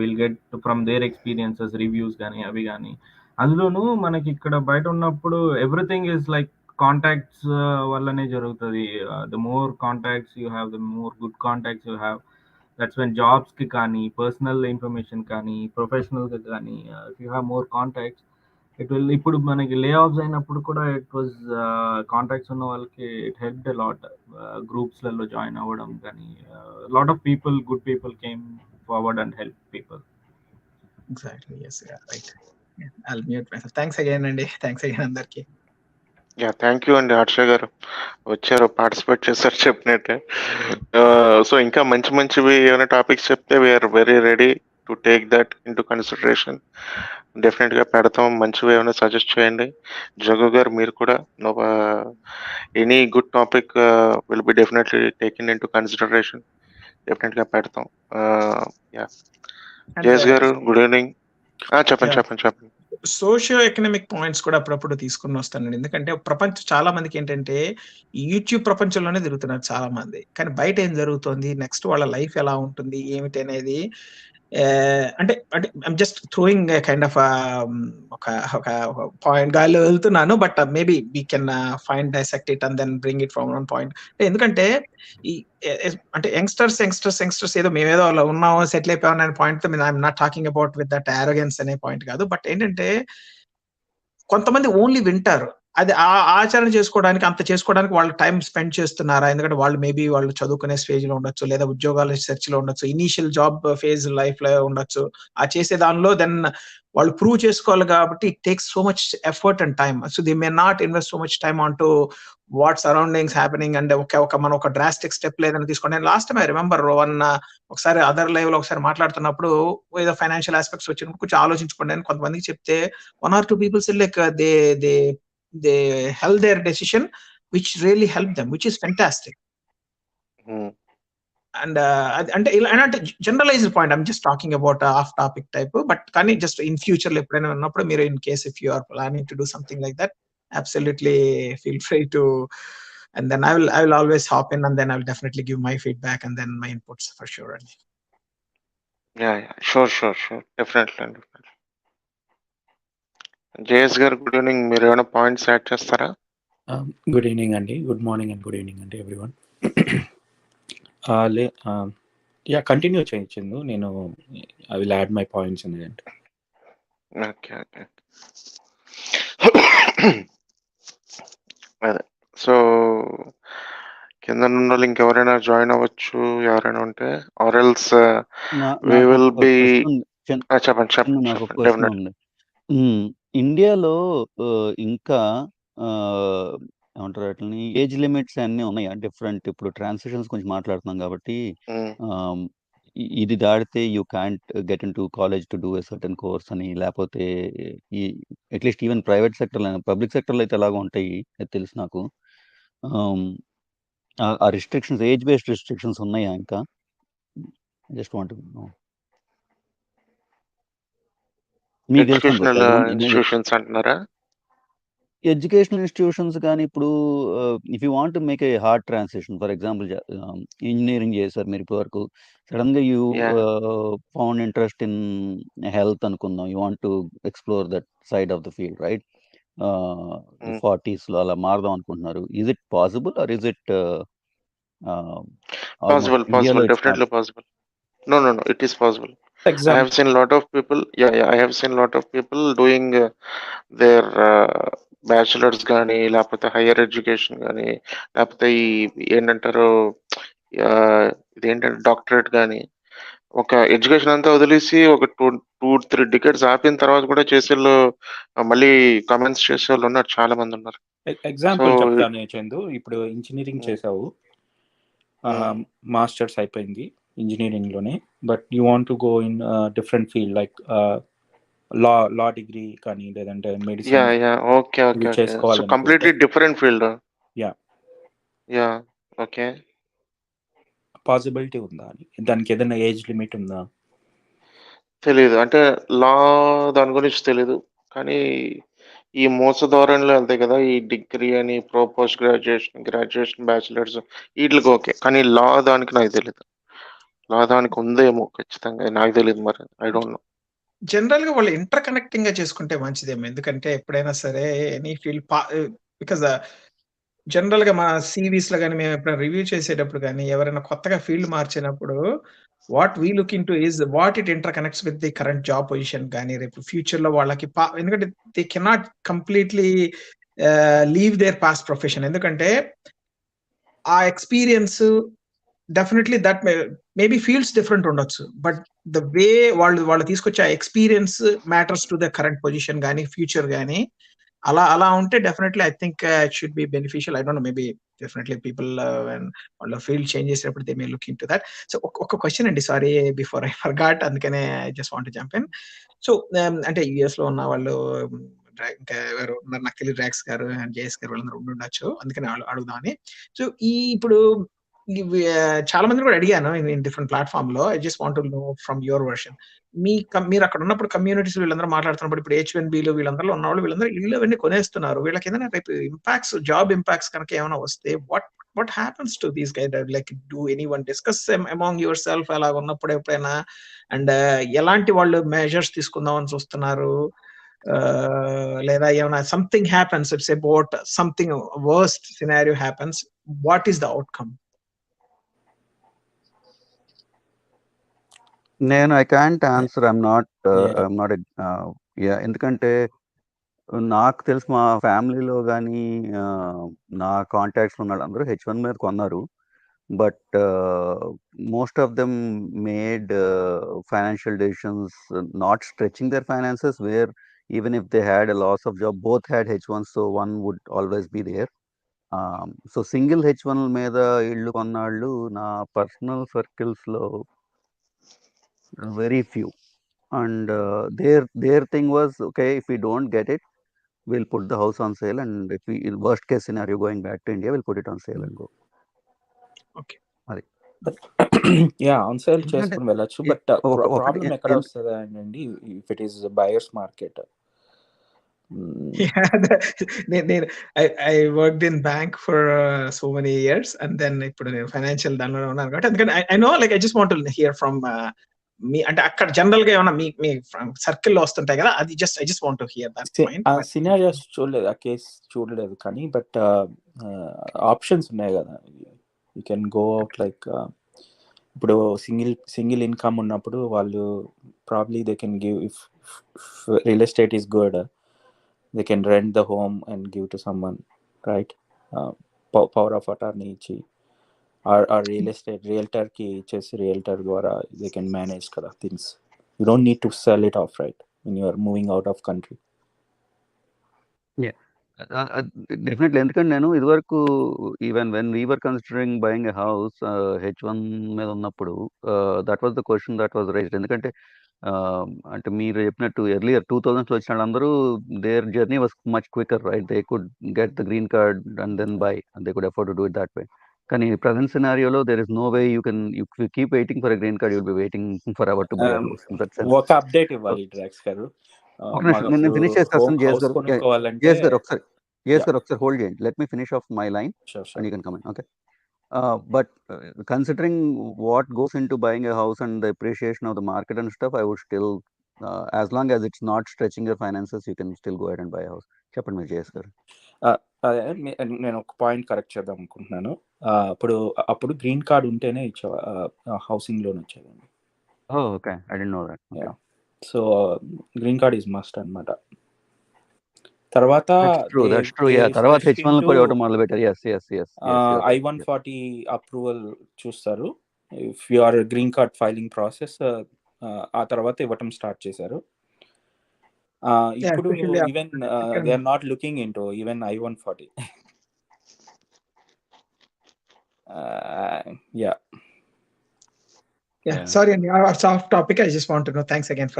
will get from their experiences, reviews కానీ అవి కానీ. అందులోనూ మనకి ఇక్కడ బయట ఉన్నప్పుడు ఎవ్రీథింగ్ ఈజ్ లైక్ కాంటాక్ట్స్ వల్లనే జరుగుతుంది. The more contacts you have, the more good contacts you have, that's when జాబ్స్కి కానీ, పర్సనల్ ఇన్ఫర్మేషన్ కానీ, ప్రొఫెషనల్గా కానీ, if you have more contacts it will. ఇప్పుడు మనకి లే ఆఫ్స్ అయినప్పుడు కూడా ఇట్ వాజ్ కాంటాక్ట్స్ ఉన్న వాళ్ళకి ఇట్ హెల్ప్డ్ లాట్, గ్రూప్స్లలో జాయిన్ అవ్వడం కానీ, lot of people, good people came forward and help people. Exactly. Yes. Yeah. Right. Yeah. I'll mute myself. Thanks again, Andy. Thanks again, అందరికి. Yeah, thank you అండి. హర్ష గారు వచ్చారు, participate చేశారు చెప్పినట్టే. So ఇంకా మంచి మంచివి ఏమైనా టాపిక్స్ చెప్తే we're very ready to take that into consideration. డెఫినెట్గా పెడతాం. మంచివి ఏమైనా సజెస్ట్ చేయండి. జగ్గు గారు మీరు కూడా any good topic will be definitely taken in to consideration. డెఫినెట్గా పెడతాం. యా, జేఎస్ గారు గుడ్ ఈవినింగ్. చెప్పండి. సోషియో ఎకనామిక్ పాయింట్స్ కూడా అప్పుడప్పుడు తీసుకుని వస్తానండి. ఎందుకంటే ప్రపంచం చాలా మందికి ఏంటంటే యూట్యూబ్ ప్రపంచంలోనే తిరుగుతున్నారు చాలా మంది, కానీ బయట ఏం జరుగుతుంది, నెక్స్ట్ వాళ్ళ లైఫ్ ఎలా ఉంటుంది ఏమిటి అనేది అంటే I'm just throwing kind of ఒక పాయింట్ గాలిలో వెళ్తున్నాను. But maybe we can find dissect it and then bring it from one point. ఎందుకంటే ఈ అంటే యంగ్స్టర్స్ ఏదో మేమేదో అలా ఉన్నాము, సెటిల్ అయిపోయాం అనే point I'm not talking about with that arrogance అనే పాయింట్ కాదు. బట్ ఏంటంటే కొంతమంది ఓన్లీ వింటారు, అది ఆచరణ చేసుకోవడానికి వాళ్ళు టైం స్పెండ్ చేస్తున్నారా? ఎందుకంటే వాళ్ళు మేబీ వాళ్ళు చదువుకునే స్టేజ్ లో ఉండొచ్చు, లేదా ఉద్యోగాల సెర్చ్ లో ఉండొచ్చు, ఇనీషియల్ జాబ్ ఫేజ్ లైఫ్ లో ఉండొచ్చు. ఆ చేసే దానిలో దెన్ వాళ్ళు ప్రూవ్ చేసుకోవాలి కాబట్టి it takes so much effort and time. So they may not invest so much time on to what surroundings happening and మనం ఒక డ్రాస్టిక్ స్టెప్ లేదని తీసుకోండి. లాస్ట్ టైం ఐ రిమెంబర్ ఒకసారి అదర్ లైవ్ లో ఒకసారి మాట్లాడుతున్నప్పుడు ఏదో ఫైనాన్షియల్ ఆస్పెక్ట్స్ వచ్చినప్పుడు కొంచెం ఆలోచించుకోండి అని కొంతమందికి చెప్తే 1 or 2 people said like they held their decision which really helped them, which is fantastic. And అంటే ఇలా అంటే generalized point, I'm just talking about of topic type. But కానీ జస్ట్ ఇన్ ఫ్యూచర్ లో ఎప్పుడైనా ఉన్నప్పుడు మీరు in case if you are planning to do something like that, absolutely feel free to, and then I will always hop in and then I will definitely give my feedback and then my inputs for sure. Yeah, sure, definitely. JS గారు good evening. మీరు ఏమైనా points add చేస్తారా? Good evening అండి, good morning and good evening అండి everyone. Yeah, continue చేయించింది. నేను I will add my points in it. Okay. అదే, so కింద ఉన్న వాళ్ళు ఇంకెవరైనా జాయిన్ అవ్వచ్చు ఎవరైనా ఉంటే, or else we will be. చెప్పండి. ఇండియాలో ఇంకా ఏమంటారు వాటిని, ఏజ్ లిమిట్స్ అన్నీ ఉన్నాయా డిఫరెంట్? ఇప్పుడు ట్రాన్సిషన్స్ గురించి మాట్లాడుతున్నాం కాబట్టి ఇది దాటితే you can't get in to college to do a certain course అని, లేకపోతే ఈ అట్లీస్ట్ ఈవెన్ ప్రైవేట్ సెక్టర్లో, పబ్లిక్ సెక్టర్లో అయితే ఎలాగో ఉంటాయి అది తెలుసు నాకు. ఆ రిస్ట్రిక్షన్స్, ఏజ్ బేస్డ్ రిస్ట్రిక్షన్స్ ఉన్నాయా ఇంకా? Just want to know. Educational institutions అంటున్నారా? ఎడ్యుకేషనల్ ఇన్స్టిట్యూషన్స్ కానీ ఇప్పుడు if you want make a hard transition, for example engineering చేశారు మీరు ఇప్పటి వరకు, సడన్ గా you found interest in health అనుకుందాం, you want to explore that side of the field, right? Mm. 40s లో అలా మారదాం అనుకుంటున్నారు. Is it possible or is it Possible, almost ఇండియాలో possible, it's not? definitely possible. No, no, no, it is possible. I exam have seen a lot of people, I have seen a lot of people doing their bachelors కానీ లేకపోతే higher education కానీ లేకపోతే ఈ ఏంటంటారు ఇదేంటంటే doctorate కానీ ఒక education అంతా వదిలేసి ఒక 2-3 డికెట్స్ ఆపిన తర్వాత కూడా చేసేళ్ళు మళ్ళీ కామెంట్స్ చేసే వాళ్ళు ఉన్నారు, చాలా మంది ఉన్నారు. ఎగ్జాంపుల్ So, చెప్తాను చందు. ఇప్పుడు ఇంజనీరింగ్ చేసావు, మాస్టర్స్ అయిపోయింది ఇంజనీరింగ్ లోనే, but you want to go in different field like law degree కానీ లేదంటే మెడిసిన్ ఓకే ఇది సో చేసుకోవాలనుకుంటే completely different field. Yeah okay. Possibility ఉందా అని, దానికి ఏదైనా ఏజ్ లిమిట్ ఉందా? తెలీదు, అంటే లా దాని గురించి తెలీదు, కానీ ఈ మోసధోరణిలో వెళ్తాయి కదా, ఈ డిగ్రీ అని పోస్ట్ గ్రాడ్యుయేషన్ బ్యాచిలర్స్ వీటికి ఓకే, కానీ లా దానికి నాకు తెలియదు. లా దానికి ఉందేమో ఖచ్చితంగా, నాకు తెలియదు మరి, ఐ డోంట్ నో. జనరల్ గా వాళ్ళు ఇంటర్ కనెక్టింగ్ గా చేసుకుంటే మంచిదేమో, ఎందుకంటే ఎప్పుడైనా సరే ఎనీ ఫీల్డ్ బికాజ్ జనరల్ గా మా సివిస్ లో కానీ మేము ఎప్పుడైనా రివ్యూ చేసేటప్పుడు కానీ ఎవరైనా కొత్తగా ఫీల్డ్ మార్చినప్పుడు what we look in to is what it inter connects with the current job position కానీ రేపు ఫ్యూచర్ లో వాళ్ళకి ఎందుకంటే they cannot completely leave there past profession, ఎందుకంటే ఆ experience definitely that maybe fields different ఉండొచ్చు, బట్ ద వే వాళ్ళు తీసుకొచ్చే ఆ experience matters to the current position కానీ ఫ్యూచర్ కానీ అలా ఉంటే definitely I think it should B beneficial. I don't no, maybe definitely people వాళ్ళ ఫీల్డ్ చేంజ్ చేసేటప్పుడు they may look into that. So ఒక క్వశ్చన్ అండి, సారీ బిఫోర్ ఐ ఫర్గాట్, అందుకనే I just want to jump in. So అంటే US లో ఉన్న వాళ్ళు ఇంకా ఎవరు ఉన్నారు నాకు తెలియదు, డ్రాక్స్ గారు అండ్ జేఎస్ గారు వాళ్ళందరూ ఉండొచ్చు, అందుకని అడుగుదామని. సో ఇప్పుడు చాలా మంది కూడా అడిగాను ఇన్ డిఫరెంట్ ప్లాట్ఫామ్ లో. I just want to know from your version. మీరు అక్కడ ఉన్నప్పుడు కమ్యూనిటీస్ వీళ్ళందరూ మాట్లాడుతున్నప్పుడు ఇప్పుడు H1Bలు వీళ్ళందరూ ఉన్నవాళ్ళు వీళ్ళందరూ ఇల్లు అవన్నీ కొనేస్తున్నారు. వీళ్ళకి ఏదైనా రేపు ఇంపాక్ట్స్, జాబ్ ఇంపాక్ట్స్ కనుక ఏమైనా వస్తే what happens to these guys? Like, do anyone discuss among yourself అలా ఉన్నప్పుడు ఎప్పుడైనా, అండ్ ఎలాంటి వాళ్ళు మెజర్స్ తీసుకుందామని చూస్తున్నారు, లేదా ఏమైనా something happens, it's about something worst scenario happens, what is the outcome? నేను I can't answer. I'm not ఎందుకంటే నాకు తెలుసు మా ఫ్యామిలీలో కానీ నా కాంటాక్ట్స్లో ఉన్న వాళ్ళందరూ H1 మీద కొన్నారు. But most of them made financial decisions not stretching their finances, where even if they had a loss of job, both had H1, so one would always be there. So single H1 మీద ఇళ్ళు కొన్నాళ్ళు నా personal సర్కిల్స్లో very few, and their thing was, okay, if we don't get it, we'll put the house on sale, and if we, in worst case scenario, going back to India, we'll put it on sale and go. Okay. అది yeah on sale ఎందుకంటే చేసుకుని వెళ్ళచ్చు, but problem ఎక్కడ వస్తుంది అండి if it is buyers market. I worked in bank for so many years, and then ఇప్పుడు నేను financial దానిలో ఉన్నాను కాబట్టి అందుకని I know, like I just want to hear from మీ, అంటే అక్కడ జనరల్ గా ఏమన్నా మీ సర్కిల్ లో వస్తుంటాయి కదా, అది I just want to hear that point. ఆ సినారియోస్ చూడలేదు, ఆ కేస్ చూడలేదు, కానీ బట్ ఆప్షన్స్ ఉన్నాయి కదా, you can go out like ఇప్పుడు సింగిల్ ఇన్కమ్ ఉన్నప్పుడు వాళ్ళు probably they can give, if real estate is good, they can rent the home and give to someone, right? Power of attorney ichi or real estate realtor ki ichesi realtor dwara they can manage kada things. You don't need to sell it off, right, when you are moving out of country. Definitely. ఎందుకంటే నేను ఇదివరకు even when we were considering buying a house H1 మీద ఉన్నప్పుడు that was the question that was raised. ఎందుకంటే అంటే మీరు చెప్పినట్టు earlier 2000s వచ్చిన వాళ్ళందరూ their journey was much quicker, right? They could get the green card and then buy, and they could afford to do it that way. కానీ present సినారియోలో there is no way you can keep waiting for a green card, you'll be waiting for ever to buy a house. In that sense ఒక update ఇవ్వాలి డ్రాక్స్ గారు. నేను finish చేస్తాను. JS గారు ఒకసారి hold చేయండి. Let me finish off my line and you can comment. Okay. But considering what goes into buying a house and the appreciation of the market and stuff, I would still as long as it's not stretching your finances, you can still go ahead and buy a house. చెప్పండి మీరు JS గారు. అదే నేను ఒక point correct చేద్దాం అనుకుంటున్నాను. అప్పుడు green card ఉంటేనే హౌసింగ్ లోన్ వచ్చేదండి. Okay, I don't know that. So green card is must అన్నమాట. తర్వాత తర్వాత H1 కూడా ఇవ్వడం మొదలు పెట్టారు. I-140 అప్రూవల్ చూస్తారు. If you are green card filing process ఆ తర్వాత ఇవ్వటం స్టార్ట్ చేశారు. ఇప్పుడు even they are not looking into even I-140. Sorry, it's off topic. I just want to know. Thanks again for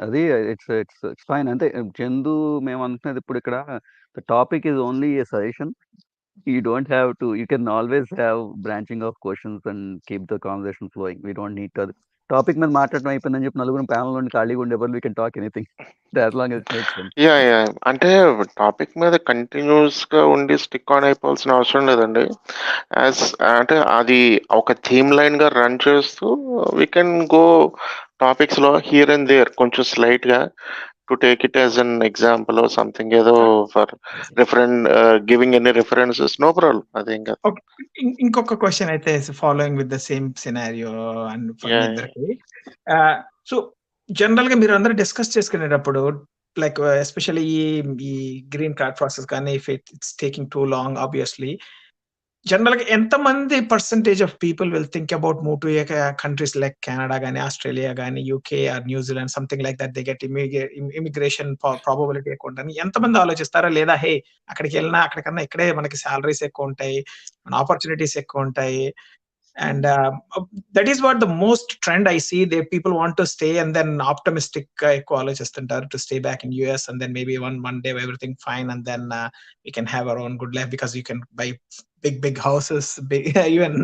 అది it's fine. అంటే చందు మేము అనుకున్నది ఇప్పుడు ఇక్కడ the topic is only a suggestion. You don't have to, you can always have branching of questions and keep the conversation flowing. We don't need to topic మీద మాట్లాడడం అయిపోయిందని చెప్పి నలుగురు ప్యానల్ నుండి ఖాళీగా ఉండేవాళ్ళు, we can talk anything as long as it makes sense. అంటే topic మీద కంటిన్యూస్ గా ఉండి స్టిక్ ఆన్ అయిపోవాల్సిన అవసరం లేదండి. అంటే అది ఒక థీమ్ లైన్ గా రన్ చేస్తూ వీ కెన్ గో టాపిక్స్ లో హియర్ అండ్ దేర్ కొంచెం స్లైట్ గా to take it as an example or something, ఏదో for giving any references, no problem. I think ఇంకొక క్వశ్చన్ అయితే following with the same scenario and ఇద్దరికి. So general గా మీరు అందరూ డిస్కస్ చేసుకునేటప్పుడు లైక్ ఎస్పెషల్లీ ఈ గ్రీన్ కార్డ్ ప్రాసెస్ కానీ if it's taking too long, obviously general గా ఎంతమంది percentage of people will think about move to countries like Canada కానీ, ఆస్ట్రేలియా కానీ, UK or New Zealand, something like that they get immigration probability ఎక్కువ ఉంటుంది. ఎంతమంది ఆలోచిస్తారా? లేదా హే అక్కడికి వెళ్ళినా అక్కడికన్నా ఇక్కడే మనకి సాలరీస్ ఎక్కువ ఉంటాయి, మన ఆపర్చునిటీస్ ఎక్కువ ఉంటాయి, and that is what the most trend I see. They people want to stay and then optimistic ఎక్కువ ఆలోచిస్తుంటారు to stay back in US and then maybe one day everything fine and then we can have our own good life because you can buy big houses. Even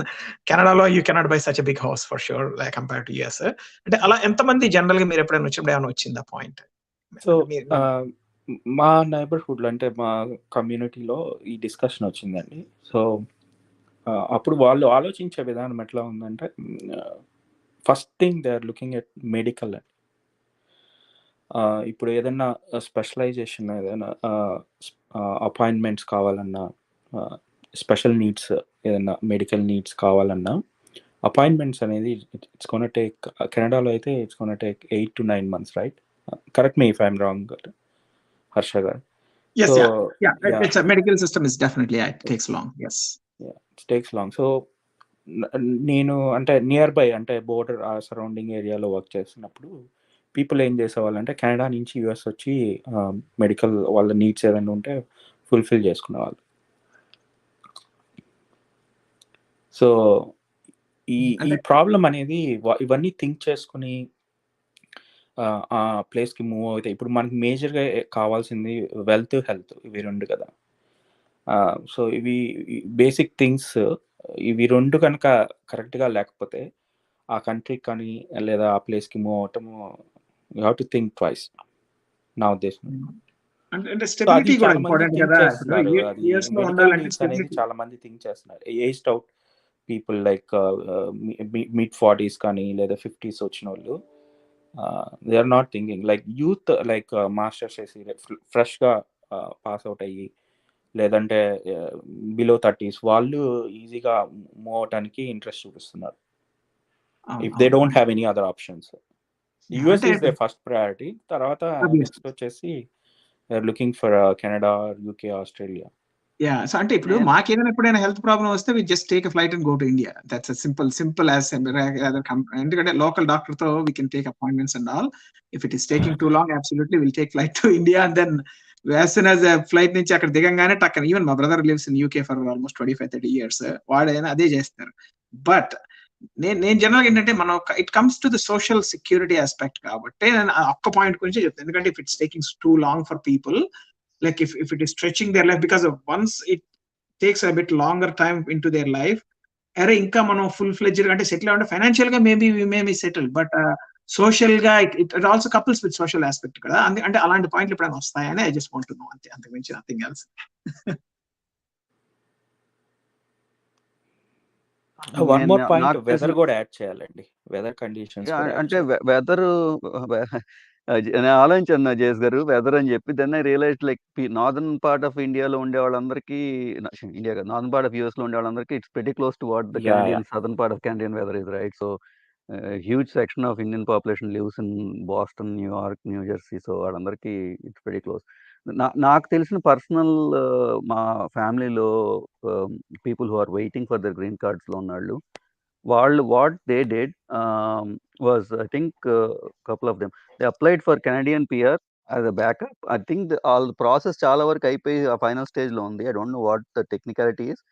Canada లో you cannot buy such a big house for sure like compared to US. అంటే అలా ఎంతమంది general గా మీరు ఎప్పుడైనా వచ్చినప్పుడు ఏమైనా వచ్చిందా పాయింట్? సో మా నైబర్హుడ్ లో అంటే మా కమ్యూనిటీలో ఈ డిస్కషన్ వచ్చిందండి. సో అప్పుడు వాళ్ళు ఆలోచించే విధానం ఎట్లా ఉందంటే, first thing they are looking at medical. ఇప్పుడు ఏదైనా స్పెషలైజేషన్, ఏదైనా అపాయింట్మెంట్స్ కావాలన్నా, స్పెషల్ నీడ్స్ ఏదైనా మెడికల్ నీడ్స్ కావాలన్నా అపాయింట్మెంట్స్ అనేది ఇట్స్ గోనా టేక్, కెనడాలో అయితే it's gonna take 8 to 9 months, right? Correct me if I'm wrong, Harsha గారు. Yes, it's a medical system is definitely it takes long. Yes. It takes long. So నేను అంటే near by అంటే border ఆ surrounding ఏరియాలో work చేస్తున్నప్పుడు people ఏం చేసేవాళ్ళు అంటే కెనడా నుంచి యూఎస్ వచ్చి మెడికల్ వాళ్ళ నీడ్స్ ఏదైనా ఉంటే ఫుల్ఫిల్ చేసుకునేవాళ్ళు. సో ఈ ప్రాబ్లం అనేది ఇవన్నీ థింక్ చేసుకుని ఆ ప్లేస్కి మూవ్ అవుతాయి. ఇప్పుడు మనకి మేజర్గా కావాల్సింది వెల్త్, హెల్త్, ఇవి రెండు కదా. సో ఇవి బేసిక్ థింగ్స్, ఇవి రెండు కనుక కరెక్ట్గా లేకపోతే ఆ కంట్రీకి కానీ లేదా ఆ ప్లేస్కి మూవ్ అవటము you have to think twice, నా ఉద్దేశం. చాలా మంది థింక్ చేస్తున్నారు. Aged out people like mid 40s కానీ లేదా 50s వచ్చిన వాళ్ళు, they are not thinking like youth, like masters చేసి ఫ్రెష్గా పాస్ అవుట్ అయ్యి లేదంటే బిలో 30s వాళ్ళు ఈజీగా మూవ్ అవటానికి ఇంట్రెస్ట్ చూపిస్తున్నారు. If they don't have any other options, US is they first priority. తర్వాత నెక్స్ట్ వచ్చేసి they are looking for Canada, UK, Australia. So అంటే ఇప్పుడు మాకేదైనా ఎప్పుడైనా హెల్త్ ప్రాబ్లం వస్తే we just take a flight and go to India. That's simple as ఎందుకంటే local doctor తో we can take appointments and all. If it is taking too long, absolutely will take flight to India and then as soon as flight నుంచి అక్కడ దిగంగానే టక్కన, even మా brother lives in UK for almost 25-30 years, వాడైనా అదే చేస్తారు. But నేను general ఏంటంటే మనం it comes to the social security aspect కాబట్టి నేను ఒక్క పాయింట్ గురించి చెప్తాను. ఎందుకంటే if it's taking too long for people, like if it is stretching their life, because of once it takes a bit longer time into their life, అరే ఇంకా మనం full fledged అంటే సెటిల్ అవ్వండి ఫైనాన్షియల్ గా maybe we may be settle, but social గా it also couples with social aspect కదా. అంటే అలాంటి పాయింట్లు ఎప్పుడైనా వస్తాయని I just want to know, అంతే, అంతకు మించి nothing else. One more point, నాకు వెదర్ తెలిసిన కూడా యాడ్ చేయాలండి. వెదర్ కండిషన్స్ కూడా యాడ్ అంటే చేయాలి. వెదర్ నేను ఆలోచించాను జేస్ గారు వెదర్ అని చెప్పి. Then I realize like northern part of ఇండియాలో ఉండే వాళ్ళందరికీ, ఇండియా కాదు, నార్దర్న్ పార్ట్ ఆఫ్ యూఎస్ లో ఉండే వాళ్ళందరికీ it's very close to what the yeah Canadian southern part of Canadian weather is, right? So huge section of Indian population lives in Boston, New York, New Jersey. So వాళ్ళందరికీ it's very close. నాకు తెలిసిన personal మా ఫ్యామిలీలో people who are waiting for their green cards లో ఉన్నాళ్ళు, వాళ్ళు what they did was I think couple of them they applied for Canadian PR as a backup. I think all process చాలా వరకు అయిపోయి ఆ ఫైనల్ స్టేజ్ లో ఉంది. I don't know what the technicality is,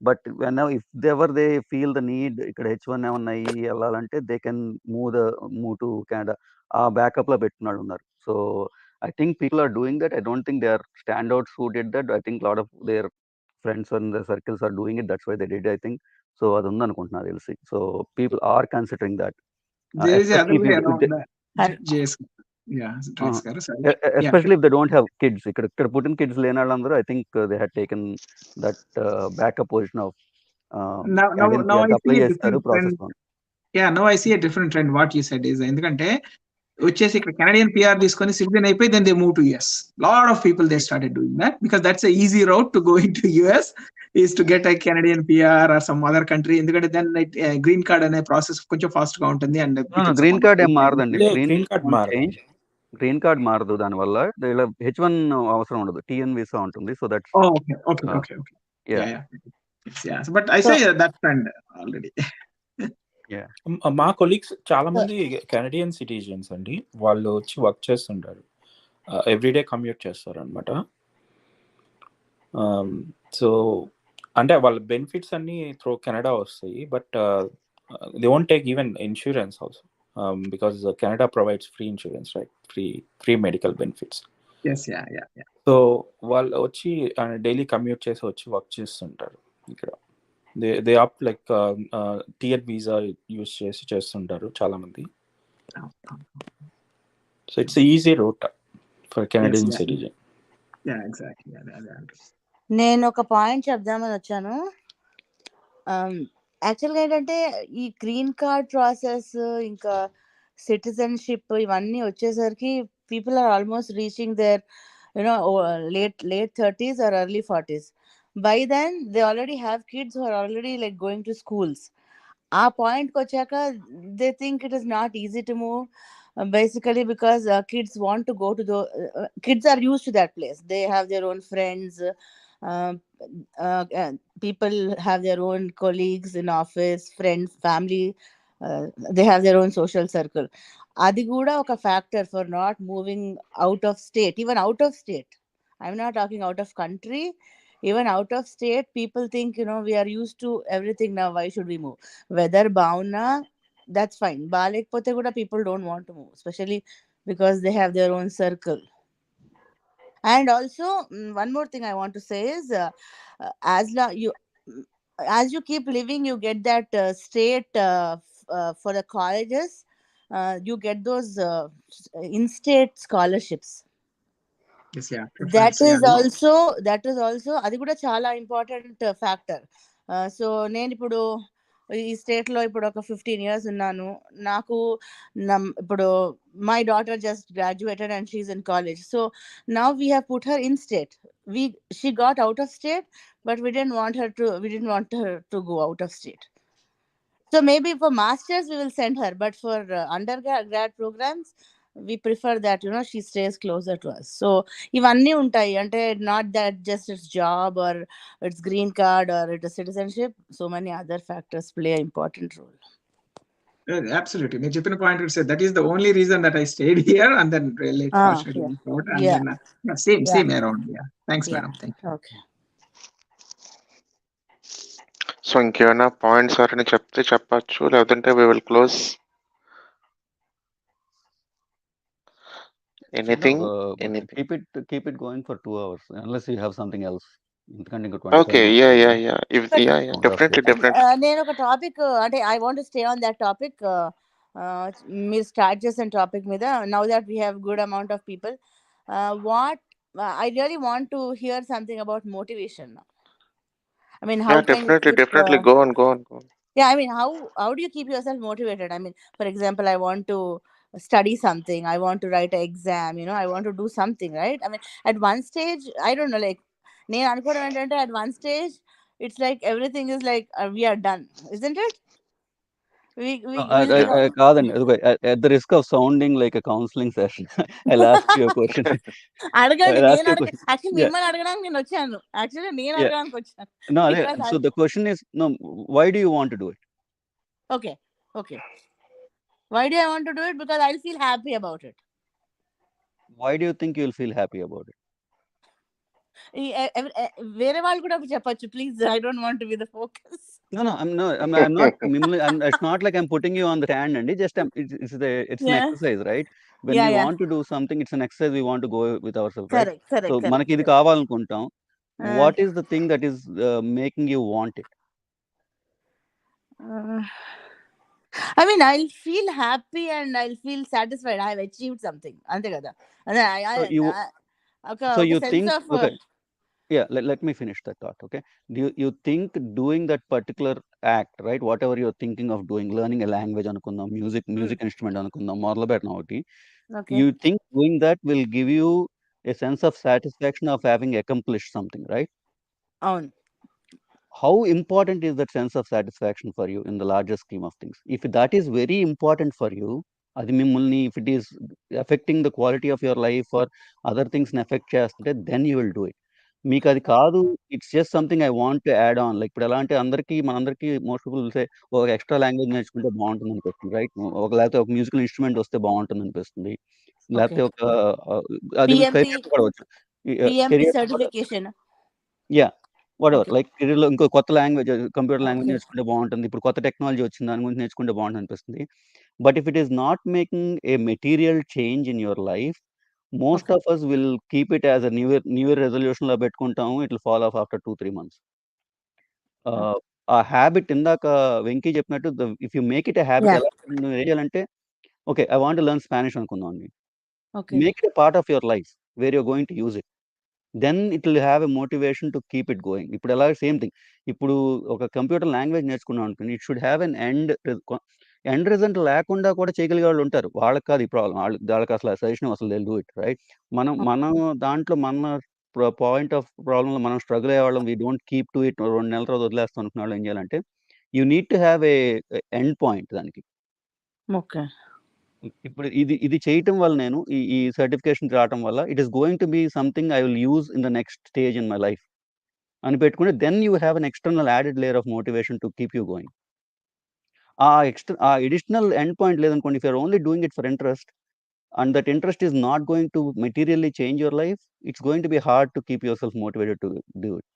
but when if ever they feel the need ఇక్కడ H1 ఏమన్నా అయ్యి వెళ్ళాలంటే they can move to Canada. ఆ బ్యాకప్ లో పెట్టుకున్నాడు ఉన్నారు. So I think people are doing that. I don't think they are stand outs who did that. I think lot of their friends and the circles are doing it. That's why they did, I think. So అది ఉందనుకుంటున్నా తెలిసి. So people are considering that, There is especially other way if around they, that. JS. Yeah, Trace garu, sorry. Yeah. especially if they don't have kids. ఇక్కడ పుట్టిన kids లేని వాళ్ళందరూ I think they had taken that backup position of Canadian Now PR I apply see a చేస్తారు different process trend. లో. Yeah, now I see a different trend. What you said is ఎందుకంటే వచ్చేసి ఇక్కడ Canadian PR తీసుకొని citizen అయిపోయి then they move to US. Lot of people they started doing that because that's a easy route to go in to US is to get a Canadian PR or some other country. ఎందుకంటే then green card అనే process కొంచెం fast గా ఉంటుంది. And green card ఏం మారదండి. Green card మారదు. Green card మారదు దానివల్ల. H1 అవసరం ఉండదు, టిఎన్ వీసా ఉంటుంది. So that's okay. Yeah. But I say that trend already. మా కొలీగ్స్ చాలా మంది కెనడియన్ సిటిజన్స్ అండి. వాళ్ళు వచ్చి వర్క్ చేస్తుంటారు, ఎవ్రీడే కమ్యూట్ చేస్తారు అనమాట. సో అంటే వాళ్ళ బెనిఫిట్స్ అన్ని త్రూ కెనడా వస్తాయి, but they won't take even insurance also because Canada provides free insurance, right? Free medical benefits. Yeah. So వాళ్ళు వచ్చి డైలీ కమ్యూట్ చేసి వచ్చి వర్క్ చేస్తుంటారు ఇక్కడ. They up like tier visa use చేసి చేస్తుంటారు చాలా మంది. So it's easy route for Canadian citizen. Yeah, exactly. Yeah. నేను ఒక పాయింట్ చెప్దామని వచ్చాను. యాక్చువల్గా ఏంటంటే ఈ గ్రీన్ కార్డ్ ప్రాసెస్ ఇంకా సిటిజన్షిప్ ఇవన్నీ వచ్చేసరికి people are almost reaching their late 30s or early 40s. By then they already have kids who are already like going to schools. ఆ పాయింట్కి వచ్చాక they think it is not easy to move, basically because kids want to go to the kids are used to that place. They have their own friends, people have their own colleagues in office, friends, family, they have their own social circle. Adi kuda oka factor for not moving out of state. Even out of state, I'm not talking out of country, even out of state, people think we are used to everything now, why should we move? Whether bauna, that's fine. Balekpote kuda people don't want to move, especially because they have their own circle. And also one more thing I want to say is as you keep living, you get that state for the colleges, you get those in-state scholarships. Yes, yeah. That is also అది కూడా చాలా important factor. So నేను ఇప్పుడు ఈ స్టేట్లో ఇప్పుడు ఒక 15 years ఉన్నాను. నాకు ఇప్పుడు my daughter just graduated and she's in college. So now we have put her in state. She got out of state, but we didn't want her to go out of state. So maybe for masters we will send her, but for undergrad programs we prefer that she stays closer to us. So ivanni untayi ante not that just its job or its green card or its citizenship, so many other factors play an important role. Absolutely. నేను చెప్పిన point would say that is the only reason that I stayed here and then really fortunately out and then same around. Yeah, thanks madam. Thank you. Okay. So ఇంకేమైనా points ఎవరైనా చెప్తే చెప్పచ్చు, లేదంటే we will close. Anything? Keep it going for 2 hours unless you have something else. Okay, yeah. Definitely. నేను ఒక topic అంటే I want to stay on that topic. మీరు start చేసిన టాపిక్ మీద, now that we have good amount of people, what I really want to hear something about motivation now. I mean, how can definitely go on. Yeah, I mean, how do you keep yourself motivated? I mean, for example, I want to study something, I want to write an exam, I want to do something, right? I mean, at one stage, I don't know, like, నేను అనుకోవడం ఏంటంటే at one stage, it's like everything is like we are done, isn't it? We'll be కాదండి, at the risk of sounding like a counseling session, I'll ask you a question. అడగండి, I'll ask నేను you a అడగ question. Actually Yeah, మిమ్మల్ని అడగడానికి నేను వచ్చాను, actually నేను yeah. అడగడానికి వచ్చాను. No, Because so the question is, no, why do you want to do it? Okay. Why do I want to do it? Because I'll feel happy about it. Why do you think you'll feel happy about it? వేరే వాళ్ళు కూడా చెప్పొచ్చు, please. I don't want to be the focus. No, I'm not. It's not like I'm putting you on the stand, and it's an Yeah. exercise, right? When Yeah, we yeah. want to do something, it's an exercise we want to go with ourselves, right? Correct. So మనకి ఇది కావాలనుకుంటాం. Uh, What is the thing that is making you want it? I mean, I'll feel happy and I'll feel satisfied. I have achieved something. అంతే కదా. అదే So you sense think, of okay, yeah, let me finish that thought, okay? Do you think doing that particular act, right, whatever you're thinking of doing, learning a language అనుకుందాం, music instrument అనుకుందాం, మొదలు పెట్టిన ఒకటి, okay. you think doing that will give you a sense of satisfaction of having accomplished something, right? అవును. How important is that sense of satisfaction for you in the larger scheme of things? If that is very important for you, అది మిమ్మల్ని, if it is affecting the quality of your life or other things affect చేస్తుంటే, then you will do it. మీకు అది కాదు, it's just something I want to add on. Like ఇప్పుడు ఎలా అంటే మనందరికీ మోస్ట్ పీపుల్ సే ఒక ఎక్స్ట్రా లాంగ్వేజ్ నేర్చుకుంటే బాగుంటుంది అనిపిస్తుంది, రైట్? లేకపోతే ఒక మ్యూజికల్ ఇన్స్ట్రుమెంట్ వస్తే బాగుంటుంది అనిపిస్తుంది, లేకపోతే ఒక అది కెరియర్ పడవచ్చు, PMP certification. Yeah, whatever, Okay. Like కెరీర్లో ఇంకో కొత్త లాంగ్వేజ్, కంప్యూటర్ లాంగ్వేజ్ నేర్చుకుంటే బాగుంటుంది, ఇప్పుడు కొత్త టెక్నాలజీ వచ్చింది, దాని గురించి నేర్చుకుంటే బాగుంటుంది అనిపిస్తుంది. But if it is not making a material change in your life, most Okay. of us will keep it as a new year resolution లో పెట్టుకుంటాము, it will fall off after 2-3 months. ఆ habit ఇందాక వెంకీ చెప్పినట్టు, if you make it a habit, Yeah. ఎలా నువ్వు ఏం చేయాలంటే, okay, I want to learn Spanish అనుకుందాం అండి, Okay. Make it a part of your life where you're going to use it, then it will have a motivation to keep it going. ఇప్పుడు ఎలా same thing, ఇప్పుడు ఒక computer language నేర్చుకున్నాం అనుకోండి, it should have an end result లేకుండా కూడా చేయగలిగే వాళ్ళు ఉంటారు, వాళ్ళకి కాదు ఈ ప్రాబ్లం, వాళ్ళకి అసలు సజెషన్ అసలు డూ ఇట్, రైట్? మనం దాంట్లో మన పాయింట్ ఆఫ్ ప్రాబ్లంలో మనం స్ట్రగుల్ అయ్యే వాళ్ళం, we don't keep to it, 2 నెలల తర్వాత వదిలేస్తాం అనుకున్న వాళ్ళు ఏం చేయాలంటే, you need to have a end point దానికి. Okay. ఇప్పుడు ఇది చేయటం వల్ల, నేను ఈ సర్టిఫికేషన్ రావటం వల్ల, it is going to be something I will use in the next stage in my life అని పెట్టుకుంటే, then you have an external added layer of motivation to keep you going. ఆ ఎడిషనల్ ఎండ్ పాయింట్ లేదనుకోండి, if you're only doing it for interest and that interest is not going to materially change your life, it's going to be hard to keep yourself motivated to do it.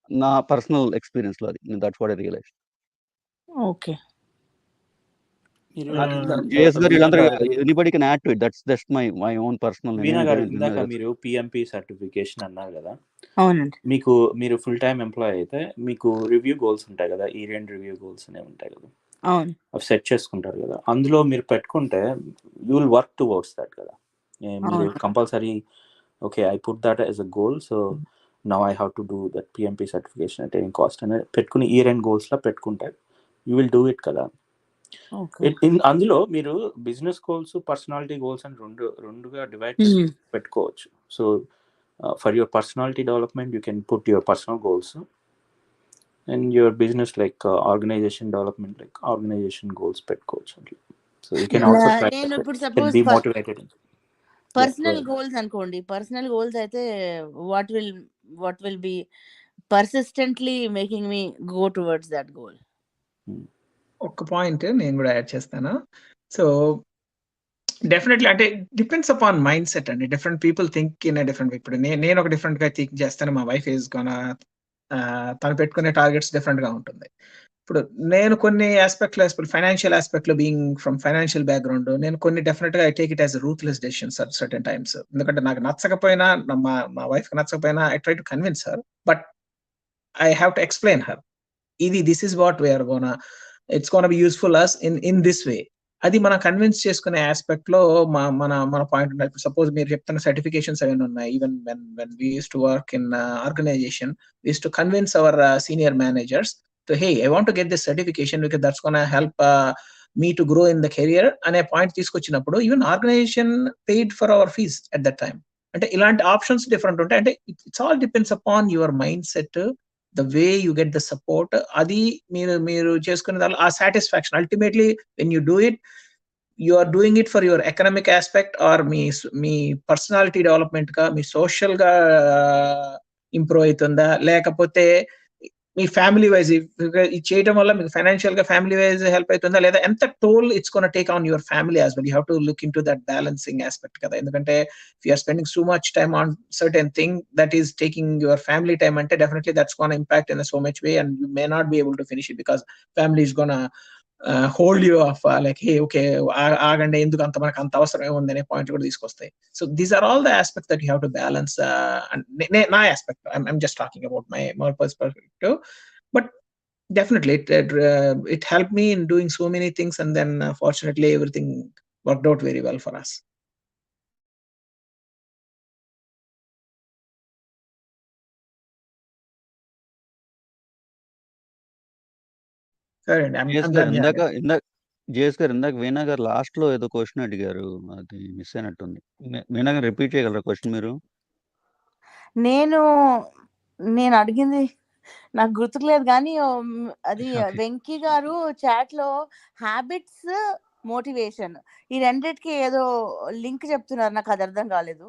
నా personal experience లో అది, that's what I realize. Okay. JS garu, వీళ్ళందరూ, anybody can add to it, that's my own personal. Veena garu, ఇందాక మీరు PMP certification అన్నారు కదా, అవునండి. మీరు ఫుల్ టైం ఎంప్లాయ్ అయితే మీకు రివ్యూ గోల్స్ ఉంటాయి కదా, ఈవెంట్ రివ్యూ గోల్స్ అనేవి ఉంటాయి కదా, అవును. అవి సెట్ చేసుకుంటారు కదా, అందులో మీరు పెట్టుకుంటే you will work towards that కదా. మీరు compulsory, okay, I put that as a goal, so now I have to do that PMP certification at any cost అనేది పెట్టుకుని ఇయర్ ఎండ్ గోల్స్లో పెట్టుకుంటే యూ విల్ డూ ఇట్ కదా. అందులో మీరు business goals, personality goals అని రెండుగా డివైడ్ పెట్టుకోవచ్చు. So for your personality development you can put your personal goals, and your business like organization development like organization goals పెట్టుకోవచ్చు. So you can also try నేను ఇప్పుడు to suppose be motivated. Personal goals అనుకోండి, personal goals అయితే what will be persistently making me go towards that goal. ఒక point నేను కూడా add చేస్తాను. So definitely, అంటే డిపెండ్స్ అపాన్ మైండ్ సెట్ అండి. Different people think in different. ఇప్పుడు నేను ఒక డిఫరెంట్ గా థింక్ చేస్తాను, మా వైఫ్ ఈజ్ గోనా తను పెట్టుకునే టార్గెట్స్ డిఫరెంట్ గా ఉంటుంది. ఇప్పుడు నేను కొన్ని ఆస్పెక్ట్ లో, ఫైనాన్షియల్ ఆస్పెక్ట్ లో, బీయింగ్ ఫ్రమ్ ఫైనాన్షియల్ బ్యాక్గ్రౌండ్, నేను కొన్ని డెఫినెట్ గా I take it as ruthless decisions at certain times. ఎందుకంటే నాకు నచ్చకపోయినా, మా వైఫ్ కి నచ్చకపోయినా, I try to convince her, but I have to explain her, this is what we're gonna, it's gonna be useful us in this way. అది మనం convince చేసుకునే aspect లో మన పాయింట్ ఉన్నాయి. ఇప్పుడు సపోజ్ మీరు చెప్తున్న సర్టిఫికేషన్స్ అవన్నీ ఉన్నాయి. Even when we use to work in organization, we use to convince our senior managers So hey, I want to get this certification because that's going to help me to grow in the career అనే point తీసుకొచ్చినప్పుడు even organization paid for our fees at that time. అంటే ఇలాంటి options different ఉంటాయి. అంటే it's all depends upon your mindset, the way you get the support. అది మీరు చేసుకునే దానిలో ఆ satisfaction ultimately when you do it, you are doing it for your economic aspect or మీ పర్సనాలిటీ డెవలప్మెంట్ గా, మీ సోషల్ గా improve అవుతుందా, లేకపోతే మీ ఫ్యామిలీ వైజ్ ఇది చేయడం వల్ల మీకు ఫైనాన్షియల్ గా ఫ్యామిలీ వైజ్ హెల్ప్ అవుతుందా, లేదా ఎంత toll it's gonna take on your family as well. You have to look into that balancing aspect కదా. ఎందుకంటే if you are spending so much time on certain thing that is taking your family time అంటే definitely that's gonna impact in so much way and you may not be able to finish it because family is gonna hold you off like hey okay ఆగండి, ఎందుకు అంత మనకు అంత అవసరం ఏముంది అనే point కూడా తీసుకొస్తాయి. So these are all the aspects that you have to balance. నా aspect I'm just talking about my perspective, but definitely it helped me in doing so many things, and then fortunately everything worked out very well for us. Sorry, I'm done. JS గారు ఇందాక వీణా గారు last లో ఏదో question అడిగారు, అది miss అయినట్టుంది. వీణా గారు repeat చేయగలరా క్వశ్చన్ మీరు? నేను అడిగింది నాకు గుర్తుకులేదు కానీ అది వెంకీ గారు చాట్ లో హ్యాబిట్స్, మోటివేషన్ ఈ రెండిటికి ఏదో లింక్ చెప్తున్నారు, నాకు అది అర్థం కాలేదు.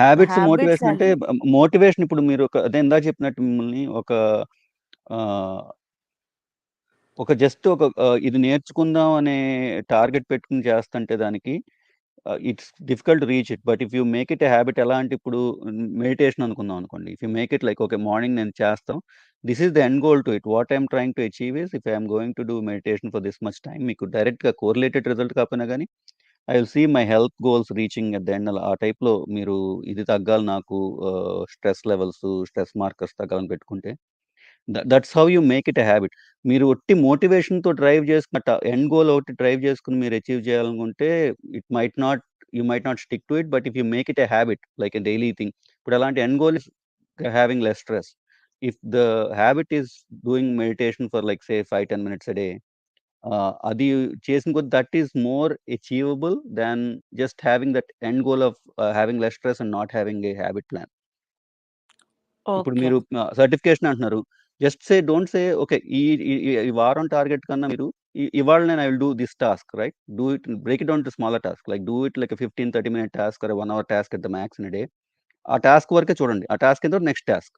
హ్యాబిట్స్ మోటివేషన్ అంటే మోటివేషన్ ఇప్పుడు మీరు అదే ఇందాక చెప్పినట్టు మిమ్మల్ని ఒక జస్ట్ ఒక ఇది నేర్చుకుందాం అనే టార్గెట్ పెట్టుకుని చేస్తుంటే దానికి it's difficult to reach it. But if you make it a habit, ఎలా అంటే ఇప్పుడు మెడిటేషన్ అనుకుందాం అనుకోండి. If you make it like okay morning నేను చేస్తాం, this is the end goal to it. What I'm trying to achieve is if I'm going to do meditation for this much time, మీకు డైరెక్ట్గా correlated result కాకపోయినా కానీ I will see my health goals reaching at the end. ఆ టైప్లో మీరు ఇది తగ్గాలి, నాకు స్ట్రెస్ లెవెల్స్, స్ట్రెస్ మార్కర్స్ తగ్గాలని పెట్టుకుంటే that's how you make it a habit. మీరు ఒట్టి మోటివేషన్తో డ్రైవ్ చేసుకున్న ఎండ్ గోల్ ఒకటి డ్రైవ్ చేసుకుని మీరు అచీవ్ చేయాలనుకుంటే you might not stick to it. But if you make it a habit like a daily thing, ఇప్పుడు అలాంటి end goal is having less stress. If the habit is doing meditation for like say 5-10 minutes a day, అది చేసిన కొద్ది that is more achievable than just having that end goal of having less stress and not having a habit plan. ఇప్పుడు మీరు certification అంటున్నారు, just say don't say okay ఈ వారం target కన్నా మీరు ఇవాళ నేను I will do this task, right? Do it, break it down to smaller task, like do it like 15-30 minute task are 1 hour task at the max in day. ఆ task వరకే చూడండి, ఆ టాస్క్ ఎంత next task,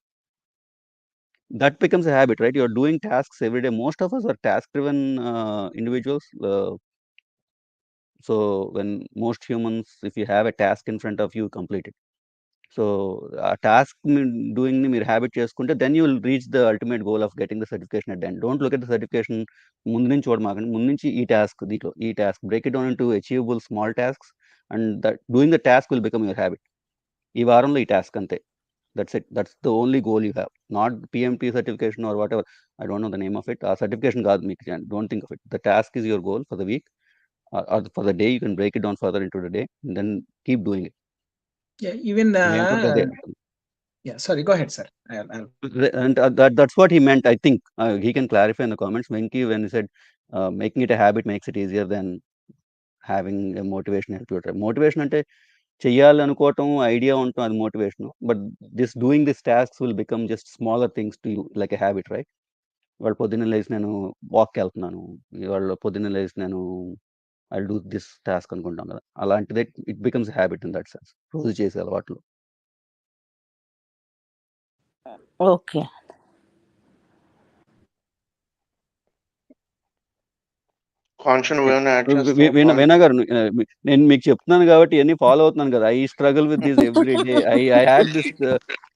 that becomes a habit, right? You're doing tasks every day. Most of us are task driven individuals. So when most humans, if you have a task in front of you, complete it. So a task doing the meer habit cheskunte, then you will reach the ultimate goal of getting the certification at the end. Don't look at the certification mundu nunchi chodmakanడి, mundu nunchi ee task break it down into achievable small tasks, and that doing the task will become your habit. Ee varanlo ee task ante, that's it. That's the only goal you have, not PMT certification or whatever. I don't know the name of it. Certification kaadu meeku, don't think of it. The task is your goal for the week or for the day. You can break it down further into the day and then keep doing it. Yeah, even yeah, sorry, go ahead, sir. And that's what he meant. I think he can clarify in the comments, Venki, when he said making it a habit makes it easier than having a motivation help you. Motivation ante చెయ్యాలి అనుకోవటం, idea ఉండటం, అది motivation. But doing this tasks will become just smaller things to you, like a habit, right? ఇవాళ పొద్దున్న లేచి నేను వాక్కి వెళ్తున్నాను, ఇవాళ పొద్దున్న లేచి నేను ఐ డూ దిస్ టాస్క్ అనుకుంటాం కదా, అలాంటిదే it becomes habit in that sense, రోజు చేసే అలవాట్లు. ఓకే, వీణా గారు, నేను మీకు చెప్తున్నాను కాబట్టి ఇవన్నీ ఫాలో అవుతున్నాను కదా. I struggle with this every day. I had this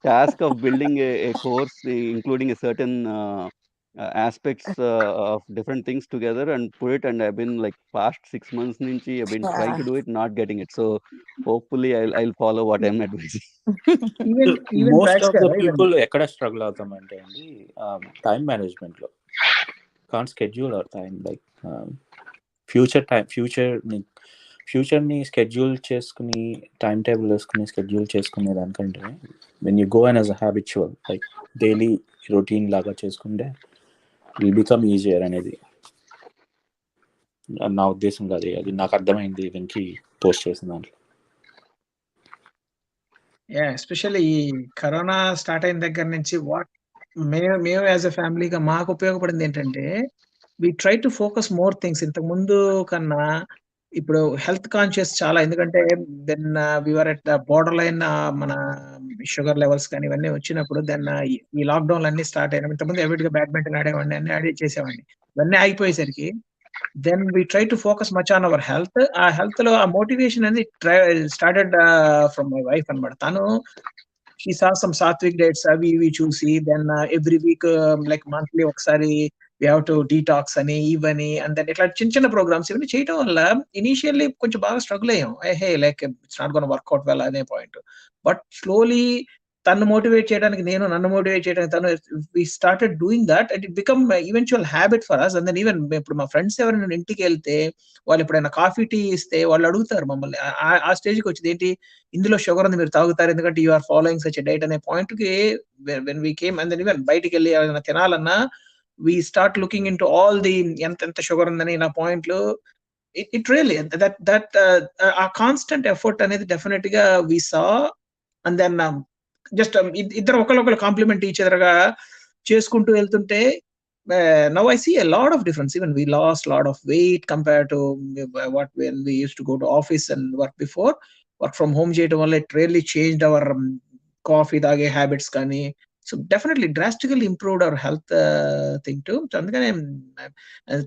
task of building A course including a certain aspects of different things together and put it, and I've been like past 6 months nunchi I've been trying to do it, not getting it. So hopefully I'll follow what I'm advising. Even most of the people ekkada struggle avuthamante andi time management lo can't schedule our time, like future ni ఫ్యూచర్ని schedule చేసుకుని time table వేసుకుని schedule చేసుకునే దానికంటే when you go and as a habitual like daily routine లాగా చేసుకుంటే will become easier అనేది నా ఉద్దేశం కాదు, అది నాకు అర్థమైంది వెంకీ పోస్ట్ చేసిన దాంట్లో. ఎస్పెషల్లీ ఈ కరోనా స్టార్ట్ అయిన దగ్గర నుంచి మేము యాజ్ ఎ ఫ్యామిలీగా మాకు ఉపయోగపడింది ఏంటంటే we try to focus more things. ఇంతకు ముందు కన్నా ఇప్పుడు హెల్త్ కాన్షియస్ చాలా, ఎందుకంటే then we were at the borderline మన షుగర్ లెవెల్స్ కానీ ఇవన్నీ వచ్చినప్పుడు దెన్ ఈ లాక్డౌన్ అన్ని స్టార్ట్ అయినా. ఇంతకుముందు ఎవరిగా బ్యాడ్మింటన్ ఆడేవాడిని, అన్ని ఆడి చేసేవాడిని. ఇవన్నీ ఆగిపోయేసరికి then we try to focus much on our health. ఆ హెల్త్ లో ఆ మోటివేషన్ అనేది స్టార్టెడ్ ఫ్రమ్ మై వైఫ్ అనమాట. తను she saw some sattvic diets అవి ఇవి చూసి then every week like monthly ఒకసారి వి హావ్ టు డీటాక్స్ అని ఇవని అండ్ దెన్ ఇట్లా చిన్న చిన్న ప్రోగ్రామ్స్ ఇవన్నీ చేయడం వల్ల ఇనీషియల్లీ కొంచెం బాగా స్ట్రగుల్ అయ్యాం. Hey like it's not gone work out well అనే పాయింట్. బట్ స్లోలీ తను మోటివేట్ చేయడానికి నేను, నన్ను మోటివేట్ చేయడానికి తను, we started doing that and it become eventual habit for us. And then even ఇప్పుడు మా ఫ్రెండ్స్ ఎవరైనా ఇంటికి వెళ్తే వాళ్ళు ఎప్పుడైనా కాఫీ టీ ఇస్తే వాళ్ళు అడుగుతారు మమ్మల్ని. ఆ స్టేజ్కి వచ్చింది ఏంటి, ఇందులో షుగర్ ఉంది మీరు తాగుతారు ఎందుకంటే you are following such diet అనే పాయింట్ కి when we came. And then even బయటికి వెళ్ళి ఏమైనా తినాలన్నా we start looking into all the ఎంత షుగర్ ఉందని నా పాయింట్లు. ఇట్ రియల్లీ దట్ ఆ కాన్స్టెంట్ ఎఫర్ట్ అనేది డెఫినెట్ గా we saw. And then just ఇద్దరు ఒకళ్ళు కాంప్లిమెంట్ ఈచ్ అదర్ గా చేసుకుంటూ వెళ్తుంటే now I see a lot of difference. Even we lost a lot of weight compared to what when we used to go to office and work before. Work from home చేయడం వల్ల it really changed our coffee తాగే habits కానీ. So definitely drastically improved our health thing to. అందుకనే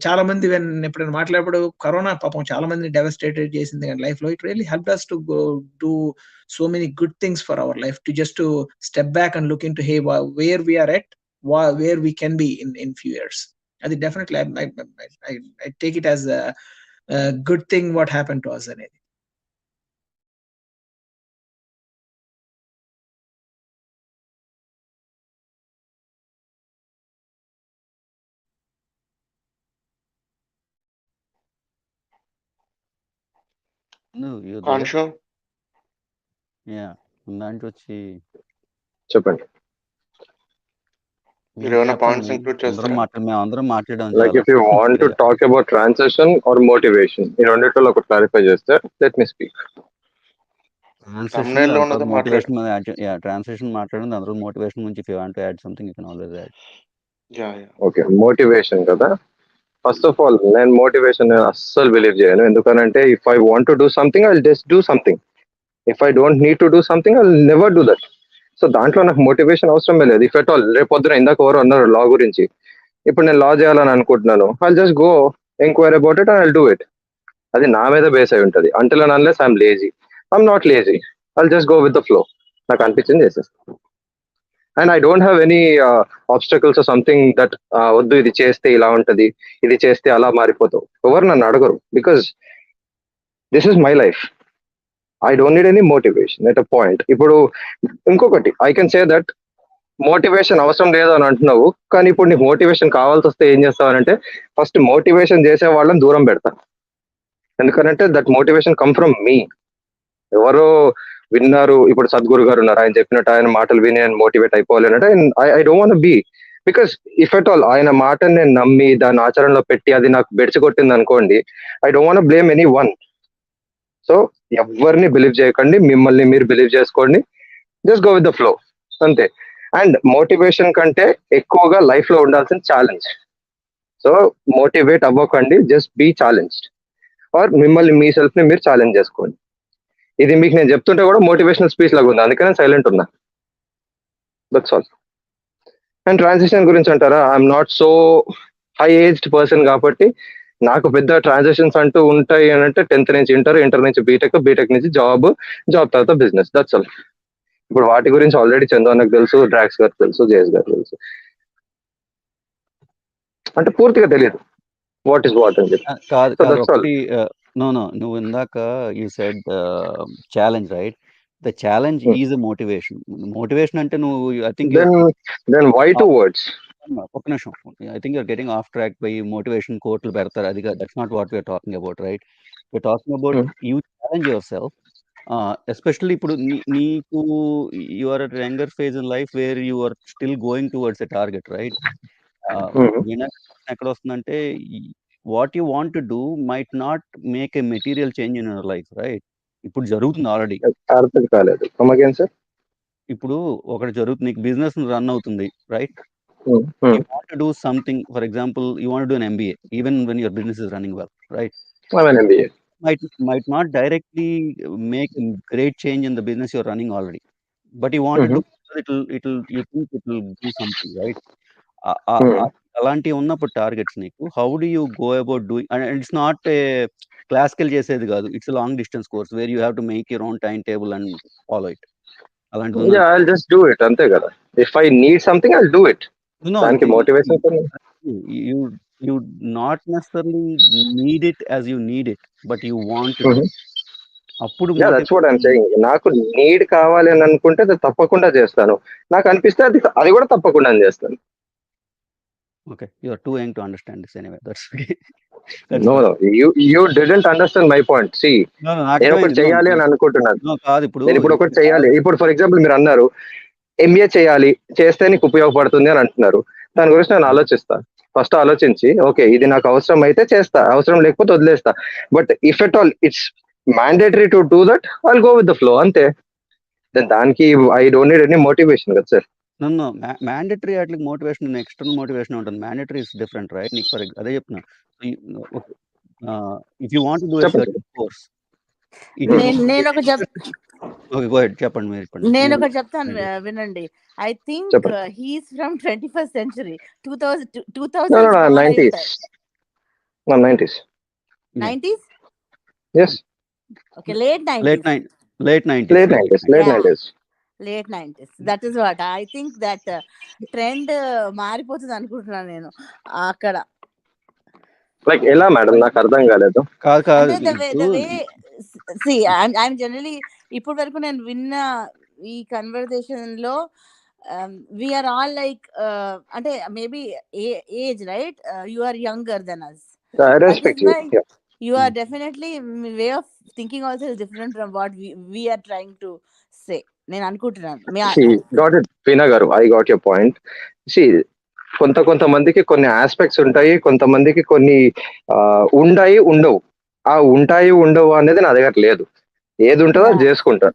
చాలా మంది ఎప్పుడైనా మాట్లాడేప్పుడు corona పాపం చాలా మందిని డెవస్టేటెడ్ చేసింది కానీ లైఫ్ లో it really help us to go do so many good things for our life, to just to step back and look into hey where we are at, where we can be in few years. అది definitely I take it as a good thing what happened to us అనేది. కాన్షో దాంట్లో వచ్చి చెప్పండి. మీరు ఏమైనా points include చేస్తారా? మేము అందరం మాట్లాడాం. Like if you want to talk about transition or motivation, ఈ రెండిట్లో ఒక క్లారిఫై చేస్తే లెట్ మీ స్పీక్. thumbnail లో ఉన్నది మోటివేషన్ ట్రాన్స్లేషన్ మాట్లాడింది అందరూ మోటివేషన్ గురించి. If you want to add something you can always add. Okay, motivation కదా. ఫస్ట్ ఆఫ్ ఆల్ నేను మోటివేషన్ అస్సలు బిలీవ్ చేయను. ఎందుకనంటే if I want to do something I will just do something. If I don't need to do something I will never do that. So దాంట్లో నాకు motivation అవసరం లేదు. If at all రేపు పొద్దున ఇందాక ఎవరు అన్నారు లా గురించి, ఇప్పుడు నేను లా చేయాలని అనుకుంటున్నాను, I just go enquiry about it and I do it. అది నా మీద బేస్ అయి ఉంటుంది. Until and unless I'm lazy, I'm not lazy, I just go with the flow. నాకు అనిపించింది చేసేస్తాను. And I don't have any obstacles something that వద్దు ఇది చేస్తే ఇలా ఉంటుంది, ఇది చేస్తే అలా మారిపోతావు. ఎవరు నన్ను అడగరు, because this is my life. I don't need any motivation at a point. ఇప్పుడు ఇంకొకటి I can say that motivation అవసరం లేదు అని అంటున్నావు, కానీ ఇప్పుడు నీకు మోటివేషన్ కావాల్సి వస్తే ఏం చేస్తావనంటే ఫస్ట్ మోటివేషన్ చేసే వాళ్ళని దూరం పెడతా. ఎందుకంటే దట్ మోటివేషన్ కమ్ ఫ్రమ్ మీ. ఎవరో విన్నారు, ఇప్పుడు సద్గురు గారు ఉన్నారు, ఆయన చెప్పినట్టు ఆయన మాటలు విని నేను మోటివేట్ అయిపోవాలి అంటే I don't want be. Because if at all ఆయన మాటని నేను నమ్మి దాన్ని ఆచరణలో పెట్టి అది నాకు బెడిచి కొట్టింది అనుకోండి, I don't want blame any one. So ఎవరిని బిలీవ్ చేయకండి, మిమ్మల్ని మీరు బిలీవ్ చేసుకోండి. Just go with the flow అంతే. అండ్ మోటివేషన్ కంటే ఎక్కువగా లైఫ్ లో ఉండాల్సిన ఛాలెంజ్. సో మోటివేట్ అవ్వకండి, జస్ట్ బీ ఛాలెంజ్డ్. ఆర్ మిమ్మల్ని మీ సెల్ఫ్ ని మీరు ఛాలెంజ్ చేసుకోండి. ఇది మీకు నేను చెప్తుంటే కూడా మోటివేషనల్ స్పీచ్ లాగా ఉంది, అందుకని సైలెంట్ ఉన్నా. That's all. అండ్ ట్రాన్సిషన్ గురించి అంటారా, I'm not so high aged person కాబట్టి నాకు పెద్ద ట్రాన్సాక్షన్స్ అంటూ ఉంటాయి అని అంటే 10th నుంచి ఇంటర్ నుంచి బీటెక్, బీటెక్ నుంచి జాబ్ తర్వాత బిజినెస్. That's all. ఇప్పుడు వాటి గురించి ఆల్రెడీ చందు అన్నకు తెలుసు, డ్రాక్స్ గారు తెలుసు, జేఎస్ గారు తెలుసు. అంటే పూర్తిగా తెలియదు వాట్ ఈస్ వాట్ అని చెప్పి. నో నువ్వు ఇందాక you said challenge, right? The challenge is a motivation. Motivation అంటే నువ్వు I think then why two words. ఒక నిమిషం, I think you're getting off track by motivation కోట్లు పెడతారు, అది that's not what we're talking about, right? we're talking about you challenge yourself. Especially ఇప్పుడు నీకు you are at a younger phase in life where you are still going towards a target, right? ఎక్కడ వస్తుందంటే what you want to do might not make a material change in your life, right? ఇప్పుడు జరుగుతుంది already. అర్థం కాలేదు. Come again, sir. ఇప్పుడు ఒకటి జరుగుతుంది, నీకు బిజినెస్ రన్ అవుతుంది, right? You want to do something, for example, you want to do an MBA even when your business is running well, right? I'm an MBA. Might not directly make a great change in the business you're running already, but you want to do you think it will do something, right? అలాంటి ఉన్నప్పుడు targets నీకు how do you go about doing, and it's not a classical చేసేది కాదు, it's long distance course where you have to make your own time table and follow it. అలాంటిది I'll just do it, అంతే కదా. If I need something, I'll do it. దానికి motivation you not necessarily need it as you need it, but you want to do. అప్పుడు that's what I'm saying. నాకు need కావాలి అని అనుకుంటే అది తప్పకుండా చేస్తాను, నాకు అనిపిస్తే అది కూడా తప్పకుండా చేస్తాను. Okay, you are too young to understand this anyway. That's okay. No, you didn't understand my point. See, నేను ఒకటి చేయాలి అని అనుకుంటున్నాను. నేను ఇప్పుడు ఒకటి చేయాలి. ఇప్పుడు ఫర్ ఎగ్జాంపుల్ మీరు అన్నారు MBA చేయాలి, చేస్తే నీకు ఉపయోగపడుతుంది అని అంటున్నారు. దాని గురించి నేను ఆలోచిస్తాను. ఫస్ట్ ఆలోచించి ఓకే ఇది నాకు అవసరం అయితే చేస్తా, అవసరం లేకపోతే వదిలేస్తా. But if at all it's mandatory to do that, I'll go with the flow, అంతే. దానికి I don't need any motivation కదా సార్. No, mandatory వాటికి మోటివేషన్ ఎక్స్టర్నల్ మోటివేషన్ ఉంటుంది. mandatory is different, right? నీకు ఫర్ అదే చెప్తున్నా, if you want to do a certain course, నేను ఒక okay, go ahead, చెప్పండి మీరు చెప్పండి. నేను ఒకటి చెప్తాను వినండి. I think he's from 21st century. 90s. Yes. Okay, late 90s. That is what I think, that trend మారిపోతుంది అనుకుంటున్నాను నేను అక్కడ. లైక్ ఎలా మేడం, నాకు అర్థం కాలేదు. కాదు see I'm generally ఇప్పటి వరకు నేను విన్న ఈ కన్వర్సేషన్ లో we are all like అంటే maybe age, right? You are younger than us. I respect you. Yeah. You are definitely, way of thinking also is different from what we are trying to say. నేను అనుకుంటున్నాను. Got it, Veena garu. I got your point. See, కొంతమందికి కొన్ని aspects ఉంటాయి, కొంతమందికి కొన్ని ఉంటాయి ఉండవు. ఆ ఉంటాయి ఉండవు అనేది నా దగ్గర లేదు. ఏది ఉంటుందో అది చేసుకుంటా,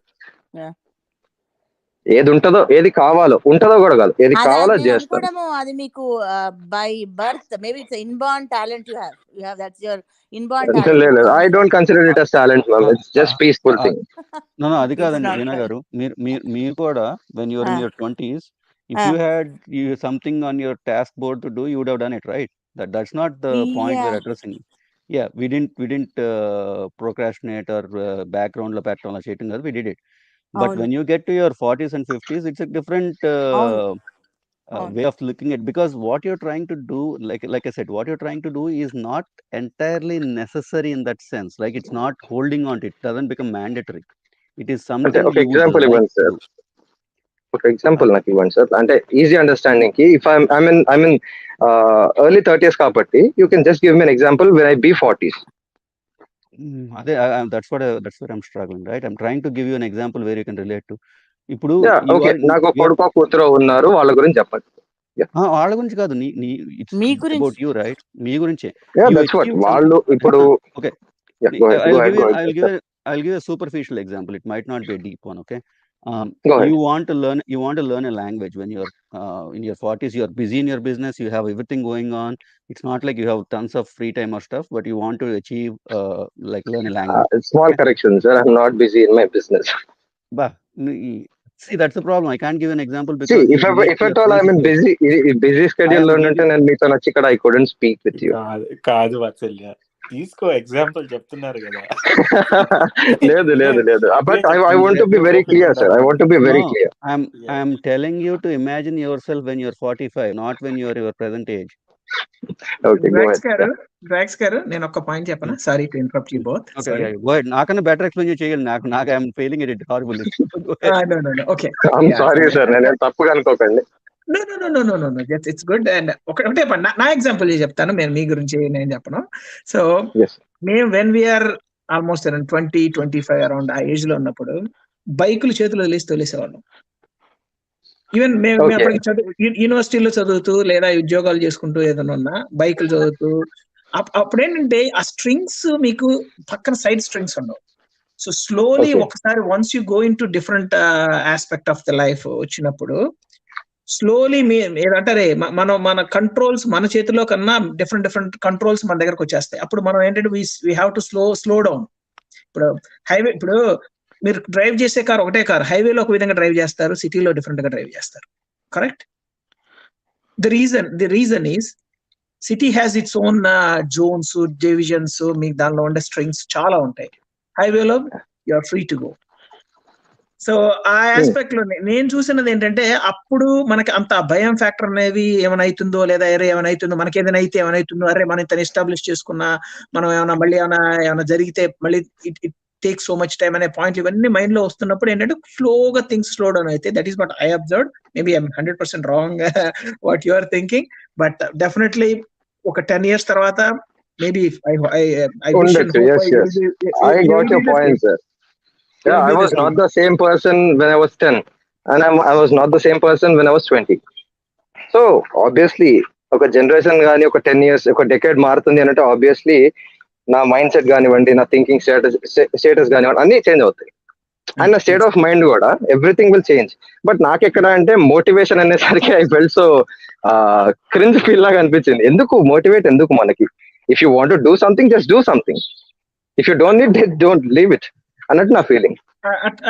ఏది ఉంటుందో ఏది కావాలో ఉంటుందో కూడా కాదు, ఏది కావాలో చేస్తాను. అది మీకు by birth maybe it's inborn talent you have that's your inborn talent. లేదు, I don't consider it as talent, ma'am. It's just peaceful thing. No, అది కాదండి వీణా గారు. మీరు కూడా when you are in your 20s, if you had something on your task board to do, you would have done it, right? That's not the point we're addressing. Yeah, we didn't procrastinate or background lo pettam la cheyatam kaadu, we did it. But when you get to your 40s and 50s, it's a different way of looking at, because what you're trying to do, like I said, what you're trying to do is not entirely necessary in that sense. Like it's not holding on to it, doesn't become mandatory. It is something. Okay, example ivan sir. Okay, example నాకు ఇవ్వండి sir, అంటే easy understanding కి. If I'm in early 30s కాబట్టి you can just give me an example when I be 40s. That's what I'm struggling, right? I'm trying to give you an example where you can relate to. ఇప్పుడు నాకు కొడుకు కూతురు ఉన్నారు, వాళ్ళ గురించి చెప్పండి. వాళ్ళ గురించి కాదు, మీ గురించి, about you, right? మీ గురించే. వాళ్ళు ఇప్పుడు okay, I'll give a superficial example. It might not be a deep one, okay? You want to learn a language when you're in your 40s. You're busy in your business, you have everything going on. It's not like you have tons of free time or stuff, but you want to achieve like learn a language. Small correction, sir. I'm not busy in my business. See, that's the problem. I can't give an example because if at all I'm in busy schedule lo unte nenu meeto nachi ikkada I couldn't speak with you. కాదు వాత్సల్య, తీసుకో example చెప్తున్నారు కదా. లేదు but I want to be very clear, sir. I want to be very clear. I'm telling you to imagine yourself when you're 45, not when you're your present age. Okay, go ahead. Drax garu, నేను ఒక point చెప్పనా? Sorry to interrupt you both. Okay, yeah, go ahead. నాకన్నా better explain చేయాలి. నాకు I'm failing at it horribly. No. Okay. I'm sorry, sir. నేను తప్పుగా అనుకోకండి. No. It's good. And ఒకటే నా ఎగ్జాంపుల్ చెప్తాను, నేను మీ గురించి నేను చెప్పను. సో మేము when we are almost around 20-25 around ఆ ఏజ్ లో ఉన్నప్పుడు బైకులు చేతులు వదిలేసి తోలేసేవాళ్ళం. ఈవెన్ మేము Okay. అప్పటికి యూనివర్సిటీలో చదువుతూ లేదా ఉద్యోగాలు చేసుకుంటూ ఏదైనా ఉన్నా బైకులు చదువుతూ అప్పుడు ఏంటంటే ఆ స్ట్రింగ్స్ మీకు పక్కన సైడ్ స్ట్రింగ్స్ ఉండవు. So slowly Okay. ఒకసారి once you go in to different aspect of the life వచ్చినప్పుడు స్లోలీ ఏదంటారే మన కంట్రోల్స్ మన చేతిలో కన్నా డిఫరెంట్ కంట్రోల్స్ మన దగ్గరకు వచ్చేస్తాయి. అప్పుడు మనం ఏంటంటే we have to slow down. ఇప్పుడు హైవే, ఇప్పుడు మీరు డ్రైవ్ చేసే కార్ ఒకటే కార్, హైవేలో ఒక విధంగా డ్రైవ్ చేస్తారు, సిటీలో డిఫరెంట్ గా డ్రైవ్ చేస్తారు. Correct? The reason is city has its own zones, divisions, మీకు దానిలో ఉండే స్ట్రింగ్స్ చాలా ఉంటాయి. హైవేలో you are free to go. So ఆ ఆస్పెక్ట్ లో నేను చూసినది ఏంటంటే అప్పుడు మనకి అంత భయం ఫ్యాక్టర్ అనేది ఏమైనా అవుతుందో లేదా ఏమైనా అవుతుందో, మనకి ఏదైనా అయితే ఏమైతుందో, అరే మనం ఇంత ఎస్టాబ్లిష్ చేసుకున్నా మనం ఏమైనా మళ్ళీ ఏమైనా జరిగితే మళ్ళీ it take so much time అనే పాయింట్ ఇవన్నీ మైండ్ లో వస్తున్నప్పుడు ఏంటంటే స్లోగా థింగ్స్ స్లో డౌన్ అయితే. That is what I observe. Maybe I'm 100% wrong what you are thinking, but definitely ఒక 10 years తర్వాత maybe I wish and hope I got your point, sir. Yeah, I was not the same person when I was 10, and I was not the same person when I was 20. So obviously, ఒక generation కానీ ఒక 10 years, ఒక decade మారుతుంది అంటే obviously నా mind set కానివ్వండి, నా thinking status కానివ్వండి అన్ని చేంజ్ అవుతాయి. అండ్ నా స్టేట్ ఆఫ్ మైండ్ కూడా ఎవ్రీథింగ్ విల్ చేంజ్. బట్ నాకెక్కడ అంటే మోటివేషన్ అనేసరికి I felt so cringe feel లాగా అనిపించింది. ఎందుకు మోటివేట్ ఎందుకు మనకి? If you want to do something, just do something. If you don't need it, don't leave it అన్నట్టు నా ఫీలింగ్.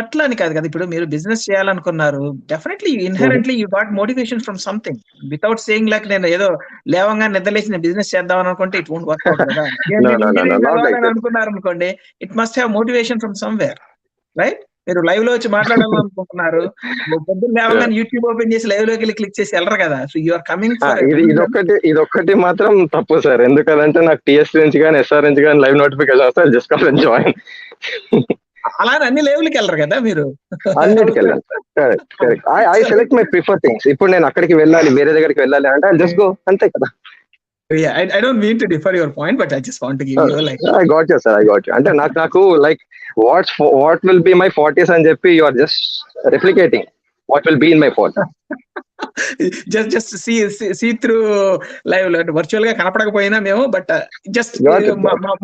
అట్లా అని కాదు కదా, ఇప్పుడు మీరు బిజినెస్ చేయాలనుకున్నారు, definitely inherently you got motivation from something without saying like నేను ఏదో లేవంగా నిద్రలేసి నేను బిజినెస్ చేద్దాం అనుకుంటే ఇట్ వోంట్ వర్క్ అవుట్ కదా. అనుకున్నారు అనుకోండి, it must have motivation from somewhere, right? మీరు లైవ్ లో వచ్చి మాట్లాడాలనుకుంటున్నారు, పొద్దున్న లేవగా యూట్యూబ్ ఓపెన్ చేసి లైవ్ లోకి వెళ్ళి క్లిక్ చేసి వెళ్ళరు కదా. So you are coming for ఇదొక్కటి మాత్రం తప్పు సార్. ఎందుకంటే నాకు టీఎస్ నుంచి కానీ ఎస్ఆర్ నుంచి కానీ లైవ్ నోటిఫికేషన్ వస్తే జస్ట్ కాల్ జాయిన్. అలానే అన్ని లెవెల్కి వెళ్ళరు కదా మీరు. అన్నిటికి వెళ్ళాను. Correct correct. I select my prefer things. ఇప్పుడు నేను అక్కడికి వెళ్ళాలి, వేరే దగ్గరికి వెళ్ళాలి అంటే జస్ట్ గో, అంతే కదా. Yeah, I don't mean to differ your point, but I just want to give you like. I got you, sir. I got you. అంటే నాకు like what will be my 40s అని చెప్పి you are just replicating what will be in my 40s. just see through live లో virtual గా కనపడకపోయినా మేము, but just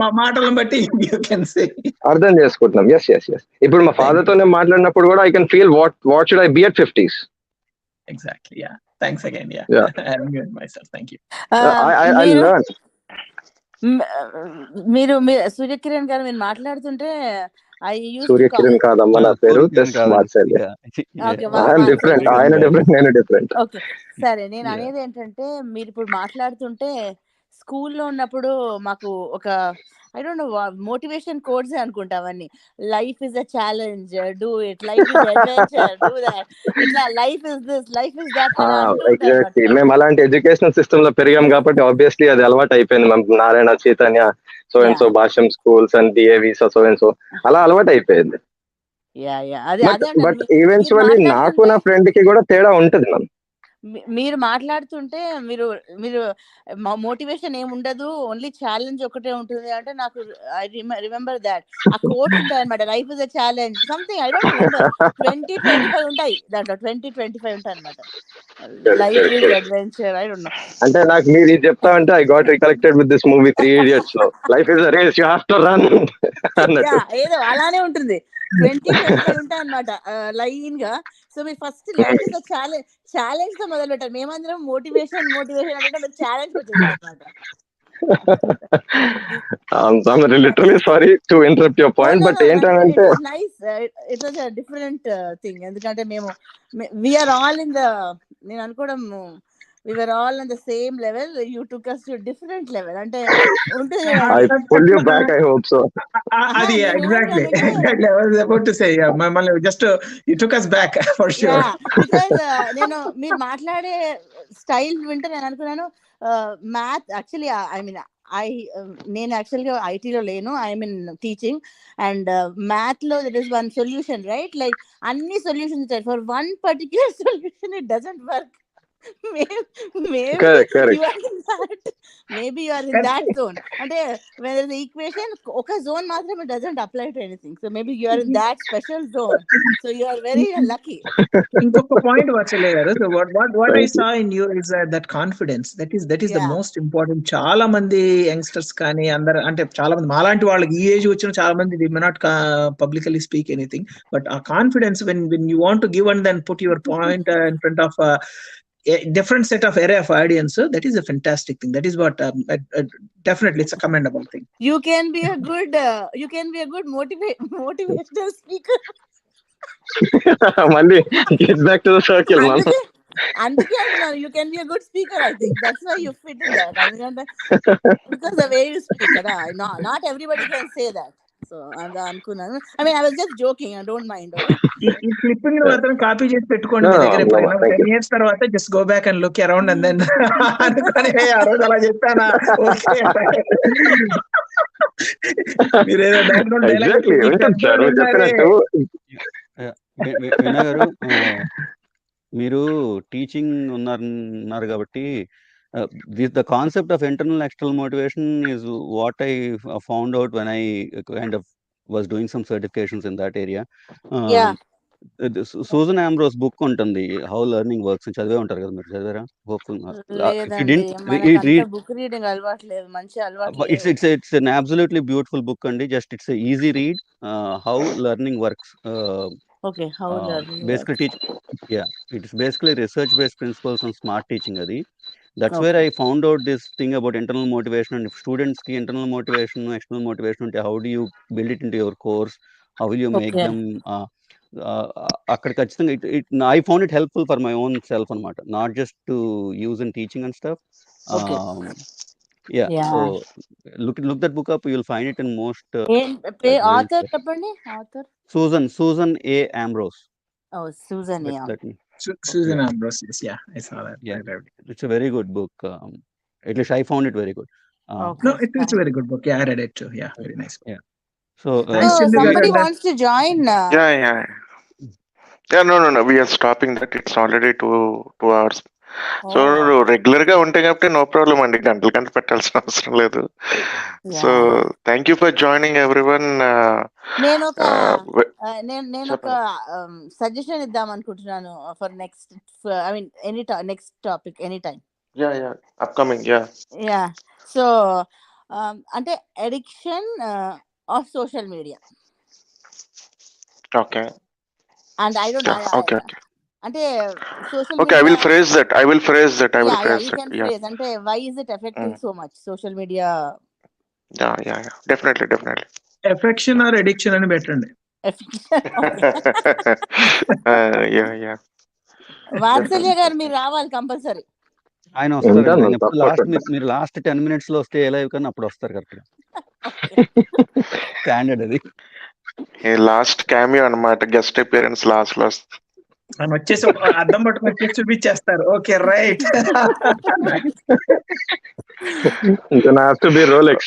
మా మాటలను బట్టి you can say అర్థం చేసుకుంటున్నాం. yes ఇప్పుడు మా ఫాదర్ తో నేను మాట్లాడినప్పుడు కూడా I can feel what should I be at 50s. Exactly, yeah. Thanks again. Yeah. I'm good myself. Thank you. I learned. మీరు సూర్యకిరణ్ గారు మీరు మాట్లాడుతుంటే సూర్యకిరణ్ కాదమ్మా నా పేరు, డిఫరెంట్. ఆయన డిఫరెంట్, నేను డిఫరెంట్. ఓకే సరే. నేను అనేది ఏంటంటే మీరు ఇప్పుడు మాట్లాడుతుంటే స్కూల్లో ఉన్నప్పుడు మాకు ఒక I don't know motivation codes అనుకుంటా అవన్నీ. Life is a challenge, do it. Life is adventure, do that. ఇట్లా life is this, life is that. Exactly. మేము అలాంటి ఎడ్యుకేషనల్ సిస్టమ్ లో పెరిగాం కాబట్టి ఆబ్వియస్లీ అది అలవాటు అయిపోయింది. మేము Narayana, Chaitanya, so and so, Bhashyam schools and DAVs, so and so అలా అలవాటు అయిపోయింది. బట్ ఈవెన్చువల్లీ నాకు నా ఫ్రెండ్ కి కూడా తేడా ఉంటుంది మ్యామ్. మీరు మాట్లాడుతుంటే మీరు మోటివేషన్ ఏముండదు, ఓన్లీ ఛాలెంజ్ ఒకటే ఉంటుంది అంటే నాకు ఐ రిమెంబర్ దాట్ ఆ కోట్స్ ఉంటాయి అనమాట. Life is a challenge something, I don't remember. 20-25 ఉంటాయి దాంట్లో, 20-25 ఉంటాయి అనమాట. Life is adventure, I don't know. అంటే నాకు మీరు ఇది చెప్తా అంటే I got recollected with this movie 3 Idiots లో life is a race, you have to run అన్నట్టు. ఏదో అలానే ఉంటుంది. 20-25 ఉంటాయి అనమాట లైన్ గా. సో మీరు first life is a challenge తో మొదలు పెట్టారు. మేమందరం మోటివేషన్ అంటే మీరు ఛాలెంజ్ వచ్చేసారు అనమాట. Literally sorry to interrupt your point, but ఏంటంటే nice, it was a different thing. ఎందుకంటే మేము we are all in the, నేను అనుకోవడం we were all on the same level. You took us to a different level. Ante unte I pulled you back, I hope so. Exactly. I was about to say, yeah, just you took us back for sure. Yeah, because nenu meer maatlade style vinte nenu anukunnanu math actually I mean నేను యాక్చువల్గా ఐటీలో లేను, I'm in teaching. And మ్యాథ్లో that is one solution, right? Like అన్ని solutions for one particular solution, it doesn't work. Maybe Correct, correct. you are in that. Maybe you are in that zone. And when there's the equation, okay, zone matrame doesn't apply to anything. So maybe you are in that special zone. So you are very lucky. ఇంకొక point వర్చలే గారు. So what I Thank you. saw in you is that confidence. That is the Yeah. most important. చాలా మంది youngsters కానీ అందరు అంటే చాలా మంది మాలాంటి వాళ్ళకి ఈ ఏజ్ వచ్చిన చాలా మంది they may not publicly speak anything. But ఆ confidence when you want to give and then put your point in front of a different set of array of audience, that is a fantastic thing. That is what definitely it's a commendable thing. You can be a good motivational speaker. మళ్ళీ get back to the circle, man. అందుకే అంటున్నాను, you can be a good speaker. I think that's why you fit in that. Because the way you speak, not everybody can say that. So అనుకున్నాను. I mean, I was just joking. I don't mind. ఈ clipping మాత్రం copy చేసి పెట్టుకోండి మీ దగ్గర. ఎప్పుడైనా 10 years తర్వాత just go back and look around and then అనుకొని ఆ రోజు అలా చెప్పానా ఓకే మీరేదో బ్యాక్గ్రౌండ్ Exactly. సార్ చెప్పినట్టు వీణా గారు, మీరు టీచింగ్ ఉన్నారు కాబట్టి the concept of internal external motivation is what I found out when I kind of was doing some certifications in that area. Yeah. Susan Ambrose book ఉంటుంది, how learning works. చదివే ఉంటారు కదా మీరు, చదివారా? లేదండి, మనకంతా బుక్ రీడింగ్ అలవాటు లేదు, మంచి అలవాటు. It's an absolutely beautiful book అండి. Just it's a easy read. How learning works. Okay, how learning basically works. It's basically research based principles on smart teaching adi. That's Okay. where I found out this thing about internal motivation, and if students ki internal motivation, external motivation unte, how do you build it into your course, how will you make them akkada kachithanga I found it helpful for my own self anamata, not just to use in teaching and stuff. Okay. Yeah. So look that book up, you'll find it in most author cheppandi. Author Susan A. Ambrose. Oh, Susan A. Susan Ambrose. Yes, yeah, I saw that. Yeah, it's a very good book. At least I found it very good. Okay. No, it's a very good book. Yeah, I read it too. Yeah, very nice. Yeah. So somebody wants to join. Yeah. No. We are stopping that. It's already 2 hours. So regular గా ఉంటాయి కాబట్టి no problem అండి, గంటలు పెట్టాల్సిన అవసరం లేదు. So thank you for joining everyone. నేను ఒక సజెషన్ ఇద్దాం అనుకుంటున్నాను for next, I mean next topic any time. Yeah upcoming. Yeah so అంటే addiction of social media. Okay. And I don't okay అంటే social Okay, I will phrase that. you can phrase అంటే why is it affecting so much social media? Yeah. Definitely. Affection or addiction అని పెట్టండి. Yeah. వాత్సల్య గారు మీరు రావాలి compulsory. ఆయన వస్తారు. మీరు లాస్ట్ 10 minutes లో వస్తే లైవ్ కన్నా అప్పుడు వస్తారు కరెక్ట్. స్టాండర్డ్ అది. లాస్ట్ క్యామియో అన్నమాట, గెస్ట్ అపియరెన్స్ లాస్ట్ లో ఆయన వచ్చేసి అద్దం పట్టుకుని వచ్చేసి చూపించేస్తారు. Okay right. Then I have to be Rolex.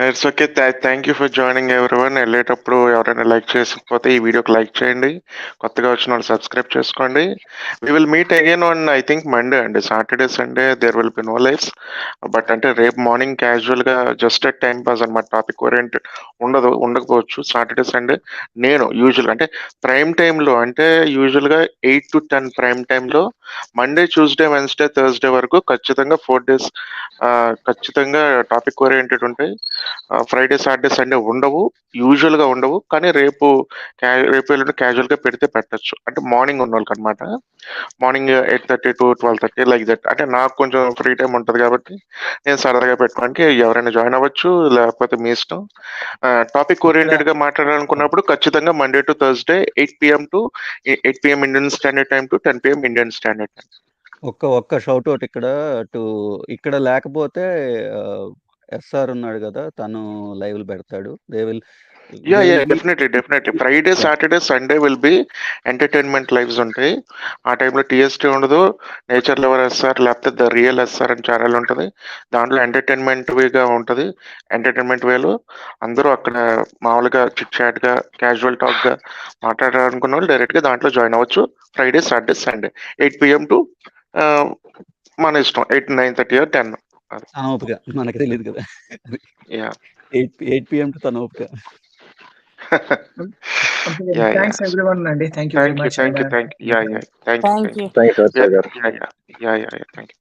It's okay. Thank you for joining everyone. వెళ్ళేటప్పుడు ఎవరైనా లైక్ చేసుకోకపోతే ఈ వీడియోకి లైక్ చేయండి, కొత్తగా వచ్చిన వాళ్ళు సబ్స్క్రైబ్ చేసుకోండి. We will meet again on I think Monday అండి. Saturday Sunday there will be no lives. But అంటే రేపు మార్నింగ్ క్యాజువల్ గా జస్ట్ అట్ టైం పాస్ అనమాట, టాపిక్ ఓరియంటెడ్ ఉండకపోవచ్చు. సాటర్డే సండే నేను యూజువల్గా అంటే ప్రైమ్ టైంలో, అంటే యూజువల్గా 8 to 10 ప్రైమ్ టైంలో మండే, ట్యూస్డే, వెన్స్డే, థర్స్డే వరకు ఖచ్చితంగా 4 days ఖచ్చితంగా టాపిక్ ఓరియంటెడ్ ఉంటాయి. ఫ్రైడే, సాటర్డే, సండే యూజువల్ గా ఉండవు. కానీ రేపు ఎల్లుండి క్యాజువల్ గా పెడితే పెట్టచ్చు. అంటే మార్నింగ్ ఉన్న వాళ్ళకి అనమాట. Morning 8:30 to 12:30 like that. అంటే నాకు కొంచెం ఫ్రీ టైం ఉంటుంది కాబట్టి నేను సరదాగా పెట్టుకోవడానికి ఎవరైనా జాయిన్ అవ్వచ్చు, లేకపోతే మీ ఇష్టం. టాపిక్ ఓరియంటెడ్ గా మాట్లాడాలనుకున్నప్పుడు ఖచ్చితంగా Monday to Thursday 8 PM Indian standard time to 10 PM Indian standard time. ఒక్క షౌట్ అవుట్ ఇక్కడ లేకపోతే ఎస్ఆర్ ఉన్నాడు కదా, తను లైవ్లు పెడతాడు. They will definitely Friday, Saturday, Sunday will be entertainment lives ఉంటాయి. ఆ టైంలో టీఎస్టీ ఉండదు. నేచర్ లవర్ ఎస్ఆర్ లేకపోతే ద రియల్ ఎస్ఆర్ అని ఛానల్ ఉంటుంది. దాంట్లో ఎంటర్టైన్మెంట్ వేగా ఉంటుంది. ఎంటర్టైన్మెంట్ వేలో అందరూ అక్కడ మామూలుగా చిట్ చాట్ గా క్యాజువల్ టాక్ గా మాట్లాడాలనుకున్న వాళ్ళు డైరెక్ట్ గా దాంట్లో జాయిన్ అవ్వచ్చు. Friday, Saturday, Sunday 8 PM to మన ఇష్టం 8, 9:30 or 10. తన ఓపిక మనకి తెలియదు కదా. యా 8 PM టు తన ఓపిక. Thanks everyone అండి. Thank you very much. Thank you. Thank you. Thanks అచ్చా గారు. Thank you.